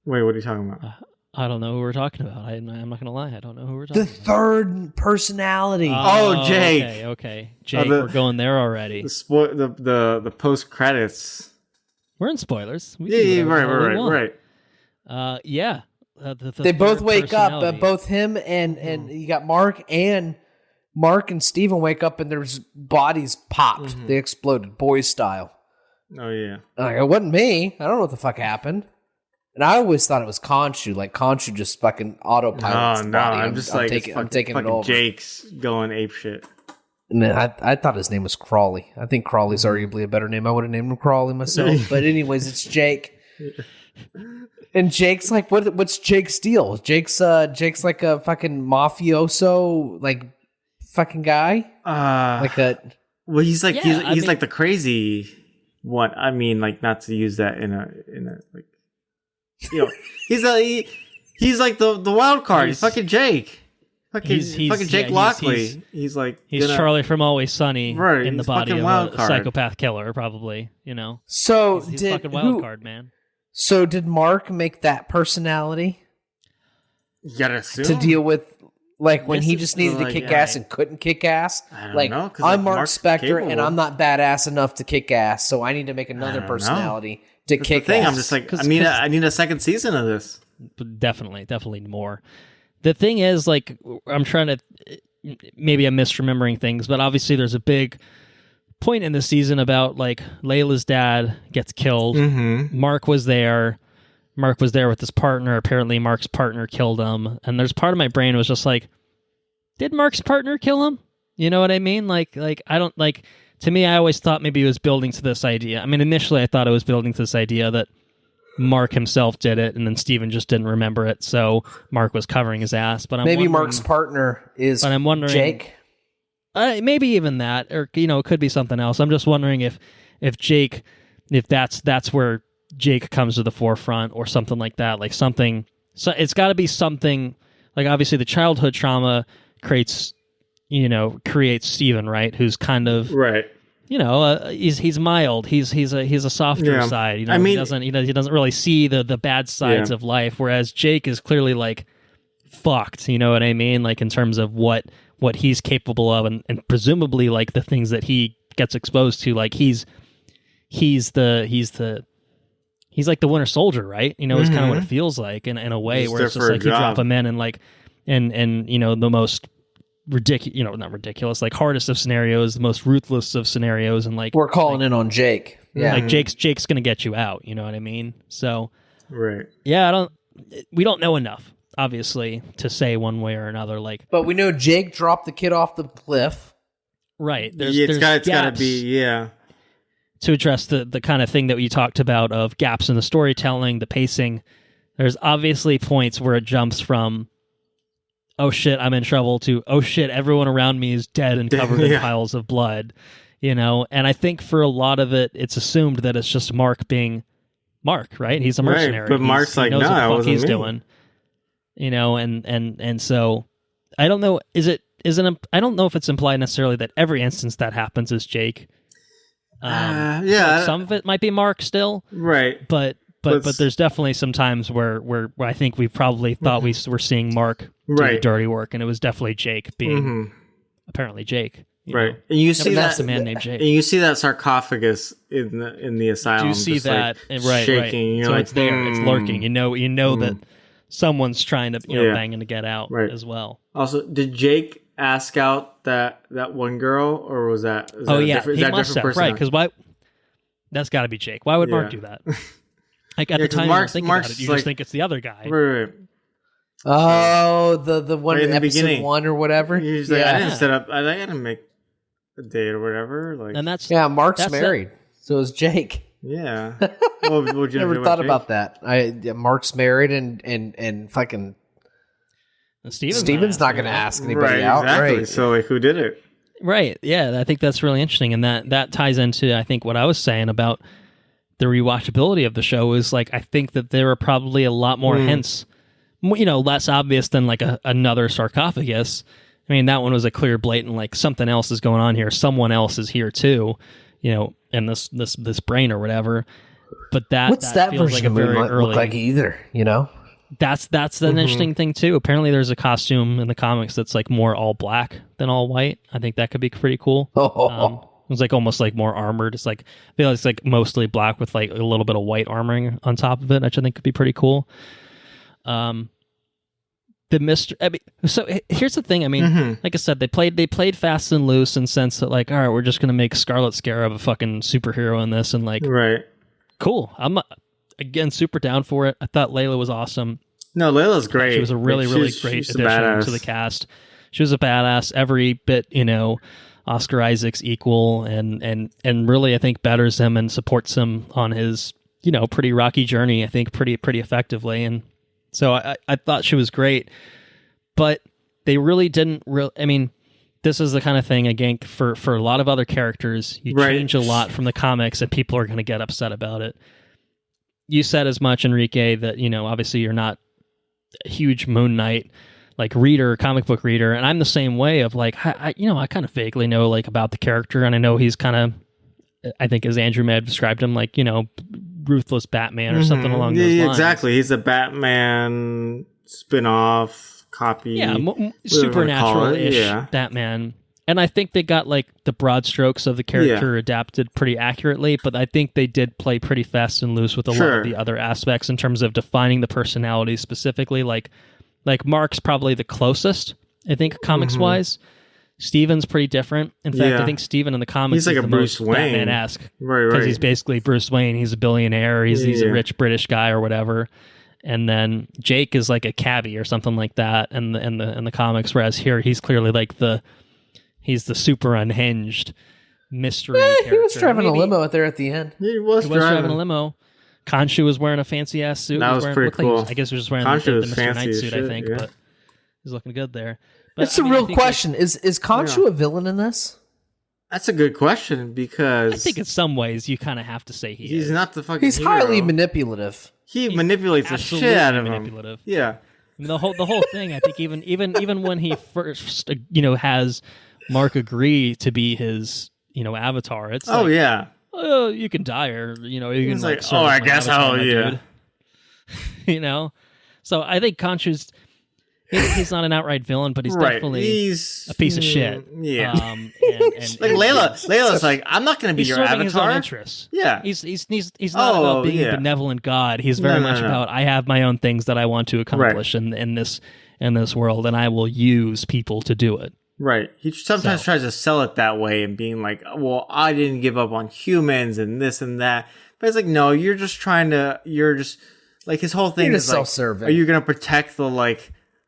Wait, what are you talking about? I don't know who we're talking about. I'm not gonna lie. I don't know who we're talking The third personality. Oh, Jake. Okay. Jake, we're going there already. The post credits. We're in spoilers. We Yeah, can do whatever the hell we want. right. Yeah. They both third wake up. personality. Both him and you got Mark and Steven wake up and their bodies popped. They exploded, boys style. Oh yeah. Like, it wasn't me. I don't know what the fuck happened. And I always thought it was Khonshu. Like Khonshu just fucking autopilots the body. I'm taking it over. Jake's going ape shit. And then I thought his name was Crawley. I think Crawley's arguably a better name. I would have named him Crawley myself. But anyways, it's Jake. And Jake's like, what's Jake's deal? Jake's like a fucking mafioso, like fucking guy. Well, he's like Yeah, he's like the crazy one. I mean, like not to use that in a like, you know, he's like the wild card. He's fucking Jake. Fucking Jake Lockley. He's Charlie from Always Sunny Right, in the he's body fucking of wild a card. psychopath killer, probably. You know, So he's did fucking wild card, man. So did Mark make that personality you gotta assume to deal with, like when This he is just needed to like, kick yeah. ass and couldn't kick ass? I don't Like know, 'cause, I'm like, Mark Mark's Spector and capable. I'm not badass enough to kick ass, so I need to make another don't know. personality to That's the kick thing. ass. I'm just like, 'Cause- I need a second season of this. But definitely more. The thing is, like, I'm trying to, maybe I'm misremembering things, but obviously there's a big point in the season about like Layla's dad gets killed. Mark was there with his partner. Apparently Mark's partner killed him, and there's part of my brain was just like, did Mark's partner kill him? You know what I mean? Like I don't like. To me, I always thought maybe he was building to this idea. I mean, initially I thought it was building to this idea that Mark himself did it, and then Steven just didn't remember it, so Mark was covering his ass. But Maybe wondering, Mark's partner is but I'm wondering, Jake. Maybe even that, or it could be something else. I'm just wondering if Jake, if that's where Jake comes to the forefront, or something like that, like something. So it's got to be something. Like obviously the childhood trauma creates Steven, right? Who's kind of Right. He's mild. He's a softer side. I mean, he doesn't really see the bad sides of life. Whereas Jake is clearly like fucked. You know what I mean? Like in terms of what he's capable of, and presumably like the things that he gets exposed to. Like he's like the Winter Soldier, right? It's kind of what it feels like in a way, He's where it's there just for a like you drop job. him in and like and the most ridiculous, not ridiculous, like hardest of scenarios, the most ruthless of scenarios, and like We're calling in on Jake. Yeah. like Jake's gonna get you out. You know what I mean? So Right. yeah, we don't know enough, obviously, to say one way or another. Like But we know Jake dropped the kid off the cliff. right, It's there's got to gaps be to address the kind of thing that you talked about of gaps in the storytelling, the pacing. There's obviously points where it jumps from, oh shit, I'm in trouble, to, oh shit, everyone around me is dead and covered in piles of blood, And I think for a lot of it, it's assumed that it's just Mark being Mark, right? He's a mercenary. Right, but Mark's he like, knows no, what the that fuck wasn't he's me. doing. And so I don't know. I don't know if it's implied necessarily that every instance that happens is Jake. Some of it might be Mark still, right? But there's definitely some times where I think we probably thought we were seeing Mark do the dirty work, and it was definitely Jake being apparently Jake. Right, and you see that's that a man named Jake. and you see that sarcophagus in the asylum. Do you see just, that? like, Right, shaking. right. You're So like, it's there. It's lurking. You know that someone's trying to banging to get out as well. Also, did Jake ask out that one girl, or was that? Is that Oh a yeah, different, he is that a must different have, person? right? Because why? That's got to be Jake. Why would Mark do that? Like at the 'cause time, Mark's- you don't think Mark's about it. You like- just think it's the other guy. Right. Oh, the one Right in in the episode beginning. 1 or whatever. He's like, I didn't set up. I didn't make a date or whatever. Like, And that's Mark's that's married, so is Jake. yeah. Well, would you Never thought about that. Mark's married and fucking Steven's not going to ask anybody Right, out. exactly. Right. So, like, who did it? right. Yeah, I think that's really interesting, and that ties into I think what I was saying about the rewatchability of the show is like I think that there are probably a lot more hints less obvious than like another sarcophagus. I mean, that one was a clear, blatant, like something else is going on here. Someone else is here too, in this brain or whatever. But what's that feels version like a very might early. Look like either, That's an interesting thing too. Apparently, there's a costume in the comics that's like more all black than all white. I think that could be pretty cool. It was like almost like more armored. It's like I feel it's like mostly black with like a little bit of white armoring on top of it, which I think could be pretty cool. So here's the thing. I mean, like I said, they played fast and loose in the sense that like, all right, we're just gonna make Scarlet Scarab a fucking superhero in this, and like, right, cool. I'm again super down for it. I thought Layla was awesome. No, Layla's great. She was a really great addition to the cast. She was a badass. Every bit, Oscar Isaac's equal, and really I think betters him and supports him on his pretty rocky journey. I think pretty effectively, and so I thought she was great, but they really didn't. I mean, this is the kind of thing again for a lot of other characters. You change a lot from the comics, and people are going to get upset about it. You said as much, Henrique, that obviously you're not a huge Moon Knight like comic book reader, and I'm the same way. Of like, I kind of vaguely know like about the character, and I know he's kind of, I think as Andrew may have described him, like ruthless Batman or something along those lines. Exactly, he's a Batman spin-off copy. Yeah, supernatural-ish Batman. And I think they got like the broad strokes of the character adapted pretty accurately, but I think they did play pretty fast and loose with a lot of the other aspects in terms of defining the personality specifically. Like Mark's probably the closest, I think, comics-wise. Steven's pretty different. In fact, I think Steven in the comics he's like is a the Bruce most Wayne. Batman-esque. Right. Because he's basically Bruce Wayne. He's a billionaire. He's a rich British guy or whatever. And then Jake is like a cabbie or something like that in the comics, whereas here he's clearly like he's the super unhinged mystery character. He was driving a limo out there at the end. He was driving a limo. Khonshu was wearing a fancy ass suit. That was pretty cool. I guess he was just wearing the Mr. Knight suit, I think, but he's looking good there. But it's a real question. Is Khonshu a villain in this? That's a good question because I think in some ways you kind of have to say he's not the fucking. He's hero. highly manipulative. He manipulates the shit out of him. Yeah. I mean, the whole thing. I think even when he first has Mark agree to be his avatar, it's oh, you can die or you can like I guess So I think Khonshu's he's not an outright villain, but he's definitely a piece of shit. Yeah. And like Layla's like, I'm not going to be your avatar. His own interests. Yeah. He's not about being a benevolent god. He's very much about I have my own things that I want to accomplish in this world, and I will use people to do it. Right. He sometimes tries to sell it that way and being like, well, I didn't give up on humans and this and that. But it's like, no, you're just like his whole thing is self-serving. Like, are you going to protect the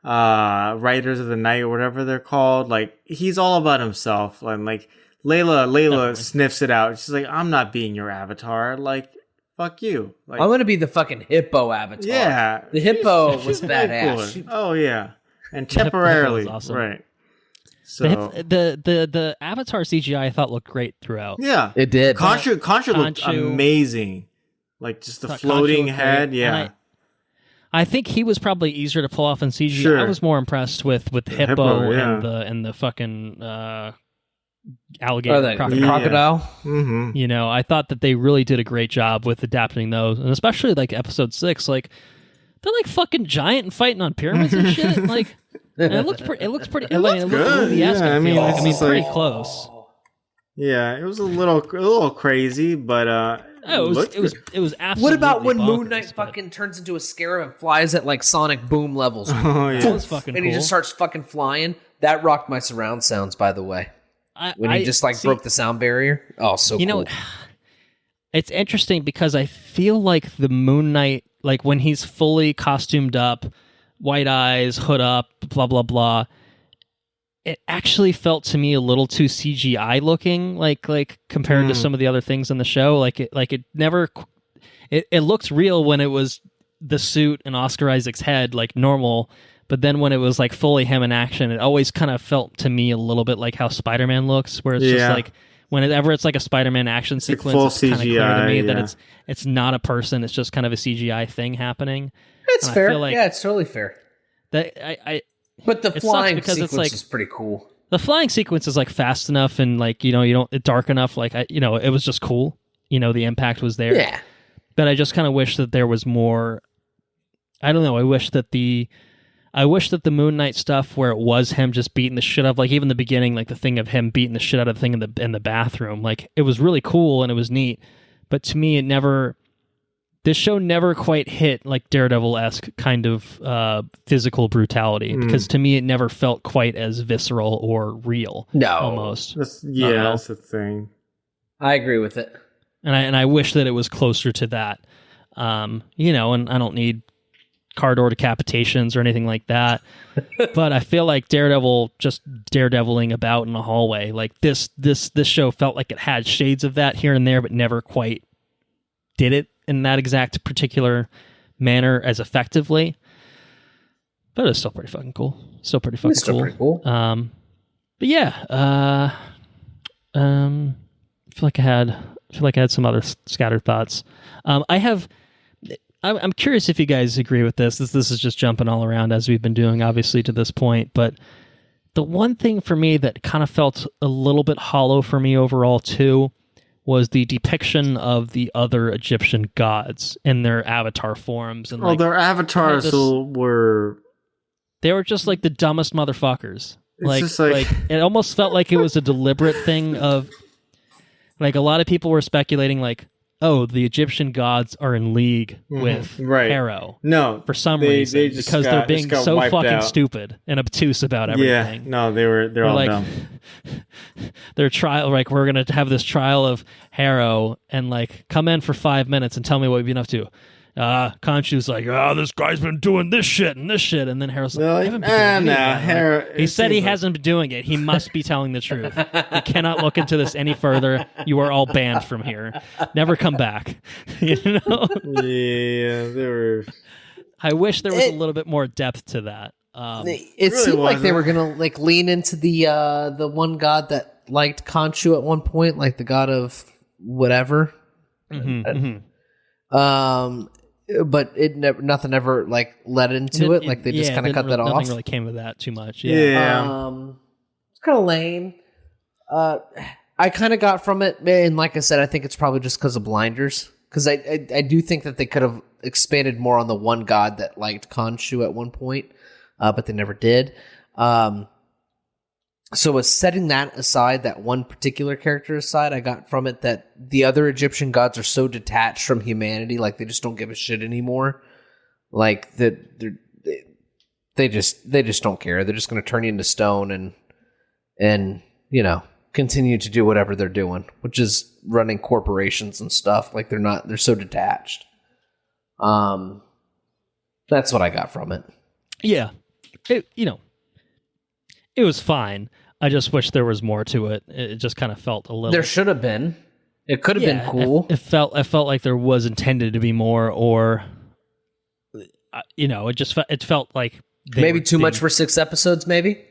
Riders of the Night or whatever they're called? Like, he's all about himself. And like Layla sniffs it out. She's like, I'm not being your avatar. Like, fuck you. Like, I'm going to be the fucking hippo avatar. Yeah. The hippo was badass. Oh yeah. And temporarily. Awesome. Right. So the Avatar CGI I thought looked great throughout. Yeah, it did. Khonshu looked amazing, like just the floating head. Yeah, I think he was probably easier to pull off in CGI. Sure. I was more impressed with the hippo and the fucking alligator crocodile. Mm-hmm. I thought that they really did a great job with adapting those, and especially like episode 6. Like they're like fucking giant and fighting on pyramids and shit. Like. And it looks pretty. It looks good. Yeah, I mean, pretty close. Yeah, it was a little crazy, but it was absolutely. What about when bonkers, Moon Knight fucking turns into a scarab and flies at like sonic boom levels? Oh yeah, that was fucking and cool. He just starts fucking flying. That rocked my surround sounds, by the way. When he just broke the sound barrier. Oh, so cool. It's interesting because I feel like the Moon Knight, like when he's fully costumed up. White eyes, hood up, blah blah blah. It actually felt to me a little too CGI looking, like compared to some of the other things in the show. It looked real when it was the suit and Oscar Isaac's head, like normal. But then when it was like fully him in action, it always kind of felt to me a little bit like how Spider-Man looks, where it's just like whenever it's like a Spider-Man action sequence, it's kind of clear to me that it's not a person; it's just kind of a CGI thing happening. It's fair. It's totally fair. But the it flying sucks because sequence it's like is pretty cool. the flying sequence is like fast enough and like you don't dark enough. Like it was just cool. The impact was there. Yeah. But I just kind of wish that there was more. I don't know. I wish that the Moon Knight stuff where it was him just beating the shit out of, like, even the beginning, like the thing of him beating the shit out of the thing in the bathroom, like it was really cool and it was neat. But to me, this show never quite hit like Daredevil-esque kind of physical brutality, because to me it never felt quite as visceral or real. No, almost. That's the thing. I agree with it, and I wish that it was closer to that. And I don't need car door decapitations or anything like that, but I feel like Daredevil just daredeviling about in the hallway, like this show felt like it had shades of that here and there, but never quite did it in that exact particular manner as effectively. But it's still pretty fucking cool. Pretty cool. But yeah, I feel like I had some other scattered thoughts. I'm curious if you guys agree with this. This is just jumping all around as we've been doing, obviously, to this point. But the one thing for me that kind of felt a little bit hollow for me overall, too, was the depiction of the other Egyptian gods in their avatar forms. And their avatars were... They were just like the dumbest motherfuckers. It's like it almost felt like it was a deliberate thing of... Like, a lot of people were speculating, like, oh, the Egyptian gods are in league with Pharaoh. No, for some reason, because they're being so fucking stupid and obtuse about everything. Yeah, no, they're all like, dumb. Their trial, like, we're gonna have this trial of Pharaoh, and like, come in for 5 minutes and tell me what you've been up to. Khonshu's like, this guy's been doing this shit, and then Harrow's like, I haven't been doing Harrow. He said he hasn't been doing it. He must be telling the truth. You cannot look into this any further. You are all banned from here. Never come back. Yeah, they were. I wish there was a little bit more depth to that. It really seemed like they were gonna like lean into the one god that liked Khonshu at one point, like the god of whatever. But nothing ever like led into it. Like they just kind of cut that off. Nothing really came of that too much. Yeah. It's kind of lame. I kind of got from it, and like I said, I think it's probably just because of blinders. Because I do think that they could have expanded more on the one god that liked Khonshu at one point, but they never did. So with setting that aside, that one particular character aside, I got from it that the other Egyptian gods are so detached from humanity, like they just don't give a shit anymore. Like they just don't care. They're just going to turn you into stone and continue to do whatever they're doing, which is running corporations and stuff. Like they're so detached. That's what I got from it. Yeah. It was fine. I just wish there was more to it. It just kind of felt a little... There should have been. It could have been cool. It felt like there was intended to be more, or it felt like maybe too much for 6 episodes. Maybe.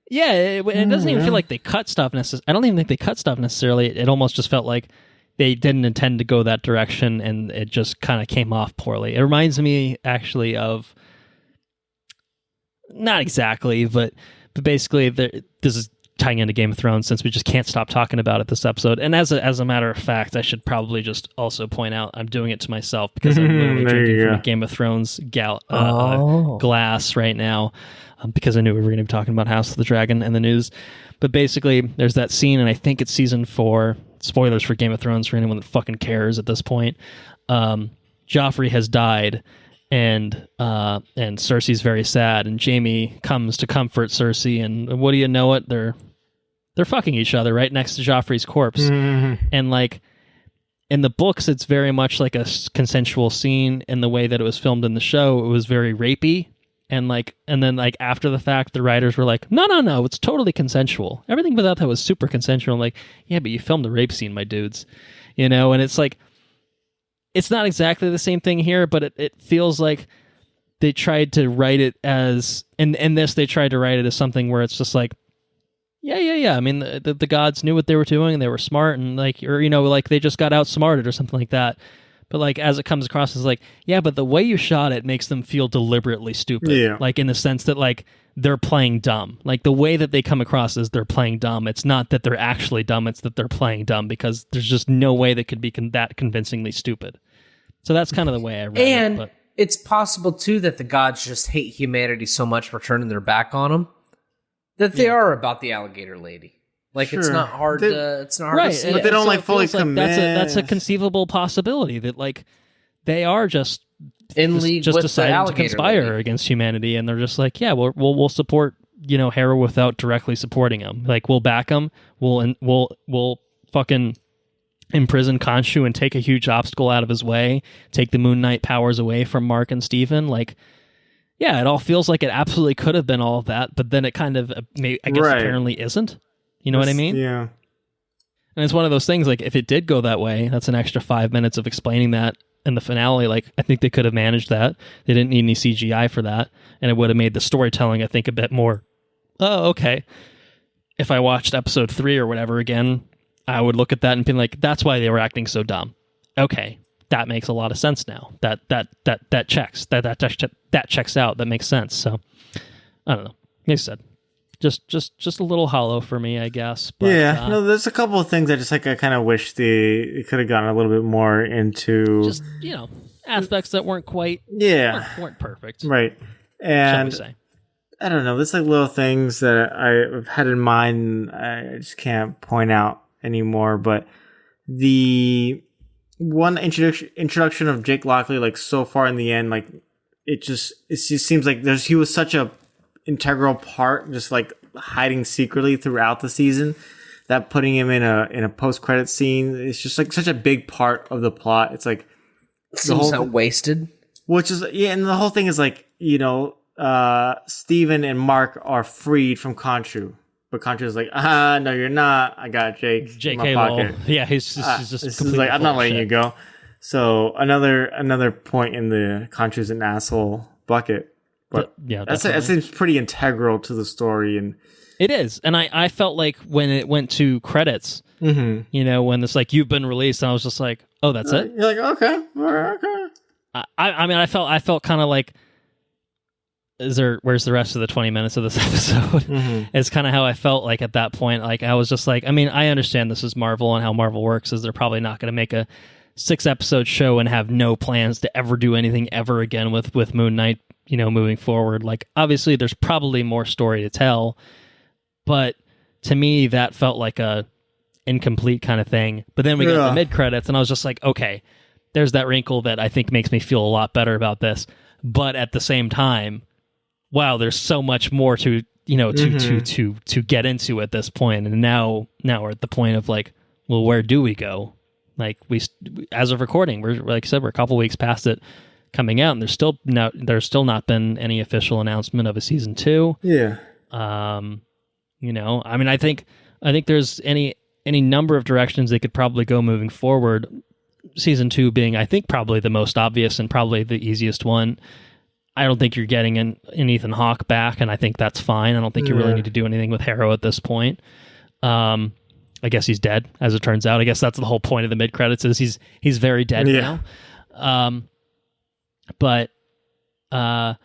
Yeah, it doesn't even feel like they cut stuff necessarily. I don't even think they cut stuff necessarily. It almost just felt like they didn't intend to go that direction, and it just kind of came off poorly. It reminds me actually of, not exactly, but basically this is tying into Game of Thrones, since we just can't stop talking about it this episode. And as a matter of fact, I should probably just also point out I'm doing it to myself, because I'm literally drinking from a Game of Thrones glass right now, because I knew we were going to be talking about House of the Dragon and the news. But basically, there's that scene, and I think it's season 4. Spoilers for Game of Thrones for anyone that fucking cares at this point. Joffrey has died, and Cersei's very sad, and Jaime comes to comfort Cersei, and what do you know it, they're fucking each other right next to Joffrey's corpse. And like in the books, it's very much like a consensual scene. In the way that it was filmed in the show, it was very rapey, and then after the fact, the writers were like, no, it's totally consensual. Everything about that was super consensual. I'm like, yeah, but you filmed a rape scene, my dudes, and it's like, it's not exactly the same thing here, but it feels like they tried to write it as, in this, they tried to write it as something where it's just like, yeah. I mean, the gods knew what they were doing, and they were smart, and like they just got outsmarted or something like that. But like as it comes across as like, yeah, but the way you shot it makes them feel deliberately stupid. Yeah. Like in the sense that like they're playing dumb. Like the way that they come across is they're playing dumb. It's not that they're actually dumb, it's that they're playing dumb because there's just no way they could be that convincingly stupid. So that's kind of the way I read And it. But it's possible too that the gods just hate humanity so much for turning their back on them that they are about the alligator lady. Like it's not hard to see. But they don't like it fully feels like commit. that's a conceivable possibility that like they are just in league just with the deciding to alligator conspire lady. against humanity, and they're just like, yeah, we'll support Hera without directly supporting him. Like we'll back him. We'll fucking imprison Khonshu and take a huge obstacle out of his way. Take the Moon Knight powers away from Mark and Steven. Like, yeah, it all feels like it absolutely could have been all of that, but then it kind of apparently isn't. You know what I mean? Yeah. And it's one of those things, like, if it did go that way, that's an extra 5 minutes of explaining that in the finale. Like, I think they could have managed that. They didn't need any CGI for that. And it would have made the storytelling, I think, a bit more, oh, okay. If I watched episode 3 or whatever again, I would look at that and be like, that's why they were acting so dumb. Okay, that makes a lot of sense now. That checks. That checks out. That makes sense. So, I don't know. Like I said, just a little hollow for me, I guess. But, no, there's a couple of things I kind of wish they could have gotten a little bit more into. Just aspects that weren't quite weren't perfect, right? Shall And we say? I don't know. There's like little things that I've had in mind. I just can't point out anymore. But the one introduction of Jake Lockley, like so far in the end, like it just seems like he was such a integral part, just like hiding secretly throughout the season, that putting him in a post-credit scene, it's just like such a big part of the plot. It's like seems so wasted. Which is and the whole thing is like, Steven and Mark are freed from Khonshu. But Khonshu's like, no, you're not. I got Jake in my pocket. Yeah, he's just this is completely like, I'm not letting shit. you go. So another point in the Khonshu's an asshole bucket. But yeah, that seems pretty integral to the story, and it is. And I felt like when it went to credits, when it's like you've been released, and I was just like, oh, that's it. You're like, okay, all right, okay. I mean, I felt kind of like, where's the rest of the 20 minutes of this episode? It's kind of how I felt like at that point. Like I was just like, I mean, I understand this is Marvel, and how Marvel works is they're probably not going to make a 6-episode show and have no plans to ever do anything ever again with Moon Knight, moving forward. Like obviously there's probably more story to tell, but to me that felt like a incomplete kind of thing. But then we got the mid credits, and I was just like, okay, there's that wrinkle that I think makes me feel a lot better about this. But at the same time, wow, there's so much more to to get into at this point. And now we're at the point of like, well, where do we go? Like as of recording, we're like I said, we're a couple weeks past it coming out, and there's still not been any official announcement of a season 2. Yeah. I mean, I think there's any number of directions they could probably go moving forward. Season 2 being, I think, probably the most obvious and probably the easiest one. I don't think you're getting an Ethan Hawke back, and I think that's fine. I don't think you really need to do anything with Harrow at this point. I guess he's dead, as it turns out. I guess that's the whole point of the mid credits is he's very dead now. But I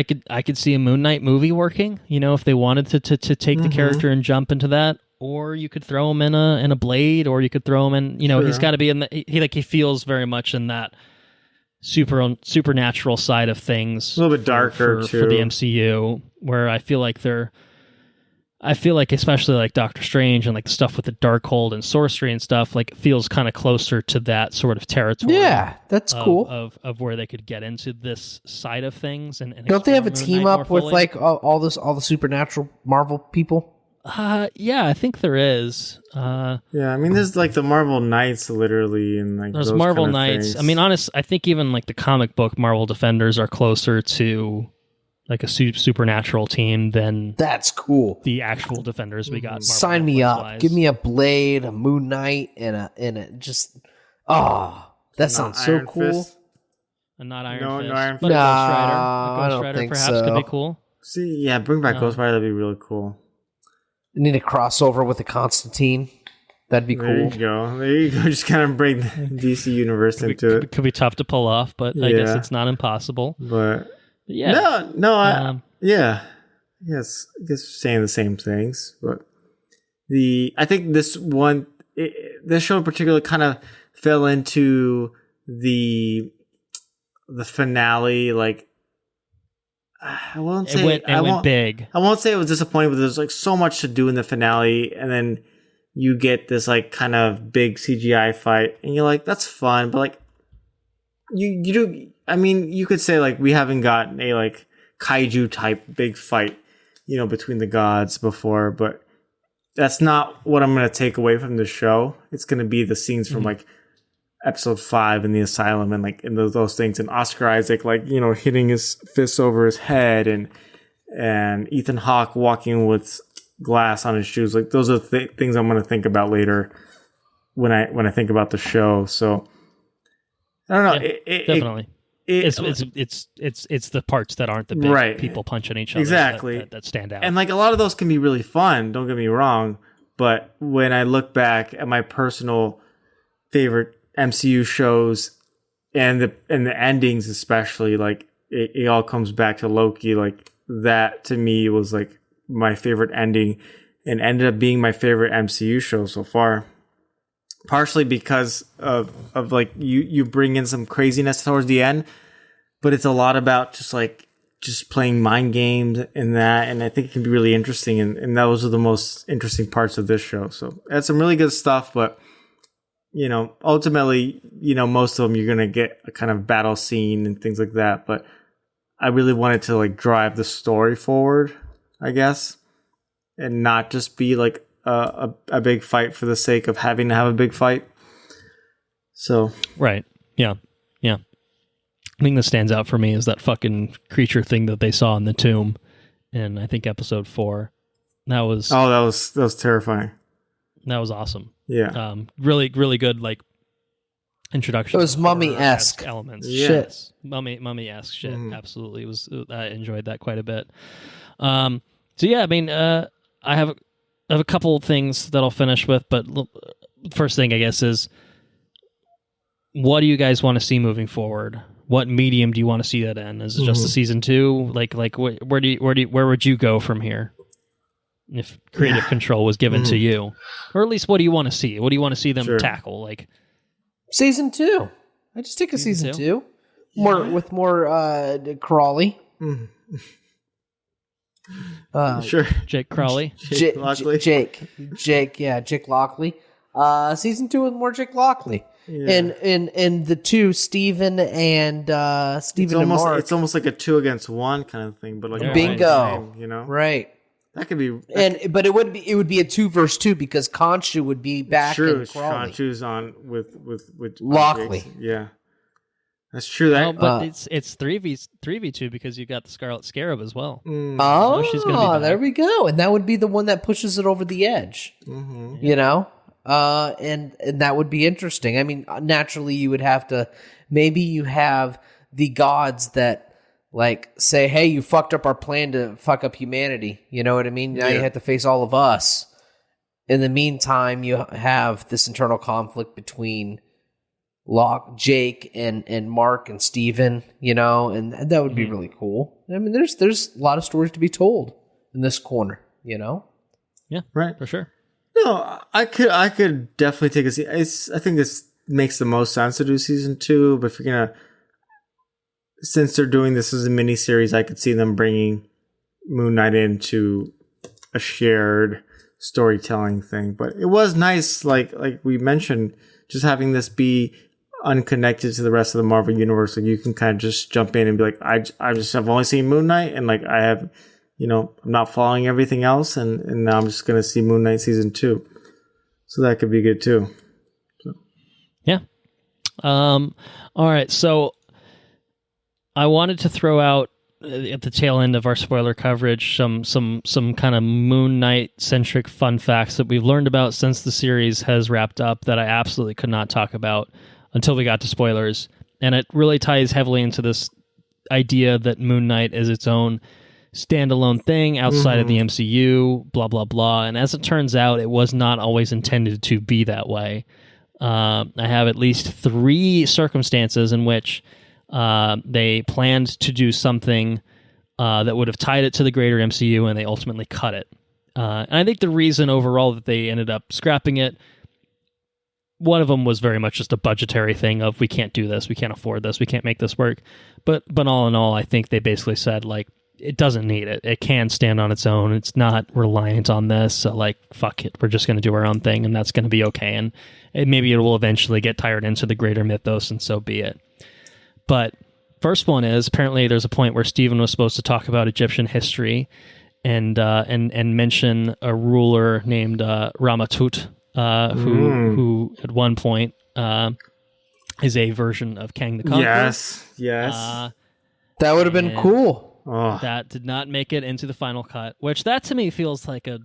could see a Moon Knight movie working. If they wanted to take the character and jump into that, or you could throw him in a Blade, or you could throw him in. He's got to be in the. He feels very much in that supernatural side of things, a little bit darker for the MCU, where I feel like especially like Doctor Strange and like the stuff with the Darkhold and sorcery and stuff, like feels kind of closer to that sort of territory. Yeah, that's cool. Of where they could get into this side of things, and don't they have a Moon team Knight up with fully. like all the supernatural Marvel people? Yeah, I think there is. I mean, there's like the Marvel Knights, literally, and like There's those Marvel kind of Knights. things. I mean, I think even like the comic book Marvel Defenders are closer to like a supernatural team than That's cool. the actual Defenders we got. Marvel Sign me Netflix up. wise. Give me a Blade, a Moon Knight, and a just. That sounds so Iron cool. Fist. And not Iron No, Fist. no Iron But Fist. a Ghost Rider. No, A I Ghost don't Rider think perhaps so. could be cool. See, yeah, bring back Ghost Rider. That'd be really cool. I need a crossover with a Constantine. That'd be There cool. you go. There you go. Just kind of bring the DC universe into it. Could be tough to pull off, but I guess it's not impossible. But Yeah. yeah. Yes, I guess saying the same things, but I think this show in particular kind of fell into the finale. Like, I won't say it went big. I won't say it was disappointing, but there's like so much to do in the finale, and then you get this like kind of big CGI fight, and you're like, that's fun, but like you do. I mean, you could say like we haven't gotten a like kaiju type big fight, between the gods before, but that's not what I'm going to take away from the show. It's going to be the scenes from like episode 5 in the asylum and like in those things, and Oscar Isaac like hitting his fists over his head, and Ethan Hawke walking with glass on his shoes. Like those are things I'm going to think about later when I think about the show. So I don't know. Yeah, definitely. It's the parts that aren't the big people punching each other exactly that stand out. And like a lot of those can be really fun, don't get me wrong, but when I look back at my personal favorite MCU shows and the endings especially, like it all comes back to Loki. Like that to me was like my favorite ending and ended up being my favorite MCU show so far. Partially because of like you bring in some craziness towards the end, but it's a lot about just playing mind games and that, and I think it can be really interesting, and those are the most interesting parts of this show. So that's some really good stuff, but ultimately, most of them you're gonna get a kind of battle scene and things like that, but I really wanted to like drive the story forward, I guess, and not just be like a big fight for the sake of having to have a big fight. So right, yeah. I think that stands out for me is that fucking creature thing that they saw in the tomb, in I think episode 4. That was terrifying. That was awesome. Yeah, really good like introduction. It was mummy-esque elements. Yeah. Shit. Mummy-esque shit. Absolutely, I enjoyed that quite a bit. So yeah, I mean, I have a couple things that I'll finish with, but first thing I guess is, what do you guys want to see moving forward? What medium do you want to see that in? Is it just a season 2? Like where would you go from here if creative control was given to you, or at least what do you want to see? What do you want to see them tackle? Like season 2. I just take a season 2. With more Crawley. Sure. Jake Crawley. Jake Lockley. Jake Lockley. Season 2 with more Jake Lockley. Yeah. And the two, Steven and Steven and Mark. It's almost like a 2 against 1 kind of thing, but like bingo. Game, right. That could be, but it would be a 2 versus 2 because Khonshu would be back. True, in Crawley. Khonshu's on with Lockley. Yeah, that's true. That but it's 3v2 because you got the Scarlet Scarab as well. She's gonna be there we go, and that would be the one that pushes it over the edge. And that would be interesting. I mean, naturally, you would have to. Maybe you have the gods that like say, "Hey, you fucked up our plan to fuck up humanity." You know what I mean? Now you have to face all of us. In the meantime, you have this internal conflict between Jake and Mark and Steven, and that would be really cool. I mean, there's a lot of stories to be told in this corner, Yeah, right, for sure. No, I could definitely take a season. I think this makes the most sense to do season 2, but if you're gonna, since they're doing this as a miniseries, I could see them bringing Moon Knight into a shared storytelling thing. But it was nice, like we mentioned, just having this be unconnected to the rest of the Marvel universe. Like you can kind of just jump in and be like, I've only seen Moon Knight, and like I have, I'm not following everything else, and now I'm just gonna see Moon Knight season 2. So that could be good too. So. Yeah. All right. So I wanted to throw out at the tail end of our spoiler coverage some kind of Moon Knight centric fun facts that we've learned about since the series has wrapped up that I absolutely could not talk about until we got to spoilers. And it really ties heavily into this idea that Moon Knight is its own standalone thing outside of the MCU, blah, blah, blah. And as it turns out, it was not always intended to be that way. I have at least 3 circumstances in which they planned to do something that would have tied it to the greater MCU, and they ultimately cut it. And I think the reason overall that they ended up scrapping it, one of them was very much just a budgetary thing of, we can't do this, we can't afford this, we can't make this work. But all in all, I think they basically said, like, it doesn't need it. It can stand on its own. It's not reliant on this. So, like, fuck it. We're just going to do our own thing, and that's going to be okay. And maybe it will eventually get tired into the greater mythos, and so be it. But first one is, apparently there's a point where Stephen was supposed to talk about Egyptian history and mention a ruler named Ramatut, who at one point is a version of Kang the Conqueror. Yes. That would have been cool. That did not make it into the final cut, which that to me feels like a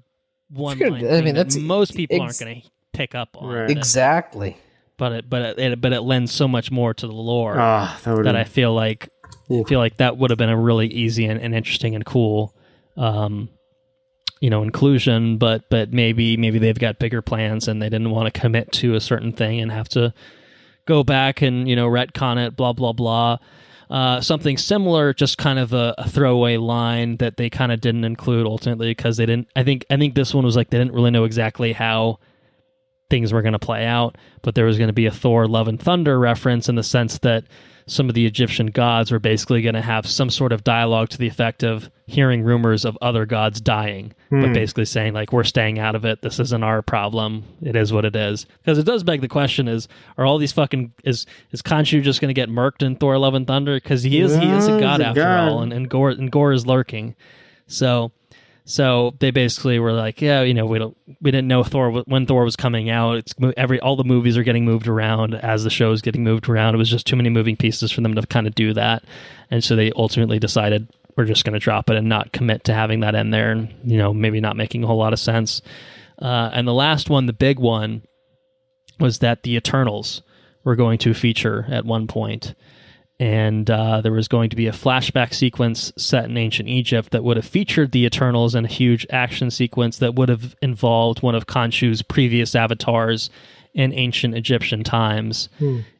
one-line I mean, thing that's that most people aren't going to pick up on. Right. Exactly. But it lends so much more to the lore that I feel like that would have been a really easy and interesting and cool inclusion, but maybe they've got bigger plans and they didn't want to commit to a certain thing and have to go back and retcon it, blah blah blah. Something similar, just kind of a throwaway line that they kind of didn't include ultimately because they didn't. I think this one was like they didn't really know exactly how things were going to play out, but there was going to be a Thor Love and Thunder reference in the sense that some of the Egyptian gods were basically going to have some sort of dialogue to the effect of hearing rumors of other gods dying, but basically saying, like, we're staying out of it. This isn't our problem. It is what it is. Because it does beg the question is all these fucking... Is Khonshu just going to get murked in Thor Love and Thunder? Because he is a god after all, and Gore is lurking. So they basically were like, yeah, we didn't know when Thor was coming out. All the movies are getting moved around as the show is getting moved around. It was just too many moving pieces for them to kind of do that, and so they ultimately decided we're just going to drop it and not commit to having that in there, and maybe not making a whole lot of sense. And the last one, the big one, was that the Eternals were going to feature at one point. And there was going to be a flashback sequence set in ancient Egypt that would have featured the Eternals in a huge action sequence that would have involved one of Khonshu's previous avatars in ancient Egyptian times.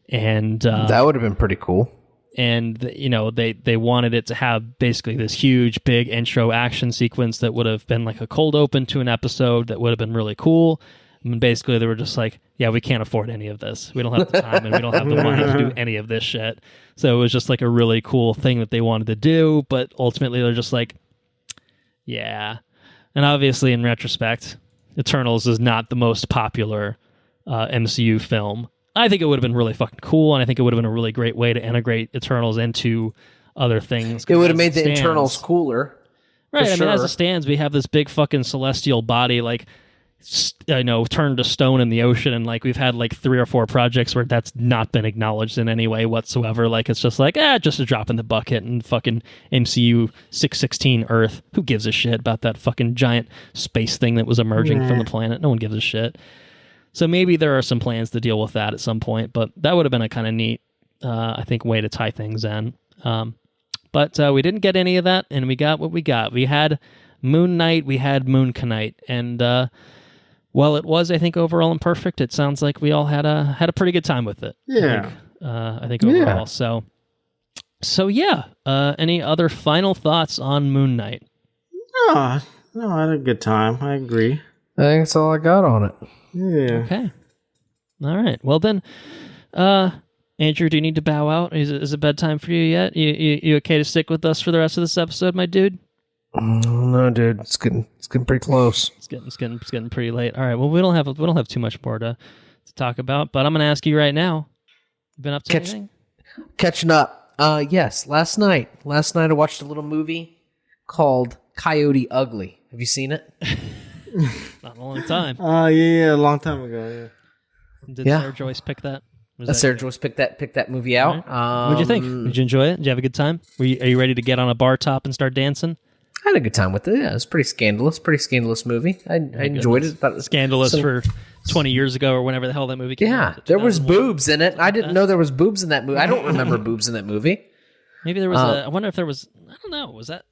And that would have been pretty cool. And they wanted it to have basically this huge, big intro action sequence that would have been like a cold open to an episode that would have been really cool. And basically, they were just like, yeah, we can't afford any of this. We don't have the time and we don't have the money to do any of this shit. So it was just like a really cool thing that they wanted to do. But ultimately, they're just like, yeah. And obviously, in retrospect, Eternals is not the most popular MCU film. I think it would have been really fucking cool. And I think it would have been a really great way to integrate Eternals into other things. It would have made the Eternals cooler. Right. I sure. mean, as it stands, we have this big fucking celestial body, like, turned to stone in the ocean, and like we've had like 3 or 4 projects where that's not been acknowledged in any way whatsoever. Like it's just like just a drop in the bucket, and fucking MCU 616 Earth. Who gives a shit about that fucking giant space thing that was emerging from the planet? No one gives a shit. So maybe there are some plans to deal with that at some point, but that would have been a kind of neat, I think, way to tie things in. But we didn't get any of that, and we got what we got. We had Moon Knight, we had Moon Knight, and while it was, I think, overall imperfect, it sounds like we all had a pretty good time with it. Yeah. I think overall. So yeah. Any other final thoughts on Moon Knight? No, I had a good time. I agree. I think that's all I got on it. Yeah. Okay. All right. Well then, Andrew, do you need to bow out? Is it bedtime for you yet? You okay to stick with us for the rest of this episode, my dude? No, dude, it's getting pretty close. It's getting pretty late. All right. Well, we don't have too much more to talk about, but I'm going to ask you right now. You been up to anything? Catching up. Yes. Last night I watched a little movie called Coyote Ugly. Have you seen it? Not in a long time. Yeah, a long time ago. Yeah. Did Sarah Joyce pick that? Sarah Joyce picked that movie out. Right. What'd you think? Did you enjoy it? Did you have a good time? Are you ready to get on a bar top and start dancing? I had a good time with it. Yeah, it was pretty scandalous movie. I enjoyed it. Thought it was scandalous for 20 years ago or whenever the hell that movie came out. Yeah, there was boobs in it. I didn't know there was boobs in that movie. I don't remember boobs in that movie. Maybe there was I wonder if there was, I don't know, was that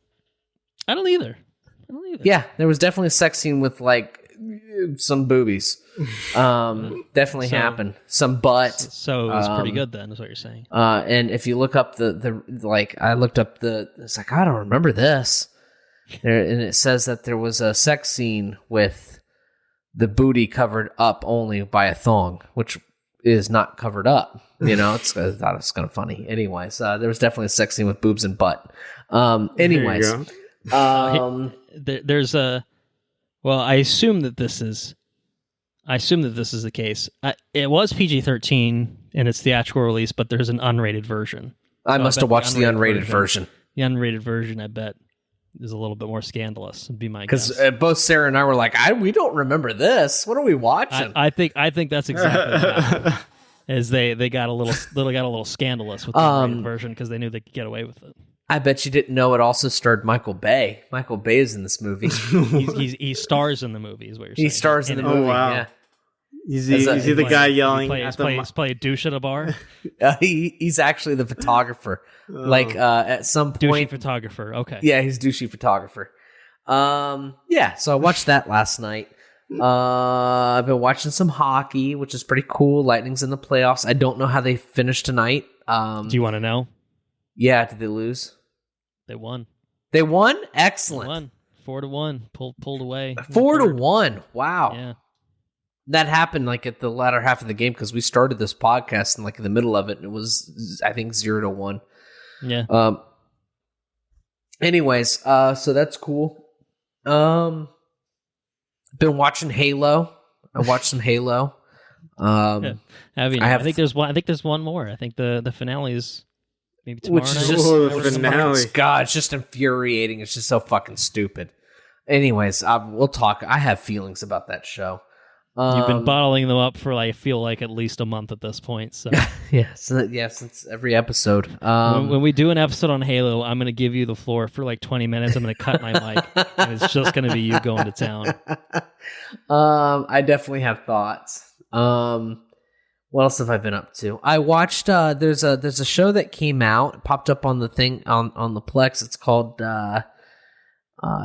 I don't either. Yeah, there was definitely a sex scene with like some boobies. Definitely happened. Some butt. So it was pretty good then, is what you're saying. And if you look up the like, I looked up it's like, I don't remember this. And it says that there was a sex scene with the booty covered up only by a thong, which is not covered up. You know, I thought it was kind of funny. Anyways, there was definitely a sex scene with boobs and butt. Anyways, there's a. Well, I assume that this is the case. It was PG-13 in its theatrical release, but there's an unrated version. I must have watched the unrated version. The unrated version, I bet, is a little bit more scandalous. Would be my guess. Because both Sarah and I were like, we don't remember this. What are we watching? I think that's exactly what happened. Is they got a little scandalous with the unrated version because they knew they could get away with it. I bet you didn't know it also starred Michael Bay. Michael Bay is in this movie. he stars in the movie, is what you're saying. He stars in the movie. Wow. Yeah. Is he the guy yelling at the play a douche at a bar? He's actually the photographer. Like at some point, douchey photographer. Okay. Yeah, he's douchey photographer. Yeah. So I watched that last night. I've been watching some hockey, which is pretty cool. Lightning's in the playoffs. I don't know how they finished tonight. Do you want to know? Yeah. Did they lose? They won. They won? Excellent. They won 4-1. Pulled away. 4-1. Wow. Yeah. That happened like at the latter half of the game because we started this podcast and like in the middle of it, and it was I think 0-1. Yeah. Anyways, so that's cool. Been watching Halo. I watched some Halo. Yeah. I think there's one more. I think the finale is maybe tomorrow which night. is just the finale. God, it's just infuriating. It's just so fucking stupid. Anyways, we'll talk. I have feelings about that show. You've been bottling them up for I feel like at least a month at this point. So since every episode. When we do an episode on Halo, I'm going to give you the floor for like 20 minutes. I'm going to cut my mic, and it's just going to be you going to town. I definitely have thoughts. What else have I been up to? I watched. There's a show that came out, it popped up on the thing on the Plex. It's called.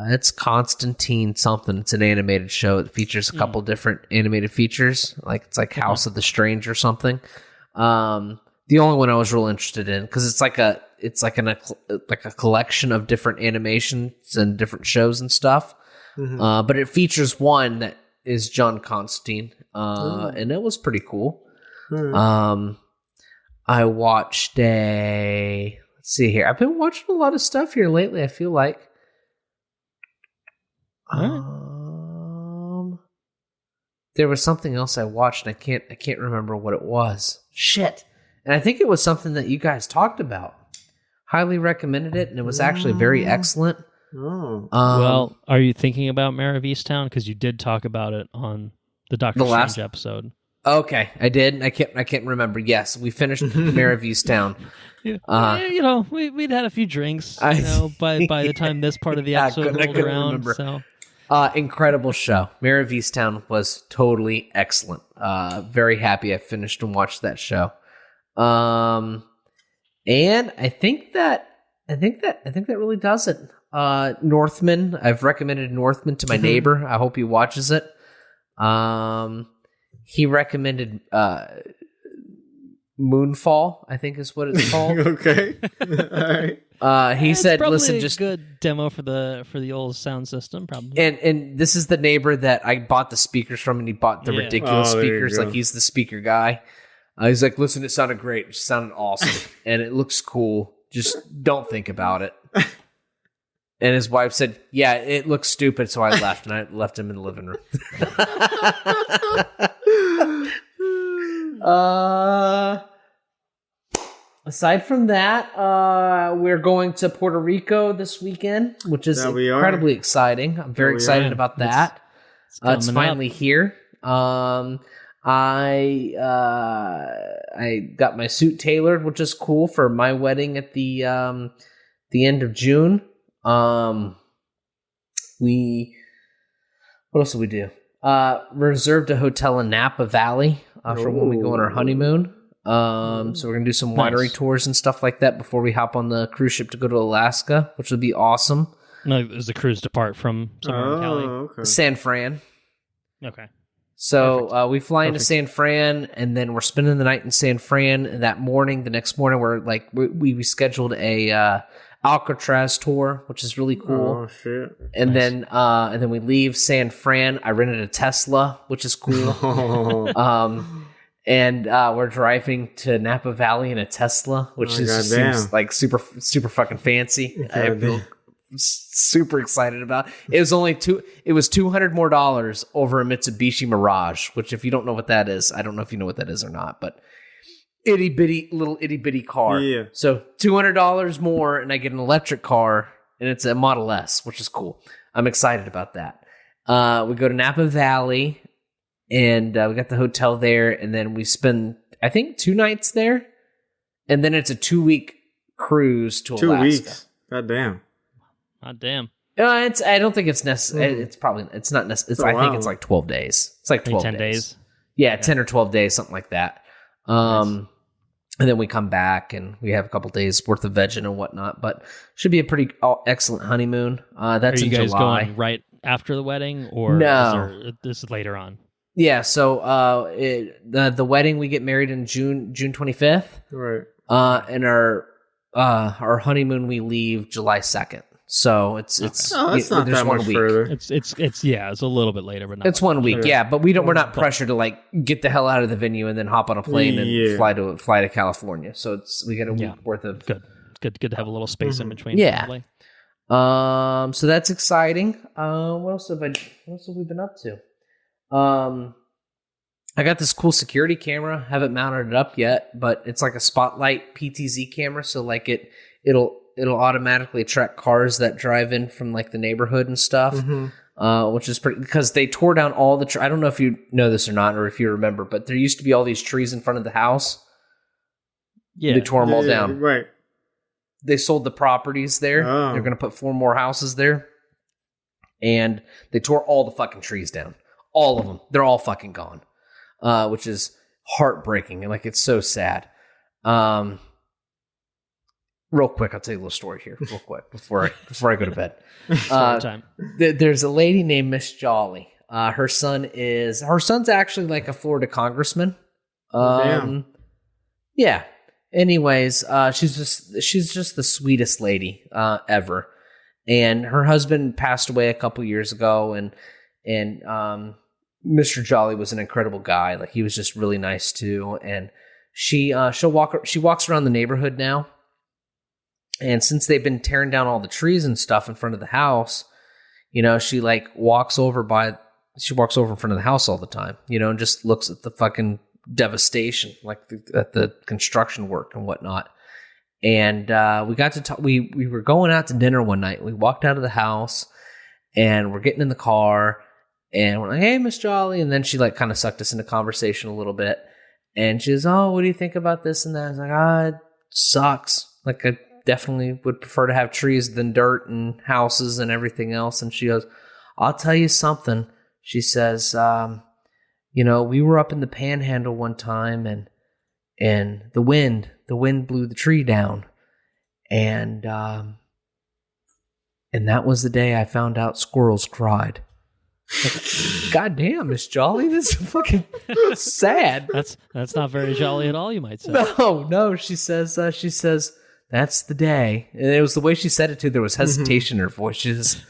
It's Constantine something. It's an animated show. It features a couple different animated features. It's like House of the Strange or something. The only one I was real interested in because it's like a collection of different animations and different shows and stuff. Mm-hmm. But it features one that is John Constantine, and it was pretty cool. I watched let's see here. I've been watching a lot of stuff here lately. I feel like. There was something else I watched, and I can't remember what it was. Shit. And I think it was something that you guys talked about. Highly recommended it, and it was actually very excellent. Well, are you thinking about Mare of Easttown? Because you did talk about it on the Doctor Strange episode. Okay, I did. I can't remember. Yes, we finished Mare of Easttown. We'd had a few drinks. By the time this part of the episode rolled around. Remember. So. Incredible show. Mare of Easttown was totally excellent. Very happy I finished and watched that show. And I think that really does it. Northman. I've recommended Northman to my neighbor. I hope he watches it. He recommended Moonfall, I think is what it's called. Okay. All right. He said, "Listen, just good demo for the old sound system, probably." And this is the neighbor that I bought the speakers from, and he bought the ridiculous speakers. Like he's the speaker guy. He's like, "Listen, it sounded great. It sounded awesome, and it looks cool. Just don't think about it." And his wife said, "Yeah, it looks stupid." So I left, and I left him in the living room. Aside from that, we're going to Puerto Rico this weekend, which is incredibly exciting. I'm very excited about that. It's finally here. I got my suit tailored, which is cool for my wedding at the end of June. What else did we do? Reserved a hotel in Napa Valley for when we go on our honeymoon. So we're gonna do some winery tours and stuff like that before we hop on the cruise ship to go to Alaska, which would be awesome. No, does the cruise depart from somewhere in Cali? Okay. San Fran. Okay. So we fly into San Fran, and then we're spending the night in San Fran. And that morning, the next morning, we scheduled a Alcatraz tour, which is really cool. Oh shit! And then we leave San Fran. I rented a Tesla, which is cool. And we're driving to Napa Valley in a Tesla, which just seems like super fucking fancy. I feel super excited about. It was $200 more over a Mitsubishi Mirage, which if you don't know what that is, I don't know if you know what that is or not, but itty bitty car. Yeah. So $200 more, and I get an electric car, and it's a Model S, which is cool. I'm excited about that. We go to Napa Valley, and we got the hotel there, and then we spend, I think, 2 nights there, and then it's a 2-week cruise to Alaska. 2 weeks. God damn. God damn. I don't think it's necessary. It's not necessary. I think it's like 12 days. It's like 12 10 days. Yeah, 10 or 12 days, something like that. And then we come back and we have a couple days worth of vegging and whatnot, but should be a pretty excellent honeymoon. That's Are you in guys July. going right after the wedding, or No. this is later on? Yeah, so the wedding, we get married in June 25th. Right. And our honeymoon, we leave July 2nd. So it's It's not there's that 1 much week. further. It's a little bit later, but not It's 1 week, Sure. yeah, but we're not pressured to like get the hell out of the venue and then hop on a plane and fly to California. So we get a week worth of good to have a little space in between. Yeah. Probably. So that's exciting. What else have we been up to? I got this cool security camera. Haven't mounted it up yet, but it's like a spotlight PTZ camera, so like it'll automatically track cars that drive in from like the neighborhood and stuff, which is pretty, because they tore down all the I don't know if you know this or not, or if you remember, but there used to be all these trees in front of the house. Yeah. They tore them all down. Right. They sold the properties there. Oh. They're going to put 4 more houses there. And they tore all the fucking trees down. All of them. They're all fucking gone. Which is heartbreaking. And like, it's so sad. Real quick, I'll tell you a little story here real quick before I go to bed. Time. There's a lady named Miss Jolly. Her son's actually like a Florida congressman. Damn. Yeah. Anyways, she's just the sweetest lady ever. And her husband passed away a couple years ago, and Mr. Jolly was an incredible guy. Like, he was just really nice too. And she walks around the neighborhood now. And since they've been tearing down all the trees and stuff in front of the house, you know, she walks over in front of the house all the time, you know, and just looks at the fucking devastation, like at the construction work and whatnot. And we got to talk. We were going out to dinner one night. We walked out of the house, and we're getting in the car, and we're like, "Hey, Miss Jolly," and then she like kind of sucked us into conversation a little bit, and she goes, "Oh, what do you think about this and that?" I was like, it sucks. Like, I definitely would prefer to have trees than dirt and houses and everything else. And she goes, "I'll tell you something." She says, "You know, we were up in the Panhandle one time, and the wind blew the tree down, and that was the day I found out squirrels cried." God damn, Miss Jolly, this is fucking sad. That's not very jolly at all, you might say. No, she says, "That's the day." And it was the way she said it too. There was hesitation in her voice. She says,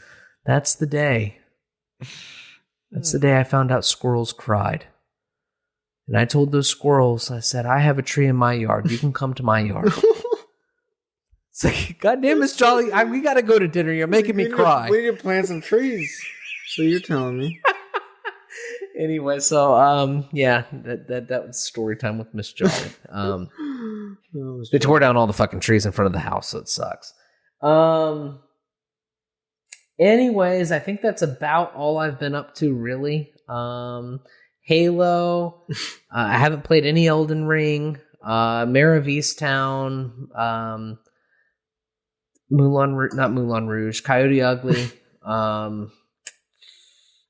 "That's the day. That's the day I found out squirrels cried. And I told those squirrels, I said, I have a tree in my yard. You can come to my yard." It's like, God damn, Miss Jolly, we got to go to dinner. You're making me cry. We need to plant some trees. So you're telling me. Anyway, so, yeah, that was story time with Miss Jolly. They tore down all the fucking trees in front of the house, so it sucks. Anyways, I think that's about all I've been up to, really. Halo. I haven't played any Elden Ring. Mare of Easttown. Not Moulin Rouge. Coyote Ugly.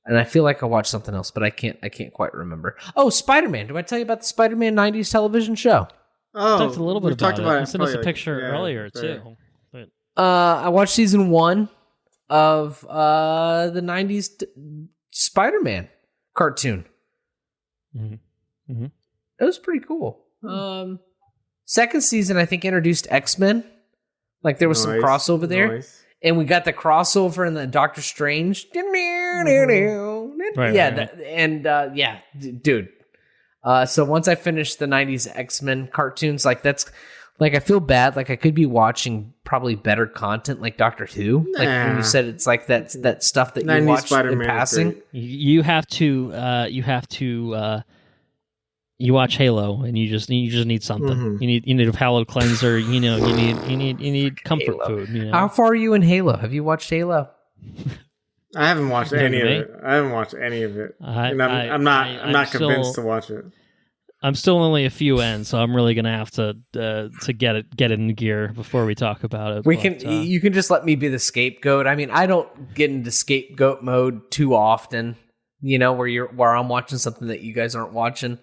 And I feel like I watched something else, but I can't quite remember. Oh, Spider-Man. Did I tell you about the Spider-Man 90s television show? Oh, Talked a little bit we about talked it. about You it sent us a probably, picture yeah, earlier right. too. But I watched season 1. of the 90s Spider-Man cartoon. Mm-hmm. Mm-hmm. It was pretty cool. Second season, I think, introduced X-Men. Like, there was some crossover there. Nice. And we got the crossover in the Doctor Strange. Dude. So once I finished the 90s X-Men cartoons, like, that's... Like, I feel bad. Like, I could be watching probably better content, like Doctor Who. Like, when you said it's like that stuff that you watch in passing. You have to you watch Halo, and you just need something. Mm-hmm. You need a palate cleanser. You need comfort Halo. Food. You know? How far are you in Halo? Have you watched Halo? I haven't watched any of it. I'm not convinced to watch it. I'm still only a few in, so I'm really gonna have to get it in gear before we talk about it. You can just let me be the scapegoat. I mean, I don't get into scapegoat mode too often. You know, where I'm watching something that you guys aren't watching.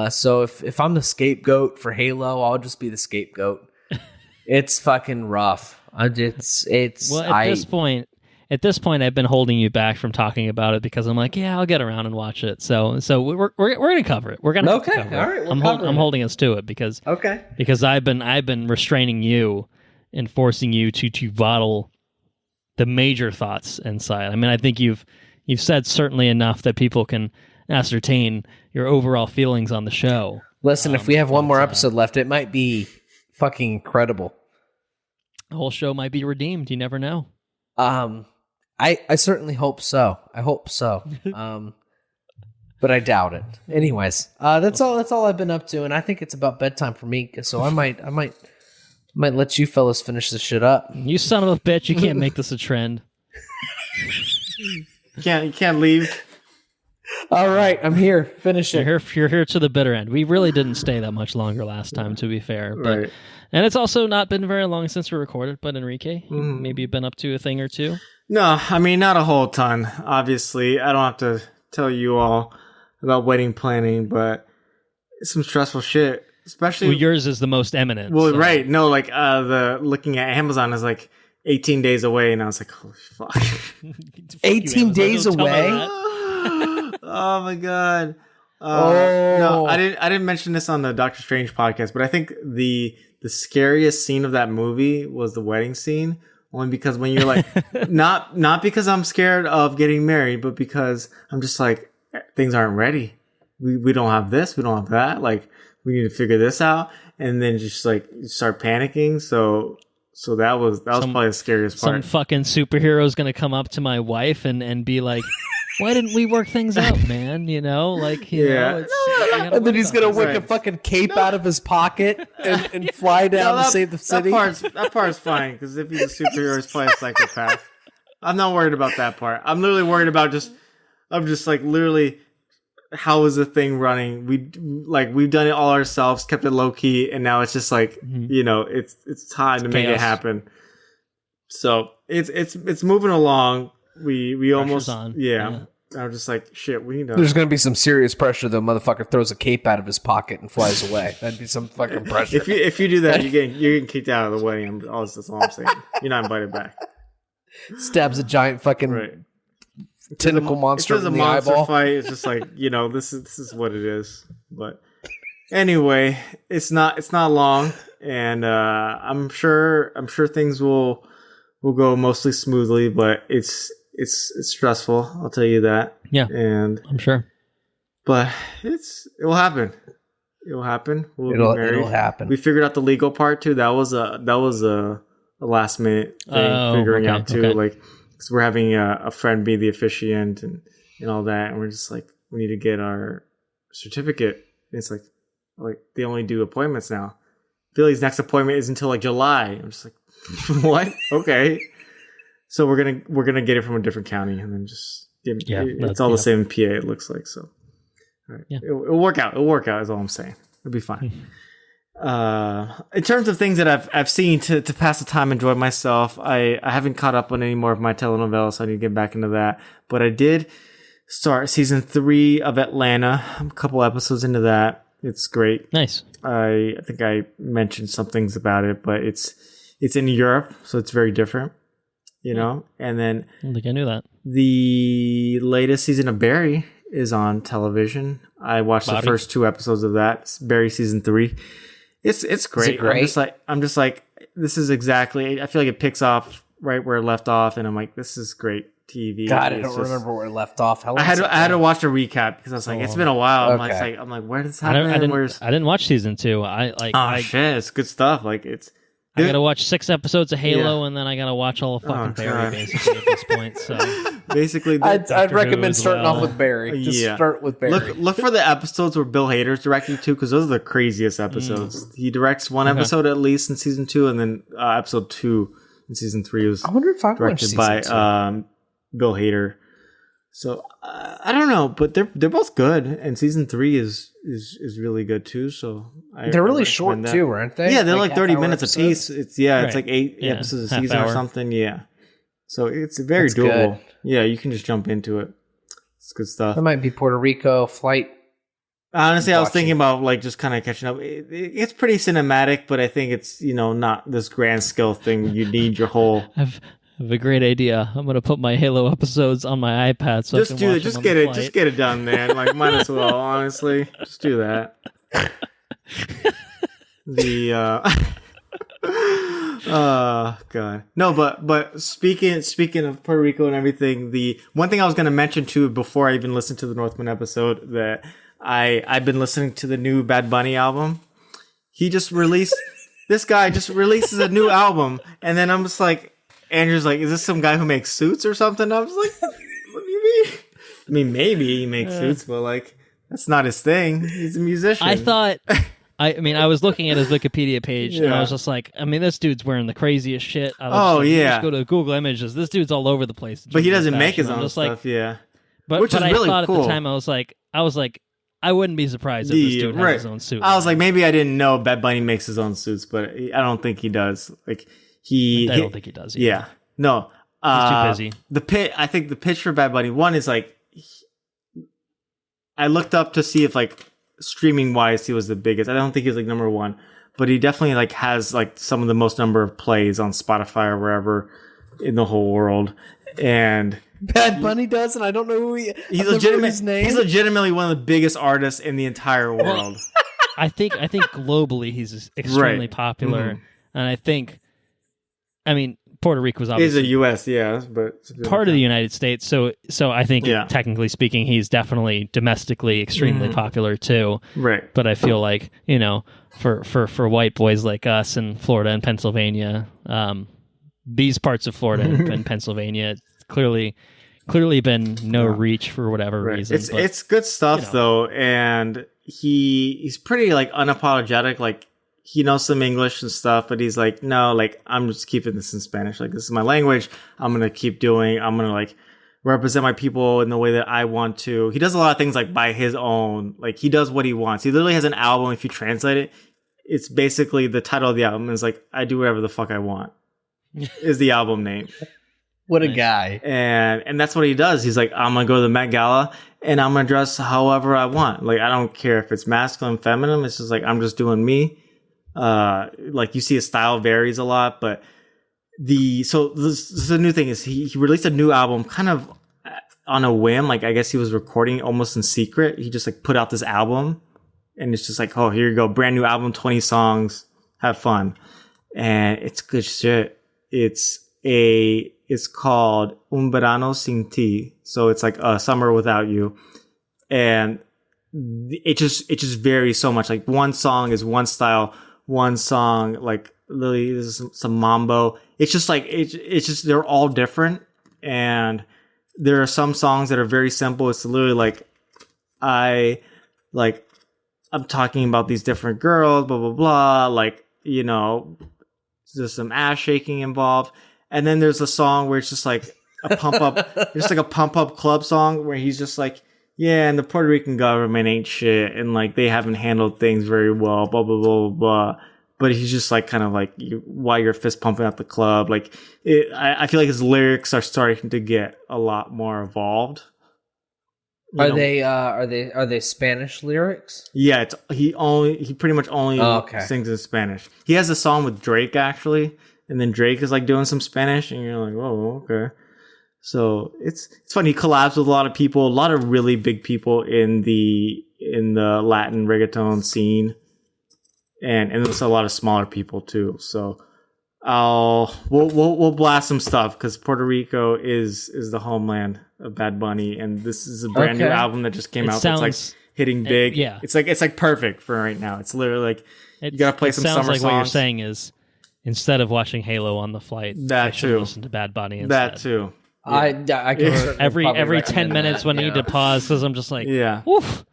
So if I'm the scapegoat for Halo, I'll just be the scapegoat. It's fucking rough. At this point, I've been holding you back from talking about it because I'm like, yeah, I'll get around and watch it. So we're gonna cover it. We're gonna cover it. All right. I'm holding us to it because I've been restraining you and forcing you to bottle the major thoughts inside. I mean, I think you've said certainly enough that people can ascertain your overall feelings on the show. Listen, if we have one more episode left, it might be fucking incredible. The whole show might be redeemed. You never know. I certainly hope so. I hope so. But I doubt it. Anyways, that's all I've been up to, and I think it's about bedtime for me. So I might let you fellas finish this shit up. You son of a bitch! You can't make this a trend. You can't leave. All right, I'm here. Finish it. You're here to the bitter end. We really didn't stay that much longer last time, to be fair. But, right. And it's also not been very long since we recorded. But Henrique, maybe you've been up to a thing or two. No, I mean, not a whole ton. Obviously, I don't have to tell you all about wedding planning, but it's some stressful shit. Especially yours is the most eminent. Well, so. Right. No, like the looking at Amazon is like 18 days away, and I was like, holy fuck. 18 days away? Oh my god. No, I didn't mention this on the Doctor Strange podcast, but I think the scariest scene of that movie was the wedding scene. Only because when you're like, not because I'm scared of getting married, but because I'm just like, things aren't ready. We don't have this, we don't have that. Like, we need to figure this out, and then just like start panicking. So that was probably the scariest part. Some fucking superhero is gonna come up to my wife and be like, why didn't we work things out, man? You know, like, you know, and then he's gonna whip a fucking cape out of his pocket and fly down to save the city. That part's fine, because if he's a superhero, he's probably a psychopath. I'm not worried about that part. I'm literally worried about literally, how is the thing running? We've done it all ourselves, kept it low key, and now it's just like, you know, it's time to make it happen. So it's moving along. We almost on. Yeah. I was just like, shit, we need to... There's going to be some serious pressure, though. Motherfucker throws a cape out of his pocket and flies away. That'd be some fucking pressure. If you do that, you're getting kicked out of the wedding. That's all I'm saying. You're not invited back. Stabs a giant fucking tentacle monster in the eyeball. If there's a monster fight, it's just like, you know, this is what it is. But anyway, it's not long, and I'm sure things will go mostly smoothly, but it's stressful, I'll tell you that. Yeah, and I'm sure. But it will happen. It'll happen. It'll happen. We figured out the legal part too. That was a last minute thing figuring out too. Okay. Like, because we're having a friend be the officiant and all that, and we're just like, we need to get our certificate. And it's like they only do appointments now. Billy's next appointment is until like July. I'm just like, what? Okay. So we're gonna get it from a different county, and then just it's all the same PA. It looks like so. All right. Yeah. It'll work out. It'll work out. Is all I'm saying. It'll be fine. In terms of things that I've seen to pass the time, enjoy myself. I haven't caught up on any more of my telenovelas, so I need to get back into that. But I did start season 3 of Atlanta. I'm a couple episodes into that. It's great. Nice. I think I mentioned some things about it, but it's in Europe, so it's very different. you know. And then I don't think I knew that. the latest season of Barry is on television. I watched the first 2 episodes of that. It's Barry season 3. It's great. Is it great? I'm just like this is exactly. I feel like it picks off right where it left off, and I'm like, this is great TV. God, I don't remember where it left off. I had to watch a recap because I was like, it's been a while. Okay. I'm like, where does this happen? I didn't watch season 2. Shit, it's good stuff. Like I gotta watch 6 episodes of Halo, and then I gotta watch all of fucking Barry basically at this point. So basically, I'd recommend starting off with Barry. Just start with Barry. Look for the episodes where Bill Hader's directing too, because those are the craziest episodes. He directs one episode at least in season 2, and then episode 2 in season 3 was I wonder if I directed by Bill Hader. So I don't know, but they're both good, and season 3 is really good too. So they're really short too, aren't they? Yeah, they're like 30 minutes a piece. It's it's like 8 episodes a season or something. Yeah, so it's very doable. Good. Yeah, you can just jump into it. It's good stuff. That might be Puerto Rico flight. Honestly, I was thinking about like just kind of catching up. It's pretty cinematic, but I think it's not this grand scale thing. You need your whole. I have a great idea. I'm gonna put my Halo episodes on my iPad. So just do it. Just get it. Just get it done, man. Like might as well. Honestly, just do that. Oh god. No, but speaking of Puerto Rico and everything, the one thing I was gonna mention too before I even listened to the Northman episode that I've been listening to the new Bad Bunny album. He just released. This guy just releases a new album, and then I'm just like. Andrew's like, is this some guy who makes suits or something? I was like, what do you mean? I mean, maybe he makes suits, but like, that's not his thing. He's a musician. I thought, I was looking at his Wikipedia page, and I was just like, I mean, this dude's wearing the craziest shit. Just go to Google Images. This dude's all over the place. But he doesn't make his own stuff, But, which is really cool. At the time, I was like, I wouldn't be surprised if this dude has his own suit. I was like, maybe I didn't know Bad Bunny makes his own suits, but I don't think he does. Like, I don't think he does either. Yeah. No. He's too busy. I think the pitch for Bad Bunny, one is like, I looked up to see if like streaming wise he was the biggest. I don't think he was like number 1, but he definitely like has like some of the most number of plays on Spotify or wherever in the whole world. And Bad Bunny does, and I don't know who he's legitimately one of the biggest artists in the entire world. I think globally he's extremely popular. Mm-hmm. And I think, Puerto Rico was obviously he's a U.S., but part of the United States. So I think, technically speaking, he's definitely domestically extremely popular too. Right. But I feel like for white boys like us in Florida and Pennsylvania, these parts of Florida and Pennsylvania, clearly been no reach for whatever reason. It's good stuff though, and he's pretty like unapologetic, like. He knows some English and stuff, but he's like, no, like, I'm just keeping this in Spanish. Like, this is my language. I'm going to keep doing, I'm going to like represent my people in the way that I want to. He does a lot of things like by his own, like he does what he wants. He literally has an album. If you translate it, it's basically the title of the album is like, I do whatever the fuck I want is the album name. What a guy. And that's what he does. He's like, I'm going to go to the Met Gala and I'm going to dress however I want. Like, I don't care if it's masculine, feminine. It's just like, I'm just doing me. Like you see his style varies a lot, but the new thing is he released a new album kind of on a whim. Like I guess he was recording almost in secret. He just like put out this album and it's just like, oh, here you go. Brand new album, 20 songs, have fun. And it's good shit. It's called Un Verano Sin Ti. So it's like a summer without you. And it just varies so much. Like one song is one style, one song like literally this is some mambo. It's just like it's just they're all different, and there are some songs that are very simple. It's literally like I'm talking about these different girls, blah blah blah. Like there's some ass shaking involved, and then there's a song where it's just like a pump up, just like a pump up club song where he's just like. Yeah, and the Puerto Rican government ain't shit, and like they haven't handled things very well, blah blah blah blah blah. But he's just like kind of like while you're fist pumping at the club, like I feel like his lyrics are starting to get a lot more evolved. Are they Spanish lyrics? Yeah, he pretty much only sings in Spanish. He has a song with Drake actually and then Drake is like doing some Spanish, and you're like, oh, okay. So it's funny. He collabs with a lot of people, a lot of really big people in the Latin reggaeton scene, and there's a lot of smaller people too. So we'll blast some stuff because Puerto Rico is the homeland of Bad Bunny, and this is a brand new album that just came out. It's like hitting big. It's like perfect for right now. It's literally like you gotta play some summer songs. Sounds like what you're saying is instead of watching Halo on the flight, I should listen to Bad Bunny instead. That too. Yeah. I can every 10 minutes when I need to pause because I'm just like, woof,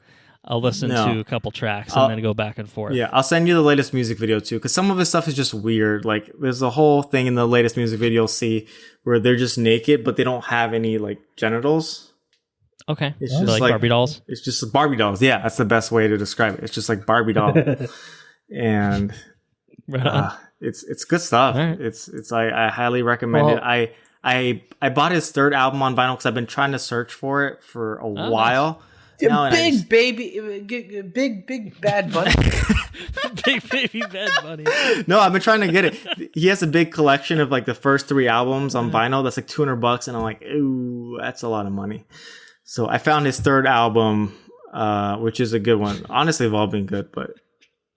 I'll listen to a couple tracks and then go back and forth. Yeah, I'll send you the latest music video too, because some of his stuff is just weird. Like there's a whole thing in the latest music video you'll see where they're just naked, but they don't have any like genitals. Okay, it's just like Barbie dolls. It's just Barbie dolls. Yeah, that's the best way to describe it. It's just like Barbie doll, and it's good stuff. Right. It's I highly recommend it. I bought his third album on vinyl because I've been trying to search for it for a while. Big Bad Bunny. Big baby Bad Bunny. No, I've been trying to get it. He has a big collection of like the first 3 albums on vinyl. That's like $200, and I'm like, ooh, that's a lot of money. So I found his third album, which is a good one. Honestly, they've all been good, but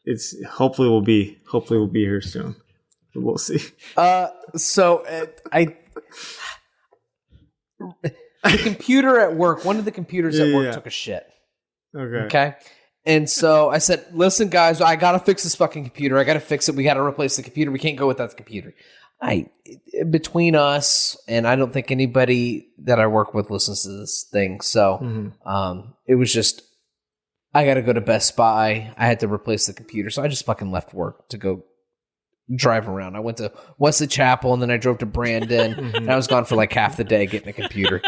it's hopefully we'll be here soon. We'll see. The computer at work, one of the computers at work took a shit. Okay. And so I said, listen, guys, I got to fix this fucking computer. I got to fix it. We got to replace the computer. We can't go without the computer. Between us, and I don't think anybody that I work with listens to this thing. So it was just, I got to go to Best Buy. I had to replace the computer. So I just fucking left work to go drive around. I went to Wesley Chapel, and then I drove to Brandon, and I was gone for like half the day getting a computer.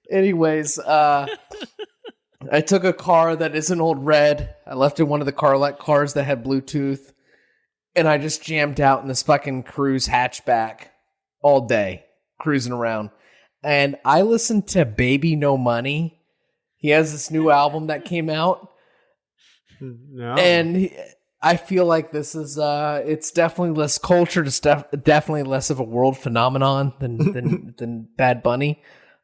Anyways, I took a car that is an old red. I left in one of the cars that had Bluetooth, and I just jammed out in this fucking Cruise hatchback all day, cruising around. And I listened to Baby No Money. He has this new album that came out. No. And I feel like this is, it's definitely less cultured. It's definitely less of a world phenomenon than Bad Bunny.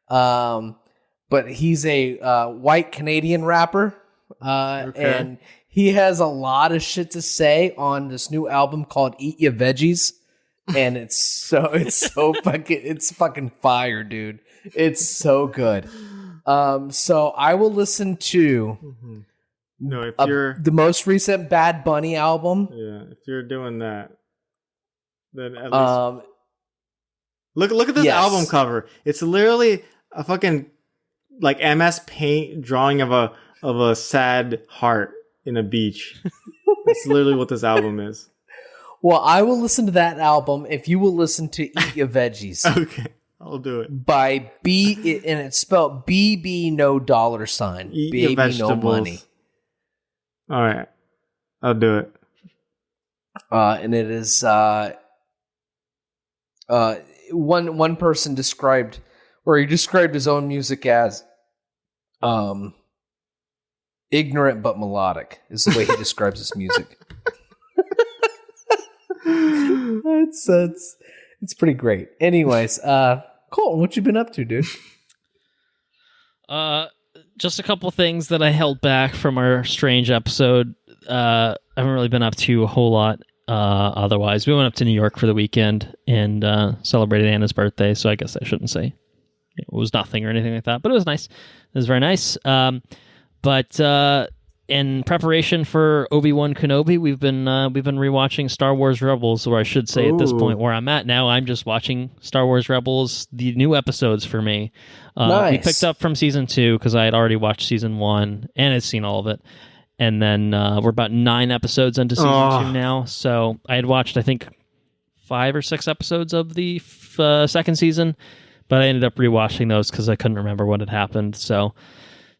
But he's a white Canadian rapper. And he has a lot of shit to say on this new album called Eat Ya Veggies. And it's fucking fire, dude. It's so good. So I will listen to no, if you're the most recent Bad Bunny album. Yeah, if you're doing that, then at least look at this album cover. It's literally a fucking like MS Paint drawing of a sad heart in a beach. That's literally what this album is. Well, I will listen to that album if you will listen to Eat Your Veggies. Okay, I'll do it. By B, and it's spelled BB no $. Eat Baby your vegetables. no money. All right, I'll do it. And it is one person described, or he described his own music as ignorant but melodic is the way he describes his music. It's pretty great. Anyways, Colton, what you been up to, dude? Just a couple things that I held back from our Strange episode. I haven't really been up to a whole lot otherwise. We went up to New York for the weekend and celebrated Anna's birthday, so I guess I shouldn't say it was nothing or anything like that, but it was nice. It was very nice. But in preparation for Obi-Wan Kenobi, we've been rewatching Star Wars Rebels, or I should say at this point where I'm at now, I'm just watching Star Wars Rebels, the new episodes for me. Nice. We picked up from season 2 because I had already watched season 1 and had seen all of it. And then we're about 9 episodes into season 2 now. So I had watched, I think, 5 or 6 episodes of the second season, but I ended up rewatching those because I couldn't remember what had happened. So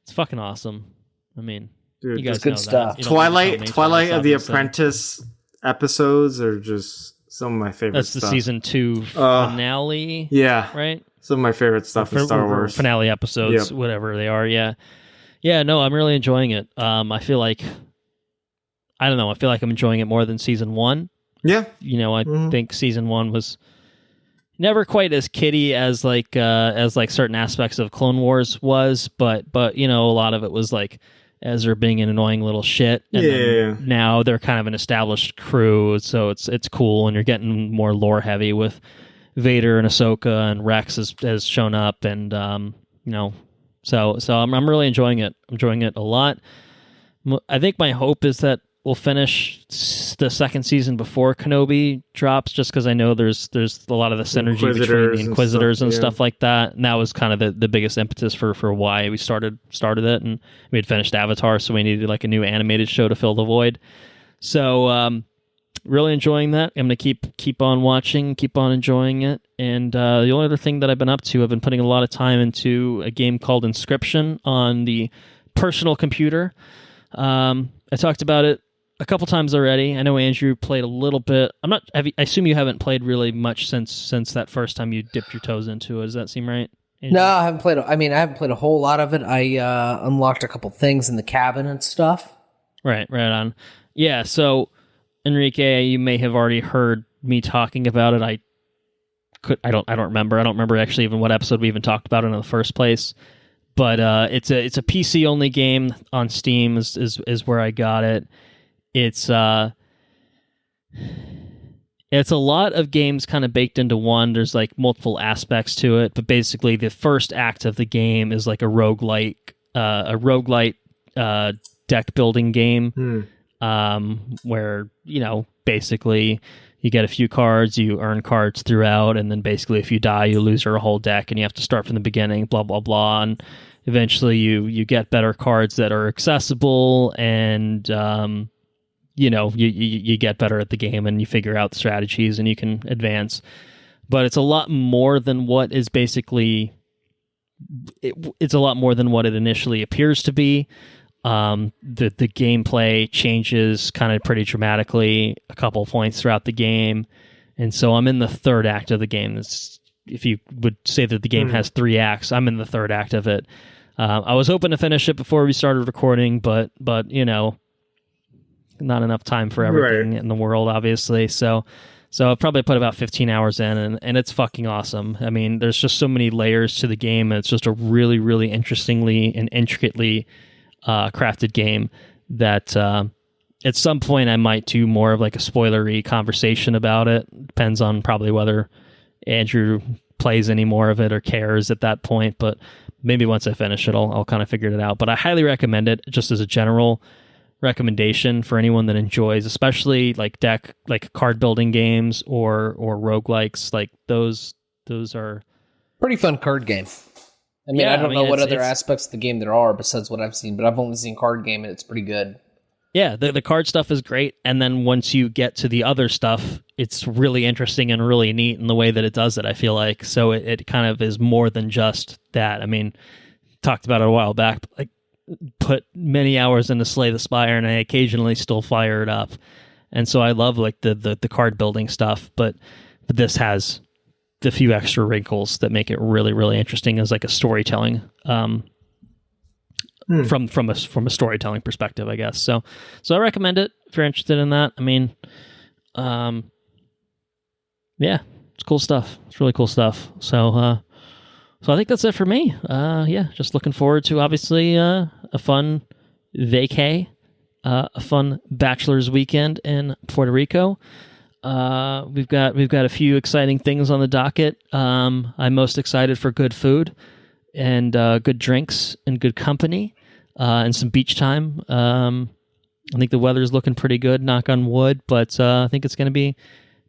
it's fucking awesome. I mean, dude, you guys good know stuff. That. Twilight of the Apprentice episodes are just some of my favorite That's stuff. the season 2 finale. Yeah. Right? Some of my favorite stuff in Star Wars. Finale episodes, whatever they are, yeah. Yeah, no, I'm really enjoying it. I feel like I don't know. I feel like I'm enjoying it more than season 1. Yeah. I think season 1 was never quite as kiddie as like certain aspects of Clone Wars was, but a lot of it was like Ezra being an annoying little shit. And then now they're kind of an established crew, so it's cool, and you're getting more lore heavy with Vader and Ahsoka, and Rex has shown up, and so I'm really enjoying it. I'm enjoying it a lot. I think my hope is that we'll finish the second season before Kenobi drops, just because I know there's a lot of the synergy between the Inquisitors and stuff like that. And that was kind of the biggest impetus for why we started it. And we had finished Avatar, so we needed like a new animated show to fill the void. So really enjoying that. I'm going to keep on watching, keep on enjoying it. And the only other thing that I've been up to, I've been putting a lot of time into a game called Inscryption on the personal computer. I talked about it a couple times already. I know Andrew played a little bit. I assume you haven't played really much since that first time you dipped your toes into it. Does that seem right, Andrew? No, I haven't played. I haven't played a whole lot of it. I unlocked a couple things in the cabin and stuff. Right on. Yeah. So, Henrique, you may have already heard me talking about it. I don't remember. I don't remember actually even what episode we even talked about it in the first place. But it's a PC only game on Steam is where I got it. It's a lot of games kind of baked into one. There's like multiple aspects to it, but basically the first act of the game is like a roguelite deck building game, where basically you get a few cards, you earn cards throughout, and then basically if you die, you lose your whole deck, and you have to start from the beginning. Blah blah blah, and eventually you get better cards that are accessible, and you get better at the game, and you figure out the strategies, and you can advance. But it's a lot more than what is basically. It's a lot more than what it initially appears to be. The gameplay changes kind of pretty dramatically a couple points throughout the game, and so I'm in the third act of the game. If you would say that the game has 3 acts, I'm in the third act of it. I was hoping to finish it before we started recording, but not enough time for everything in the world, obviously. So I've probably put about 15 hours in, and it's fucking awesome. I mean, there's just so many layers to the game, and it's just a really, really interestingly and intricately crafted game that at some point I might do more of like a spoilery conversation about it. Depends on probably whether Andrew plays any more of it or cares at that point, but maybe once I finish it, I'll kind of figure it out. But I highly recommend it, just as a general recommendation for anyone that enjoys, especially like card building games or roguelikes. Like those are pretty fun card game. I don't know what other aspects of the game there are besides what I've seen, but I've only seen card game, and it's pretty good. Yeah, the card stuff is great, and then once you get to the other stuff, it's really interesting and really neat in the way that it does it, I feel like. So it kind of is more than just that. I mean, talked about it a while back, but like put many hours into Slay the Spire, and I occasionally still fire it up. And so I love like the card building stuff, but this has the few extra wrinkles that make it really, really interesting as like a storytelling from a storytelling perspective, I guess. So I recommend it if you're interested in that. I mean, yeah, it's cool stuff. It's really cool stuff. So I think that's it for me. Yeah, just looking forward to obviously a fun vacay, a fun bachelor's weekend in Puerto Rico. We've got a few exciting things on the docket. I'm most excited for good food and good drinks and good company and some beach time. I think the weather's looking pretty good, knock on wood, but I think it's gonna be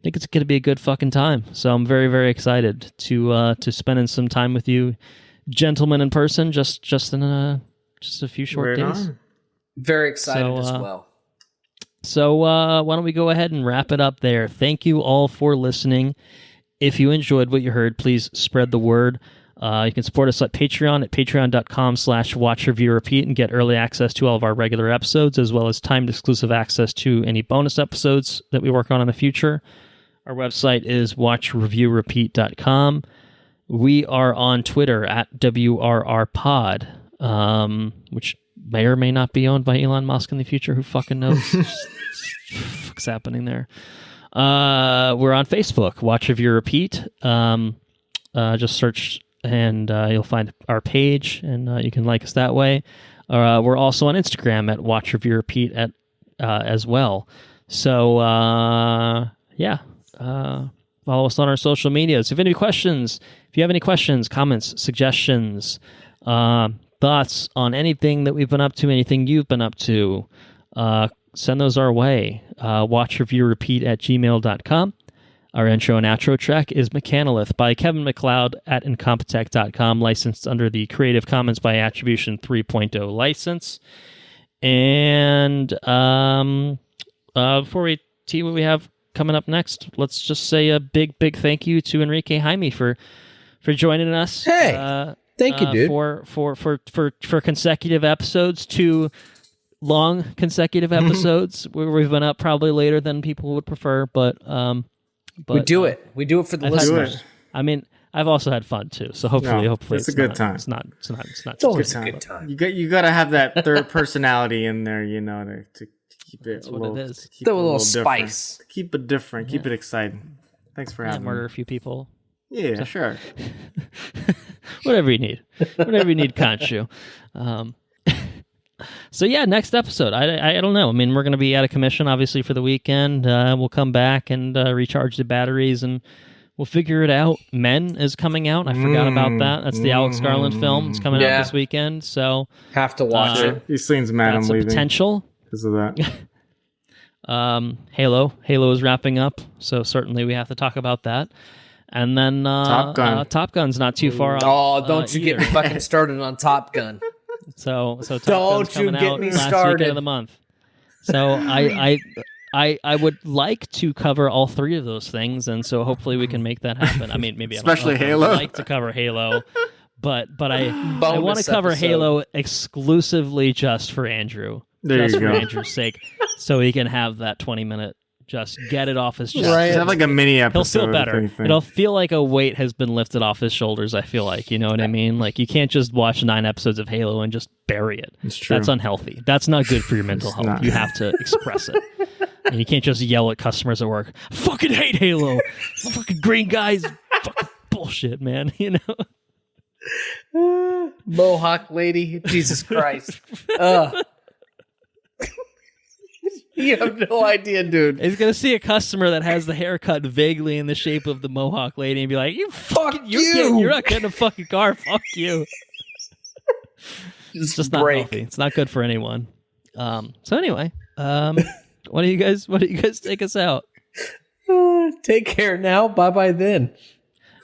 a good fucking time. So I'm very, very excited to spending some time with you, gentlemen, in person. Just in a few short days. Very excited as well. So why don't we go ahead and wrap it up there? Thank you all for listening. If you enjoyed what you heard, please spread the word. You can support us at patreon.com/watchreviewrepeat and get early access to all of our regular episodes, as well as timed exclusive access to any bonus episodes that we work on in the future. Our website is watchreviewrepeat.com. We are on Twitter at WRRpod, which may or may not be owned by Elon Musk in the future. Who fucking knows? What's happening there? We're on Facebook. Watch, Review, Repeat. Just search and you'll find our page, and you can like us that way. We're also on Instagram at Watch, Review, Repeat as well. So follow us on our social medias. If you have any questions, comments, suggestions, thoughts on anything that we've been up to, anything you've been up to, send those our way. Watch, Review, Repeat at gmail.com. Our intro and outro track is Mechanolith by Kevin MacLeod at Incompetech.com, licensed under the Creative Commons by Attribution 3.0 license. And before we tell you what we have coming up next, let's just say a big thank you to Henrique Jaime for joining us. Hey, thank you, dude. For consecutive episodes, 2 long consecutive episodes where we've been up probably later than people would prefer, but we do it. We do it for the listeners. I mean, I've also had fun too, so hopefully it's a good time. It's not. It's always a good time. You got to have that third personality in there, to keep it. That's what it is. To keep it a little different. spice. To keep it different. Keep it exciting. Thanks for having me. Murder a few people. Yeah, sure. Whatever you need, Conchu. So yeah, next episode. I don't know. I mean, we're going to be out of commission, obviously, for the weekend. We'll come back and recharge the batteries, and we'll figure it out. Men is coming out. I forgot about that. That's the Alex Garland film. It's coming out this weekend. So have to watch it. These things, man. That's I'm leaving potential because of that. Halo is wrapping up, so certainly we have to talk about that. And then Top Gun. Top Gun's not too far off. Oh, don't you get me fucking started on Top Gun. So Top don't Gun's coming you get out me last started. weekend of the month. So I would like to cover all 3 of those things, and so hopefully we can make that happen. I mean, maybe Especially I don't know if Halo. I would like to cover Halo, but I want to Bonus cover episode. Halo exclusively just for Andrew. There just you for go. Andrew's sake, so he can have that 20-minute. Just get it off his chest. Right. Just have like a mini episode. He'll feel better. if anything. It'll feel like a weight has been lifted off his shoulders, I feel like. You know what I mean? Like, you can't just watch 9 episodes of Halo and just bury it. It's true. That's unhealthy. That's not good for your mental health. not. You have to express it. And you can't just yell at customers at work, I fucking hate Halo. Fucking green guys. Fucking bullshit, man. You know? Mohawk lady. Jesus Christ. You have no idea, dude. He's going to see a customer that has the haircut vaguely in the shape of the Mohawk lady and be like, you're not getting a fucking car. Fuck you. It's just not healthy. It's not good for anyone. So anyway, why do you guys take us out? Take care now. Bye then.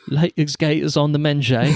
Like skaters on the menjay.